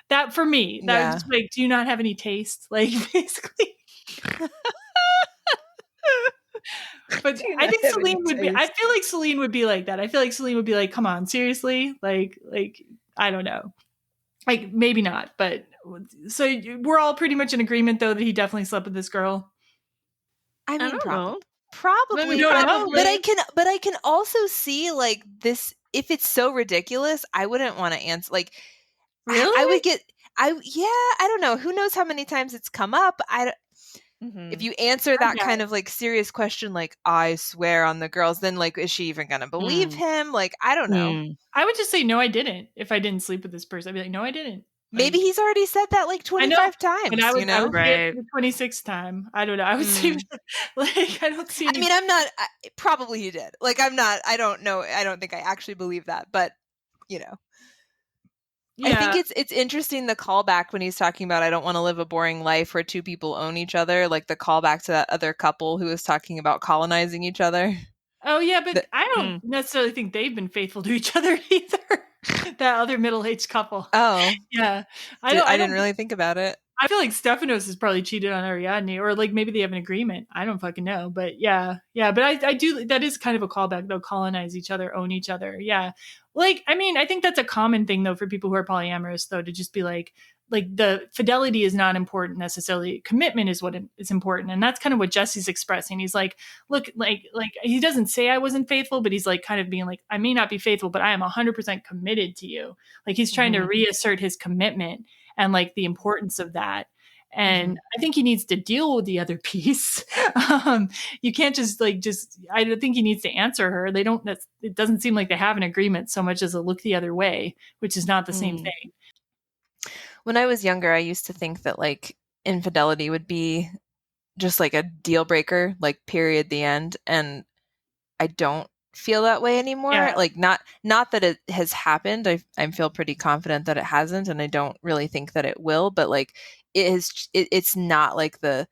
That for me, that was just like, do you not have any taste? Like, basically. But I think Celine would be. I feel like Celine would be like that. I feel like Celine would be like, "Come on, seriously?" Like I don't know. Like maybe not, but so we're all pretty much in agreement though that he definitely slept with this girl. I mean, probably, but I can also see like this. If it's so ridiculous, I wouldn't want to answer. Like, really, I would get. I don't know. Who knows how many times it's come up? If you answer that kind of like serious question, like I swear on the girls, then like is she even gonna believe him? Like I don't know. I would just say no, I didn't. If I didn't sleep with this person, I'd be like, no, I didn't. Like, maybe he's already said that like 25 times. And I would say it the 26th time. I don't know. I would say like I don't see. I mean, I'm not. Probably he did. Like I'm not. I don't know. I don't think I actually believe that, but Yeah. I think it's interesting the callback when he's talking about I don't want to live a boring life where two people own each other, like the callback to that other couple who was talking about colonizing each other. Oh yeah, but I don't necessarily think they've been faithful to each other either. That other middle-aged couple. Oh, Yeah. I didn't really think about it. I feel like Stephanos has probably cheated on Ariadne, or like maybe they have an agreement. I don't fucking know, but yeah. But I do. That is kind of a callback, though. Colonize each other, own each other. Yeah. Like, I mean, I think that's a common thing, though, for people who are polyamorous, though, to just be like the fidelity is not important necessarily. Commitment is what is important, and that's kind of what Jesse's expressing. He's like, look, like he doesn't say I wasn't faithful, but he's like kind of being like, I may not be faithful, but I am 100% committed to you. Like he's trying to reassert his commitment and like the importance of that. And I think he needs to deal with the other piece. You can't I don't think he needs to answer her. It doesn't seem like they have an agreement so much as a look the other way, which is not the same thing. When I was younger, I used to think that like infidelity would be just like a deal breaker, like period, the end. And I don't feel that way anymore. Yeah. Like not that it has happened. I feel pretty confident that it hasn't, and I don't really think that it will, but like it's not like the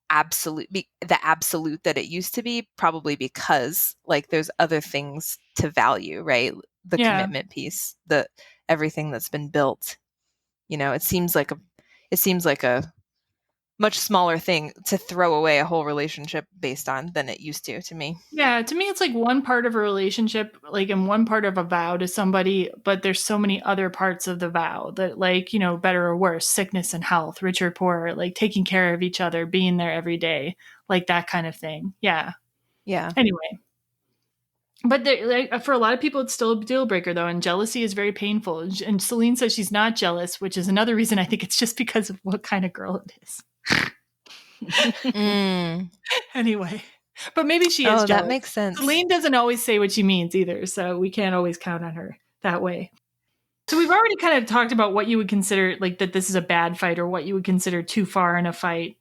absolute that it used to be, probably because like there's other things to value, right? The commitment piece, the everything that's been built. You know, it seems like a much smaller thing to throw away a whole relationship based on than it used to me. Yeah, to me, it's like one part of a relationship, like, and one part of a vow to somebody, but there's so many other parts of the vow that, like, you know, better or worse, sickness and health, rich or poor, like taking care of each other, being there every day, like that kind of thing. Yeah. Yeah. Anyway. But like, for a lot of people, it's still a deal breaker, though, and jealousy is very painful. And Celine says she's not jealous, which is another reason I think it's just because of what kind of girl it is. Anyway, but maybe she is jealous. That makes sense. Celine doesn't always say what she means either, so we can't always count on her that way. So we've already kind of talked about what you would consider, like, that this is a bad fight, or what you would consider too far in a fight.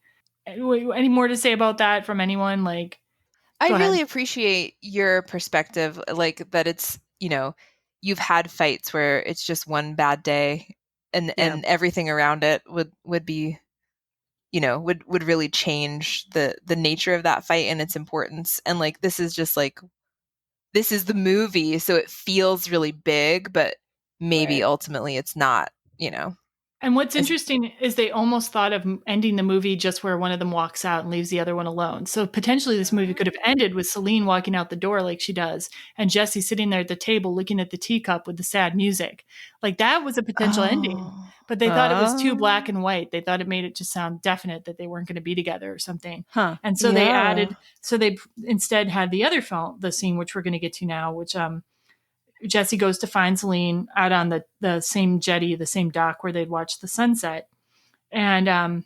Any more to say about that from anyone? Like, I really appreciate your perspective, like that it's, you know, you've had fights where it's just one bad day and everything around it would be, you know, would really change the nature of that fight and its importance. And like, this is just like, this is the movie, so it feels really big, but maybe ultimately it's not, you know. And what's interesting is they almost thought of ending the movie just where one of them walks out and leaves the other one alone. So potentially this movie could have ended with Celine walking out the door like she does, and Jesse sitting there at the table looking at the teacup with the sad music. Like, that was a potential ending. But they thought it was too black and white. They thought it made it just sound definite that they weren't going to be together or something. And so they instead had the other film, the scene, which we're going to get to now, which Jesse goes to find Celine out on the same jetty, the same dock where they'd watched the sunset. And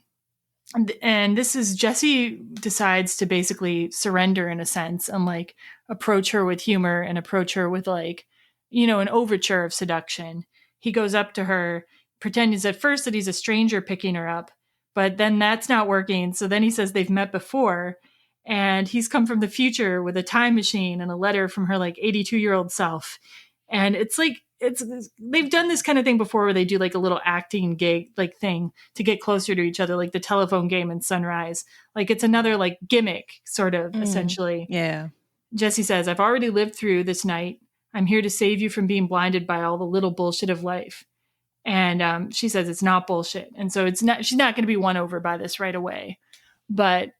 this is, Jesse decides to basically surrender in a sense and like approach her with humor and approach her with, like, you know, an overture of seduction. He goes up to her, pretends at first that he's a stranger picking her up, but then that's not working. So then he says they've met before, and he's come from the future with a time machine and a letter from her like 82-year-old self. And it's like, they've done this kind of thing before where they do like a little acting gig, like thing to get closer to each other, like the telephone game in Sunrise. Like, it's another like gimmick sort of essentially. Yeah. Jesse says, I've already lived through this night. I'm here to save you from being blinded by all the little bullshit of life. And she says it's not bullshit. And so she's not going to be won over by this right away. But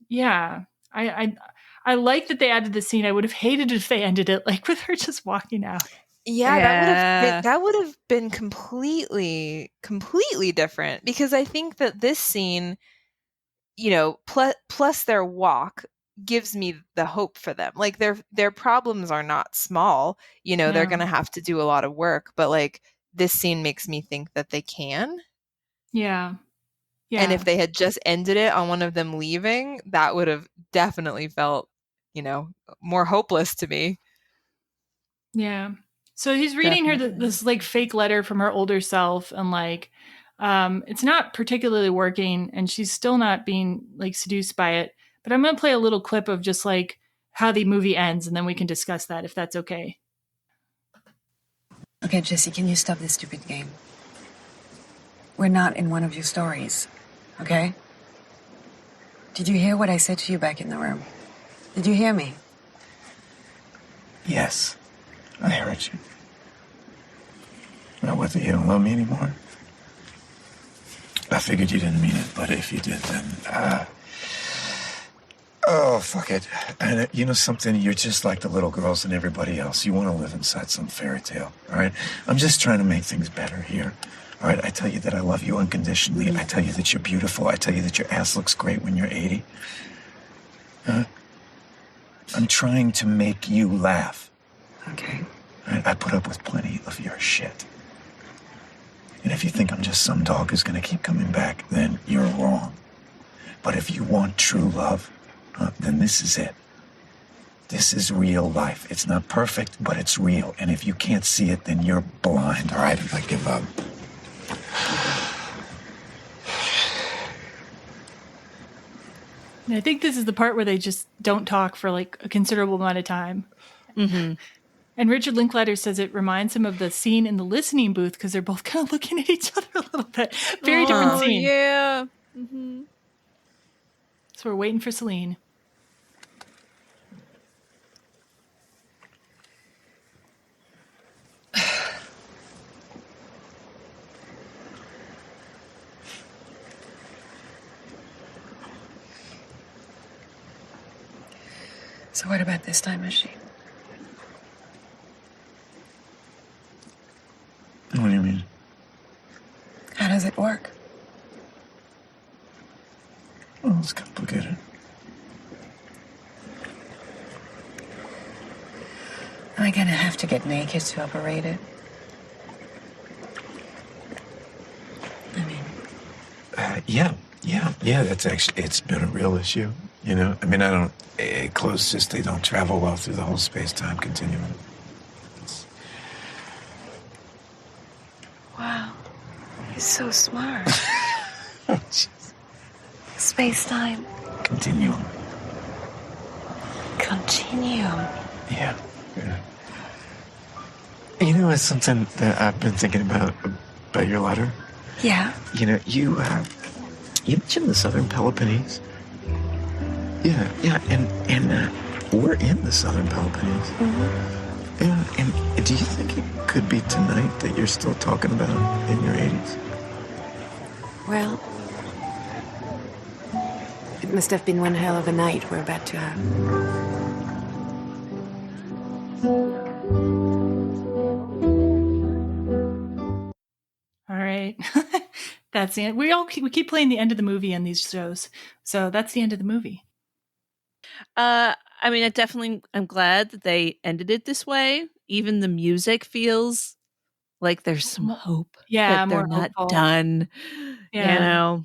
yeah, I like that they added the scene. I would have hated if they ended it like with her just walking out. Yeah, that would have been completely different, because I think that this scene, you know, plus their walk gives me the hope for them. Like, their problems are not small. You know, they're going to have to do a lot of work, but like, this scene makes me think that they can. Yeah. Yeah. And if they had just ended it on one of them leaving, that would have definitely felt, you know, more hopeless to me. Yeah. So he's reading her this like fake letter from her older self, and like, it's not particularly working, and she's still not being like seduced by it. But I'm going to play a little clip of just like how the movie ends, and then we can discuss that if that's okay. Okay, Jesse, can you stop this stupid game? We're not in one of your stories, okay? Did you hear what I said to you back in the room? Did you hear me? Yes, I heard you. Now, whether you don't love me anymore, I figured you didn't mean it, but if you did, then, oh, fuck it. And you know something? You're just like the little girls and everybody else. You want to live inside some fairy tale, all right? I'm just trying to make things better here. All right, I tell you that I love you unconditionally. I tell you that you're beautiful. I tell you that your ass looks great when you're 80. I'm trying to make you laugh. Okay. All right, I put up with plenty of your shit. And if you think I'm just some dog who's going to keep coming back, then you're wrong. But if you want true love, then this is it. This is real life. It's not perfect, but it's real. And if you can't see it, then you're blind. All right, I give up. And I think this is the part where they just don't talk for like a considerable amount of time. Mm-hmm. And Richard Linklater says it reminds him of the scene in the listening booth because they're both kind of looking at each other a little bit. Very different scene. Yeah. Mm-hmm. So we're waiting for Celine. So what about this time machine? What do you mean? How does it work? Well, it's complicated. Am I gonna have to get naked to operate it? I mean... Yeah, that's actually, it's been a real issue, you know? I mean, closed cysts, they don't travel well through the whole space-time continuum. Wow. You're so smart. Oh, jeez. Space-time. Continuum. Continuum. Yeah. You know, it's something that I've been thinking about your letter. Yeah. You know, you mentioned the Southern Peloponnese. Yeah, and we're in the Southern Peloponnese. Mm-hmm. Yeah, and do you think it could be tonight that you're still talking about in your 80s? Well, it must have been one hell of a night we're about to have. All right. That's the end. We keep playing the end of the movie in these shows. So that's the end of the movie. I mean, I'm glad that they ended it this way. Even the music feels like there's some hope. Yeah, that they're more not hopeful. done. Yeah. You know.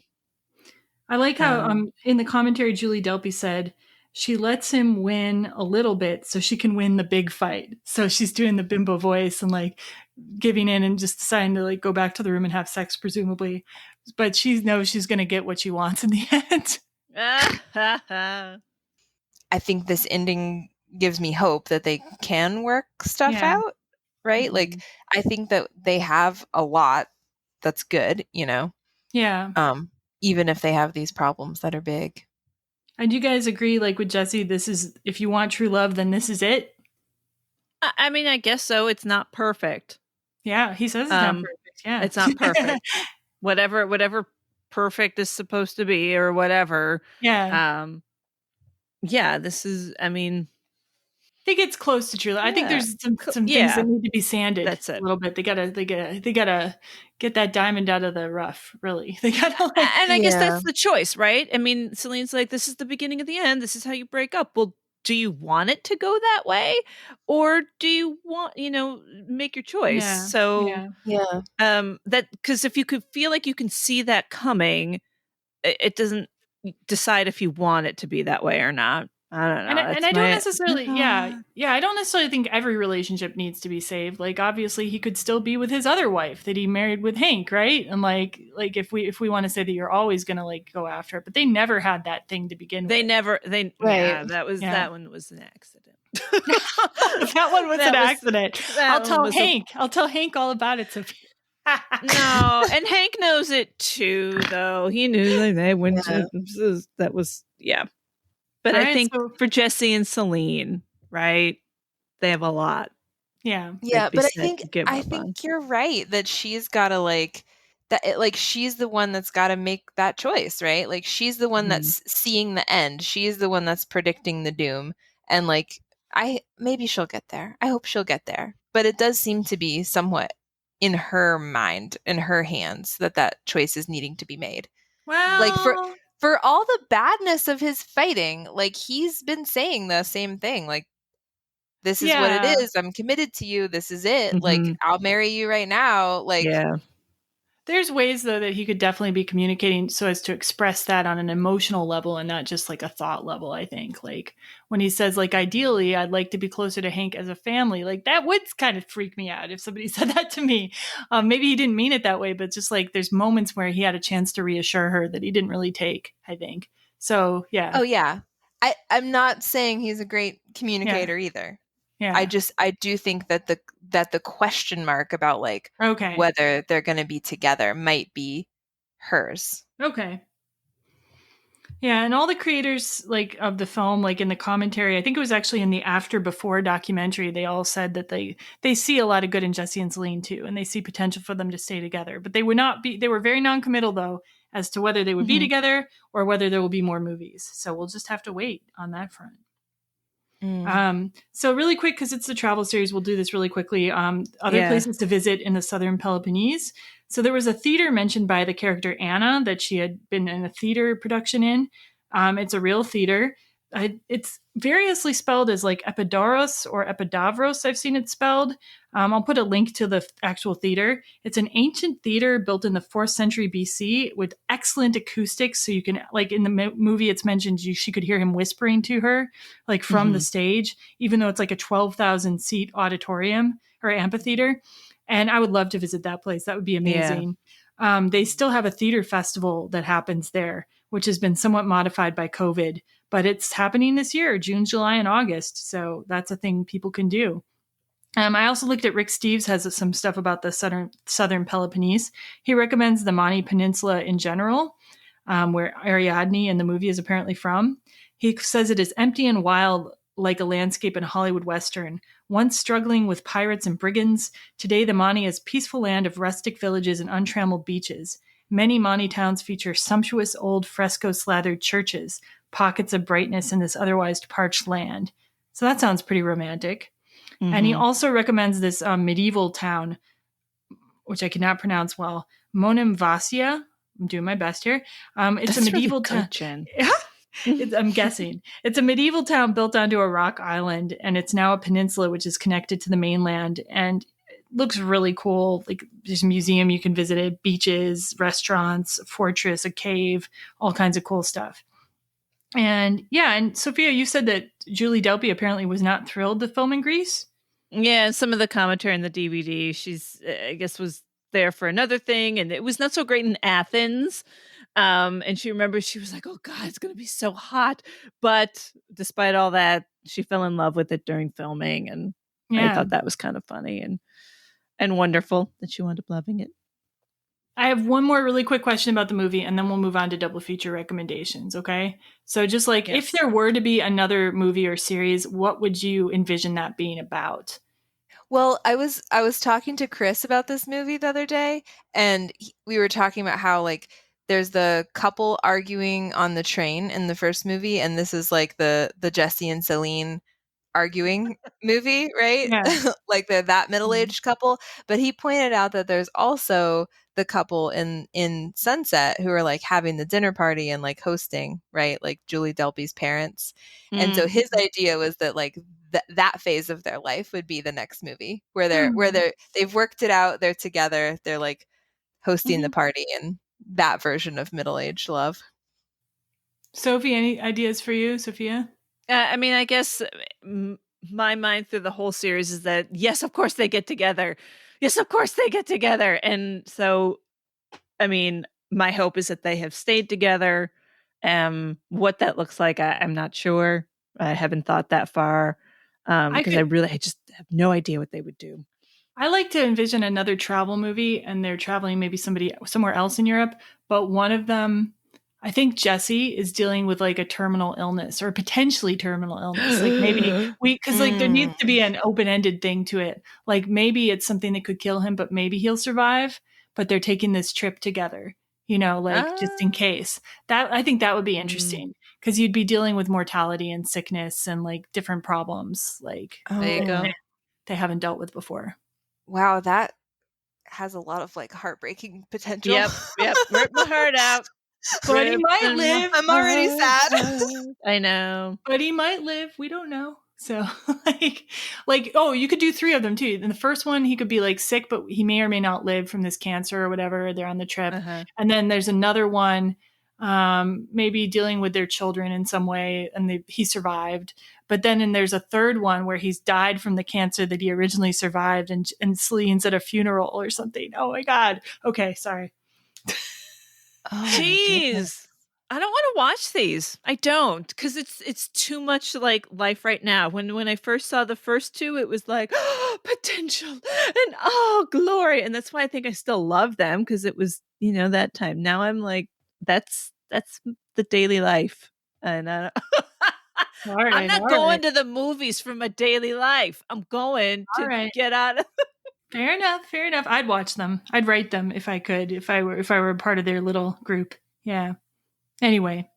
I like how in the commentary Julie Delpy said she lets him win a little bit so she can win the big fight. So she's doing the bimbo voice and like giving in and just deciding to like go back to the room and have sex, presumably. But she knows she's going to get what she wants in the end. I think this ending gives me hope that they can work stuff out, right? Mm-hmm. Like, I think that they have a lot that's good, you know? Yeah. Even if they have these problems that are big. And you guys agree, like with Jesse, this is, if you want true love, then this is it? I mean, I guess so. It's not perfect. Yeah, he says it's not perfect. Yeah. It's not perfect. whatever perfect is supposed to be or whatever. Yeah. Yeah, this is, I mean, I think it's close to true love. I think there's some things that need to be sanded a little bit. They gotta get that diamond out of the rough, really. They gotta and I guess that's the choice, right? I mean, Celine's like, this is the beginning of the end. This is how you break up. Well, do you want it to go that way? Or do you want, make your choice? Yeah. So that, because if you could feel like you can see that coming, it doesn't decide if you want it to be that way or not. I don't know. And I don't necessarily, I don't necessarily think every relationship needs to be saved. Like, obviously, he could still be with his other wife that he married with Hank, right? And like if we want to say that you're always gonna like go after it, but they never had that thing to begin with. Yeah, that one was an accident. That one was an accident. I'll tell Hank all about it, Sophia. No, and Hank knows it too, though. He knew like they went to that was But I think for Jesse and Celine, right? They have a lot Yeah. Yeah, They but said to give I up think on. you're right that she's got to like that like she's the one that's got to make that choice, right? Like she's the one that's seeing the end. She's the one that's predicting the doom. And like maybe she'll get there. I hope she'll get there. But it does seem to be somewhat in her mind, in her hands that choice is needing to be made. Like Well, for all the badness of his fighting, like he's been saying the same thing. Like this is what it yeah. is. I'm committed to you. This is it. Like, Mhm. I'll marry you right now. Like, Yeah. There's ways though that he could definitely be communicating so as to express that on an emotional level and not just like a thought level. I think like when he says like ideally I'd like to be closer to Hank as a family, like that would kind of freak me out if somebody said that to me. Maybe he didn't mean it that way, but just like there's moments where he had a chance to reassure her that he didn't really take, I think. So yeah. oh yeah. I'm not saying he's a great Yeah. communicator either. Yeah. I do think that the question mark about like Okay. whether they're going to be together might be hers. Okay. Yeah, and all the creators like of the film, like in the commentary, I think it was actually in the after before documentary, they all said that they see a lot of good in Jesse and Celine too, and they see potential for them to stay together. But they would not be they were very non-committal though as to whether they would be together or whether there will be more movies. So we'll just have to wait on that front. So really quick, because it's the travel series, we'll do this really quickly. Other places to visit in the Southern Peloponnese. So there was a theater mentioned by the character Anna that she had been in a theater production in. It's a real theater. It's variously spelled as like Epidaurus or Epidavros. I've seen it spelled. I'll put a link to the actual theater. It's an ancient theater built in the 4th century BC with excellent acoustics. So you can, like in the movie, it's mentioned she could hear him whispering to her, like from the stage, even though it's like a 12,000 seat auditorium or amphitheater. And I would love to visit that place. That would be amazing. Yeah. They still have a theater festival that happens there, which has been somewhat modified by COVID, but it's happening this year, June, July, and August. So that's a thing people can do. I also looked at Rick Steves has some stuff about the Southern Peloponnese. He recommends the Mani Peninsula in general, where Ariadne in the movie is apparently from. He says it is empty and wild like a landscape in Hollywood Western. Once struggling with pirates and brigands, today the Mani is a peaceful land of rustic villages and untrammeled beaches. Many Mani towns feature sumptuous old fresco-slathered churches, pockets of brightness in this otherwise parched land. So that sounds pretty romantic. And he also recommends this medieval town, which I cannot pronounce well, Monemvasia. I'm doing my best here. It's a medieval town. I'm guessing. It's a medieval town built onto a rock island, and it's now a peninsula which is connected to the mainland. And it looks really cool. Like there's a museum you can visit it, beaches, restaurants, a fortress, a cave, all kinds of cool stuff. And yeah, and Sophia, you said that Julie Delpy apparently was not thrilled to film in Greece. Yeah, some of the commentary in the DVD, she's, I guess, was there for another thing, and it was not so great in Athens. And she remembers she was like, "Oh God, it's going to be so hot." But despite all that, she fell in love with it during filming, and I thought that was kind of funny and wonderful that she wound up loving it. I have one more really quick question about the movie, and then we'll move on to double feature recommendations, okay? So just like, if there were to be another movie or series, what would you envision that being about? Well, I was talking to Chris about this movie the other day, and we were talking about how like there's the couple arguing on the train in the first movie, and this is like the Jesse and Celine arguing movie, right? Yeah. Like they're that middle-aged couple. But he pointed out that there's also the couple in Sunset who are like having the dinner party and like hosting, right? Like Julie Delpy's parents. And so his idea was that like that phase of their life would be the next movie where they've worked it out, they're together, they're like hosting the party, and that version of middle-aged love. Sophie, any ideas for you, Sophia? I mean, I guess my mind through the whole series is that, yes, of course they get together. Yes, of course they get together. And so, I mean, my hope is that they have stayed together. What that looks like, I'm not sure. I haven't thought that far because I just have no idea what they would do. I like to envision another travel movie, and they're traveling maybe somewhere else in Europe, but one of them I think Jesse is dealing with like a terminal illness or potentially terminal illness. Like maybe because like there needs to be an open-ended thing to it. Like maybe it's something that could kill him, but maybe he'll survive. But they're taking this trip together, like just in case. That I think that would be interesting because you'd be dealing with mortality and sickness and like different problems like There you go. they haven't dealt with before. Wow, that has a lot of like heartbreaking potential. Yep. Rip my heart out. But he might live. I'm already sad. I know. But he might live. We don't know. So you could do 3 of them too. In the first one, he could be like sick, but he may or may not live from this cancer or whatever. They're on the trip. And then there's another one, maybe dealing with their children in some way, and he survived. But then there's a third one where he's died from the cancer that he originally survived, and Celine's at a funeral or something. Oh my God. Okay, sorry. Jeez. I don't want to watch these. I don't, because it's too much like life right now. When I first saw the first 2, it was like potential and glory, and that's why I think I still love them, because it was that time. Now I'm like that's the daily life, and I'm not going to the movies for my daily life. I'm going to get out of. Fair enough. I'd watch them. I'd write them if I could. If I were a part of their little group. Yeah. Anyway,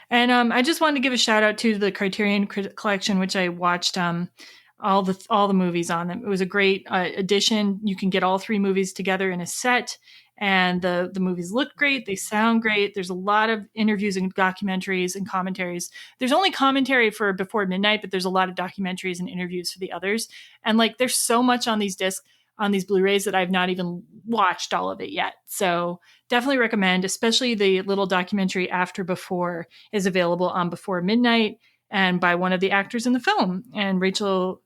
and I just wanted to give a shout out to the Criterion collection, which I watched all the movies on them. It was a great addition. You can get all 3 movies together in a set, and the movies look great. They sound great. There's a lot of interviews and documentaries and commentaries. There's only commentary for Before Midnight, but there's a lot of documentaries and interviews for the others. And like, there's so much on these discs, on these Blu-rays, that I've not even watched all of it yet. So definitely recommend, especially the little documentary After Before is available on Before Midnight and by one of the actors in the film. And Rachel,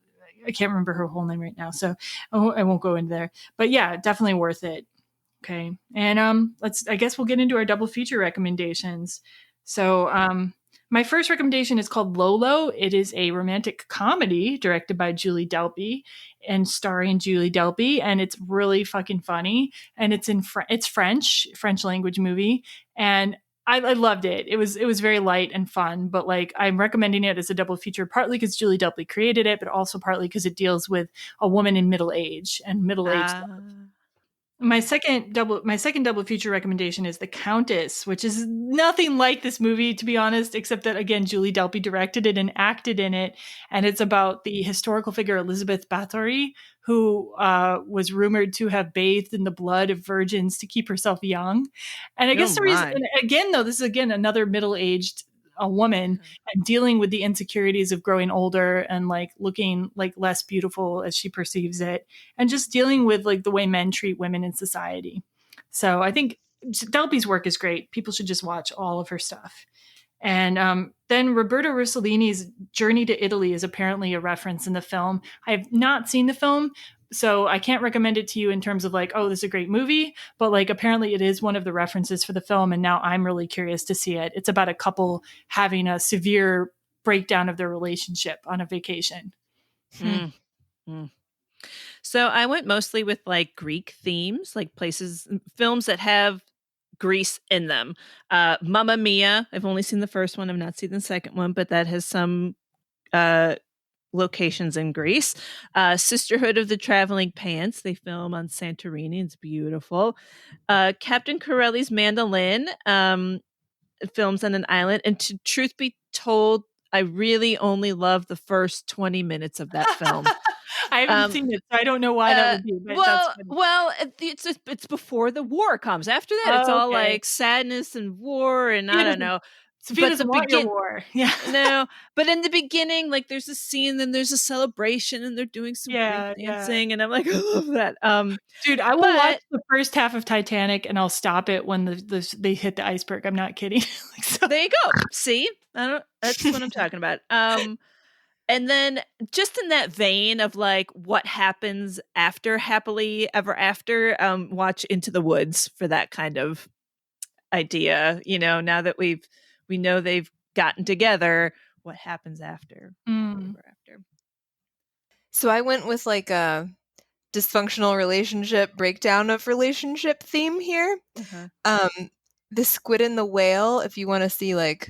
I can't remember her whole name right now, so I won't go into there. But yeah, definitely worth it. Okay. And I guess we'll get into our double feature recommendations. So my first recommendation is called Lolo. It is a romantic comedy directed by Julie Delpy and starring Julie Delpy, and it's really fucking funny. And it's it's French language movie, and I loved it. It was very light and fun, but like, I'm recommending it as a double feature, partly because Julie Delpy created it, but also partly because it deals with a woman in middle age and middle age. My second double feature recommendation is The Countess, which is nothing like this movie, to be honest, except that, again, Julie Delpy directed it and acted in it. And it's about the historical figure Elizabeth Bathory, who was rumored to have bathed in the blood of virgins to keep herself young. And I guess the reason, again, though, this is, again, another middle-aged a woman and dealing with the insecurities of growing older and like looking like less beautiful as she perceives it, and just dealing with like the way men treat women in society. So I think Delpy's work is great. People should just watch all of her stuff. And then Roberto Rossellini's Journey to Italy is apparently a reference in the film. I have not seen the film, so I can't recommend it to you in terms of like, oh, this is a great movie, but like, apparently it is one of the references for the film. And now I'm really curious to see it. It's about a couple having a severe breakdown of their relationship on a vacation. So I went mostly with like Greek themes, like films that have Greece in them. Mamma Mia, I've only seen the first one. I've not seen the second one, but that has some locations in Greece. Sisterhood of the Traveling Pants, they film on Santorini. It's beautiful. Captain Corelli's Mandolin films on an island. And to truth be told, I really only love the first 20 minutes of that film. I haven't seen it, so I don't know why that would be. But it's before the war comes. After that, it's all like sadness and war, and I don't know. Sophia doesn't want your war. Yeah. No, but in the beginning, like there's a scene, then there's a celebration, and they're doing some Greek dancing, and I'm like, I love that. Dude, I will watch the first half of Titanic, and I'll stop it when they hit the iceberg. I'm not kidding. There you go. See, that's what I'm talking about. And then just in that vein of like what happens after Happily Ever After, watch Into the Woods for that kind of idea. Now that we know they've gotten together, what happens after? So I went with like a dysfunctional relationship breakdown of relationship theme here. The Squid and the Whale, if you want to see like,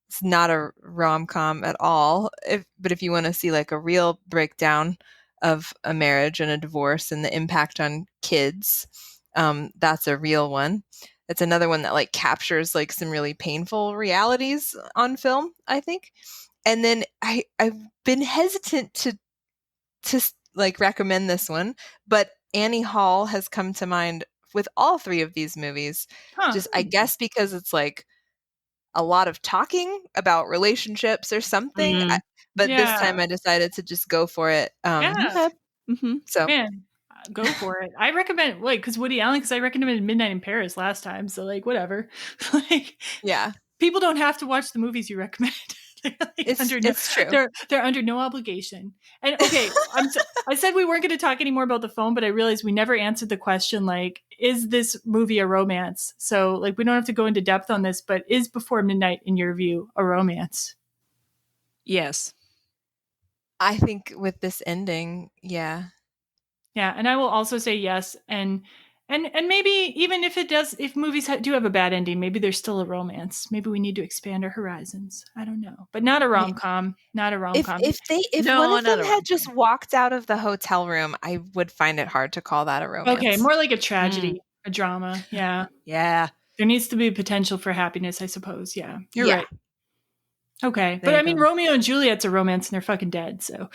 it's not a rom-com at all, but if you want to see like a real breakdown of a marriage and a divorce and the impact on kids, that's a real one. It's another one that like captures like some really painful realities on film, I think. And then I've been hesitant to like recommend this one, but Annie Hall has come to mind with all three of these movies. Just I guess because it's like a lot of talking about relationships or something. But this time I decided to just go for it. So Man, go for it. I recommend because Woody Allen, because I recommended Midnight in Paris last time, so like whatever. Like, yeah, people don't have to watch the movies you recommend. It's true. They're under no obligation. And okay, I said we weren't going to talk anymore about the phone, but I realized we never answered the question, like, is this movie a romance? So like, we don't have to go into depth on this, but is Before Midnight, in your view, a romance? Yes. I think with this ending, yeah. Yeah, and I will also say yes, and maybe even if movies do have a bad ending, maybe there's still a romance. Maybe we need to expand our horizons. I don't know, but not a rom-com. Not a rom-com. If one of them had just walked out of the hotel room, I would find it hard to call that a romance. Okay, more like a tragedy, a drama. Yeah, yeah. There needs to be potential for happiness, I suppose. Yeah, you're right. Okay, but I mean, Romeo and Juliet's a romance, and they're fucking dead. So.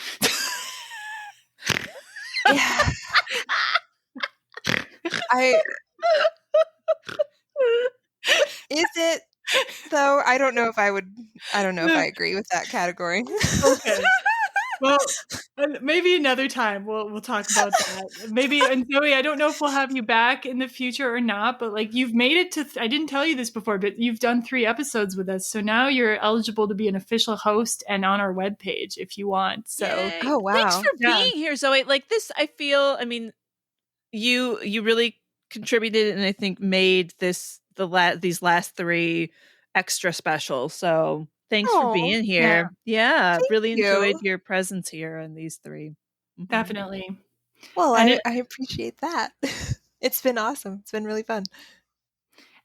Yeah. Is it though? I don't know if I agree with that category. Okay. Well, maybe another time we'll talk about that. Maybe, and Zoe, I don't know if we'll have you back in the future or not, but like you've made it to, I didn't tell you this before, but you've done 3 episodes with us. So now you're eligible to be an official host and on our webpage if you want. So, Yay. Oh, wow. Thanks for being here, Zoe. Like this, I feel, I mean, you really contributed and I think made these last 3 extra special. So thanks for being here. Yeah, really enjoyed your presence here on these 3. Mm-hmm. Definitely. Well, I appreciate that. It's been awesome. It's been really fun.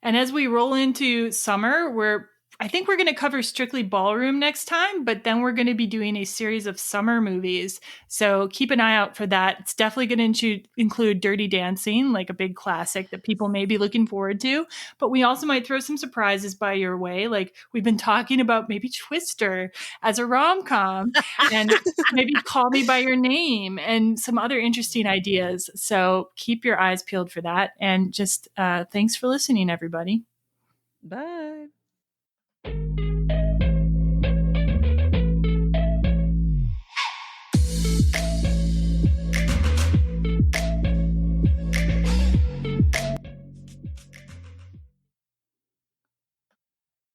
And as we roll into summer, I think we're going to cover strictly ballroom next time, but then we're going to be doing a series of summer movies. So keep an eye out for that. It's definitely going to include Dirty Dancing, like a big classic that people may be looking forward to. But we also might throw some surprises by your way. Like we've been talking about maybe Twister as a rom-com and maybe Call Me By Your Name and some other interesting ideas. So keep your eyes peeled for that. And just thanks for listening, everybody. Bye.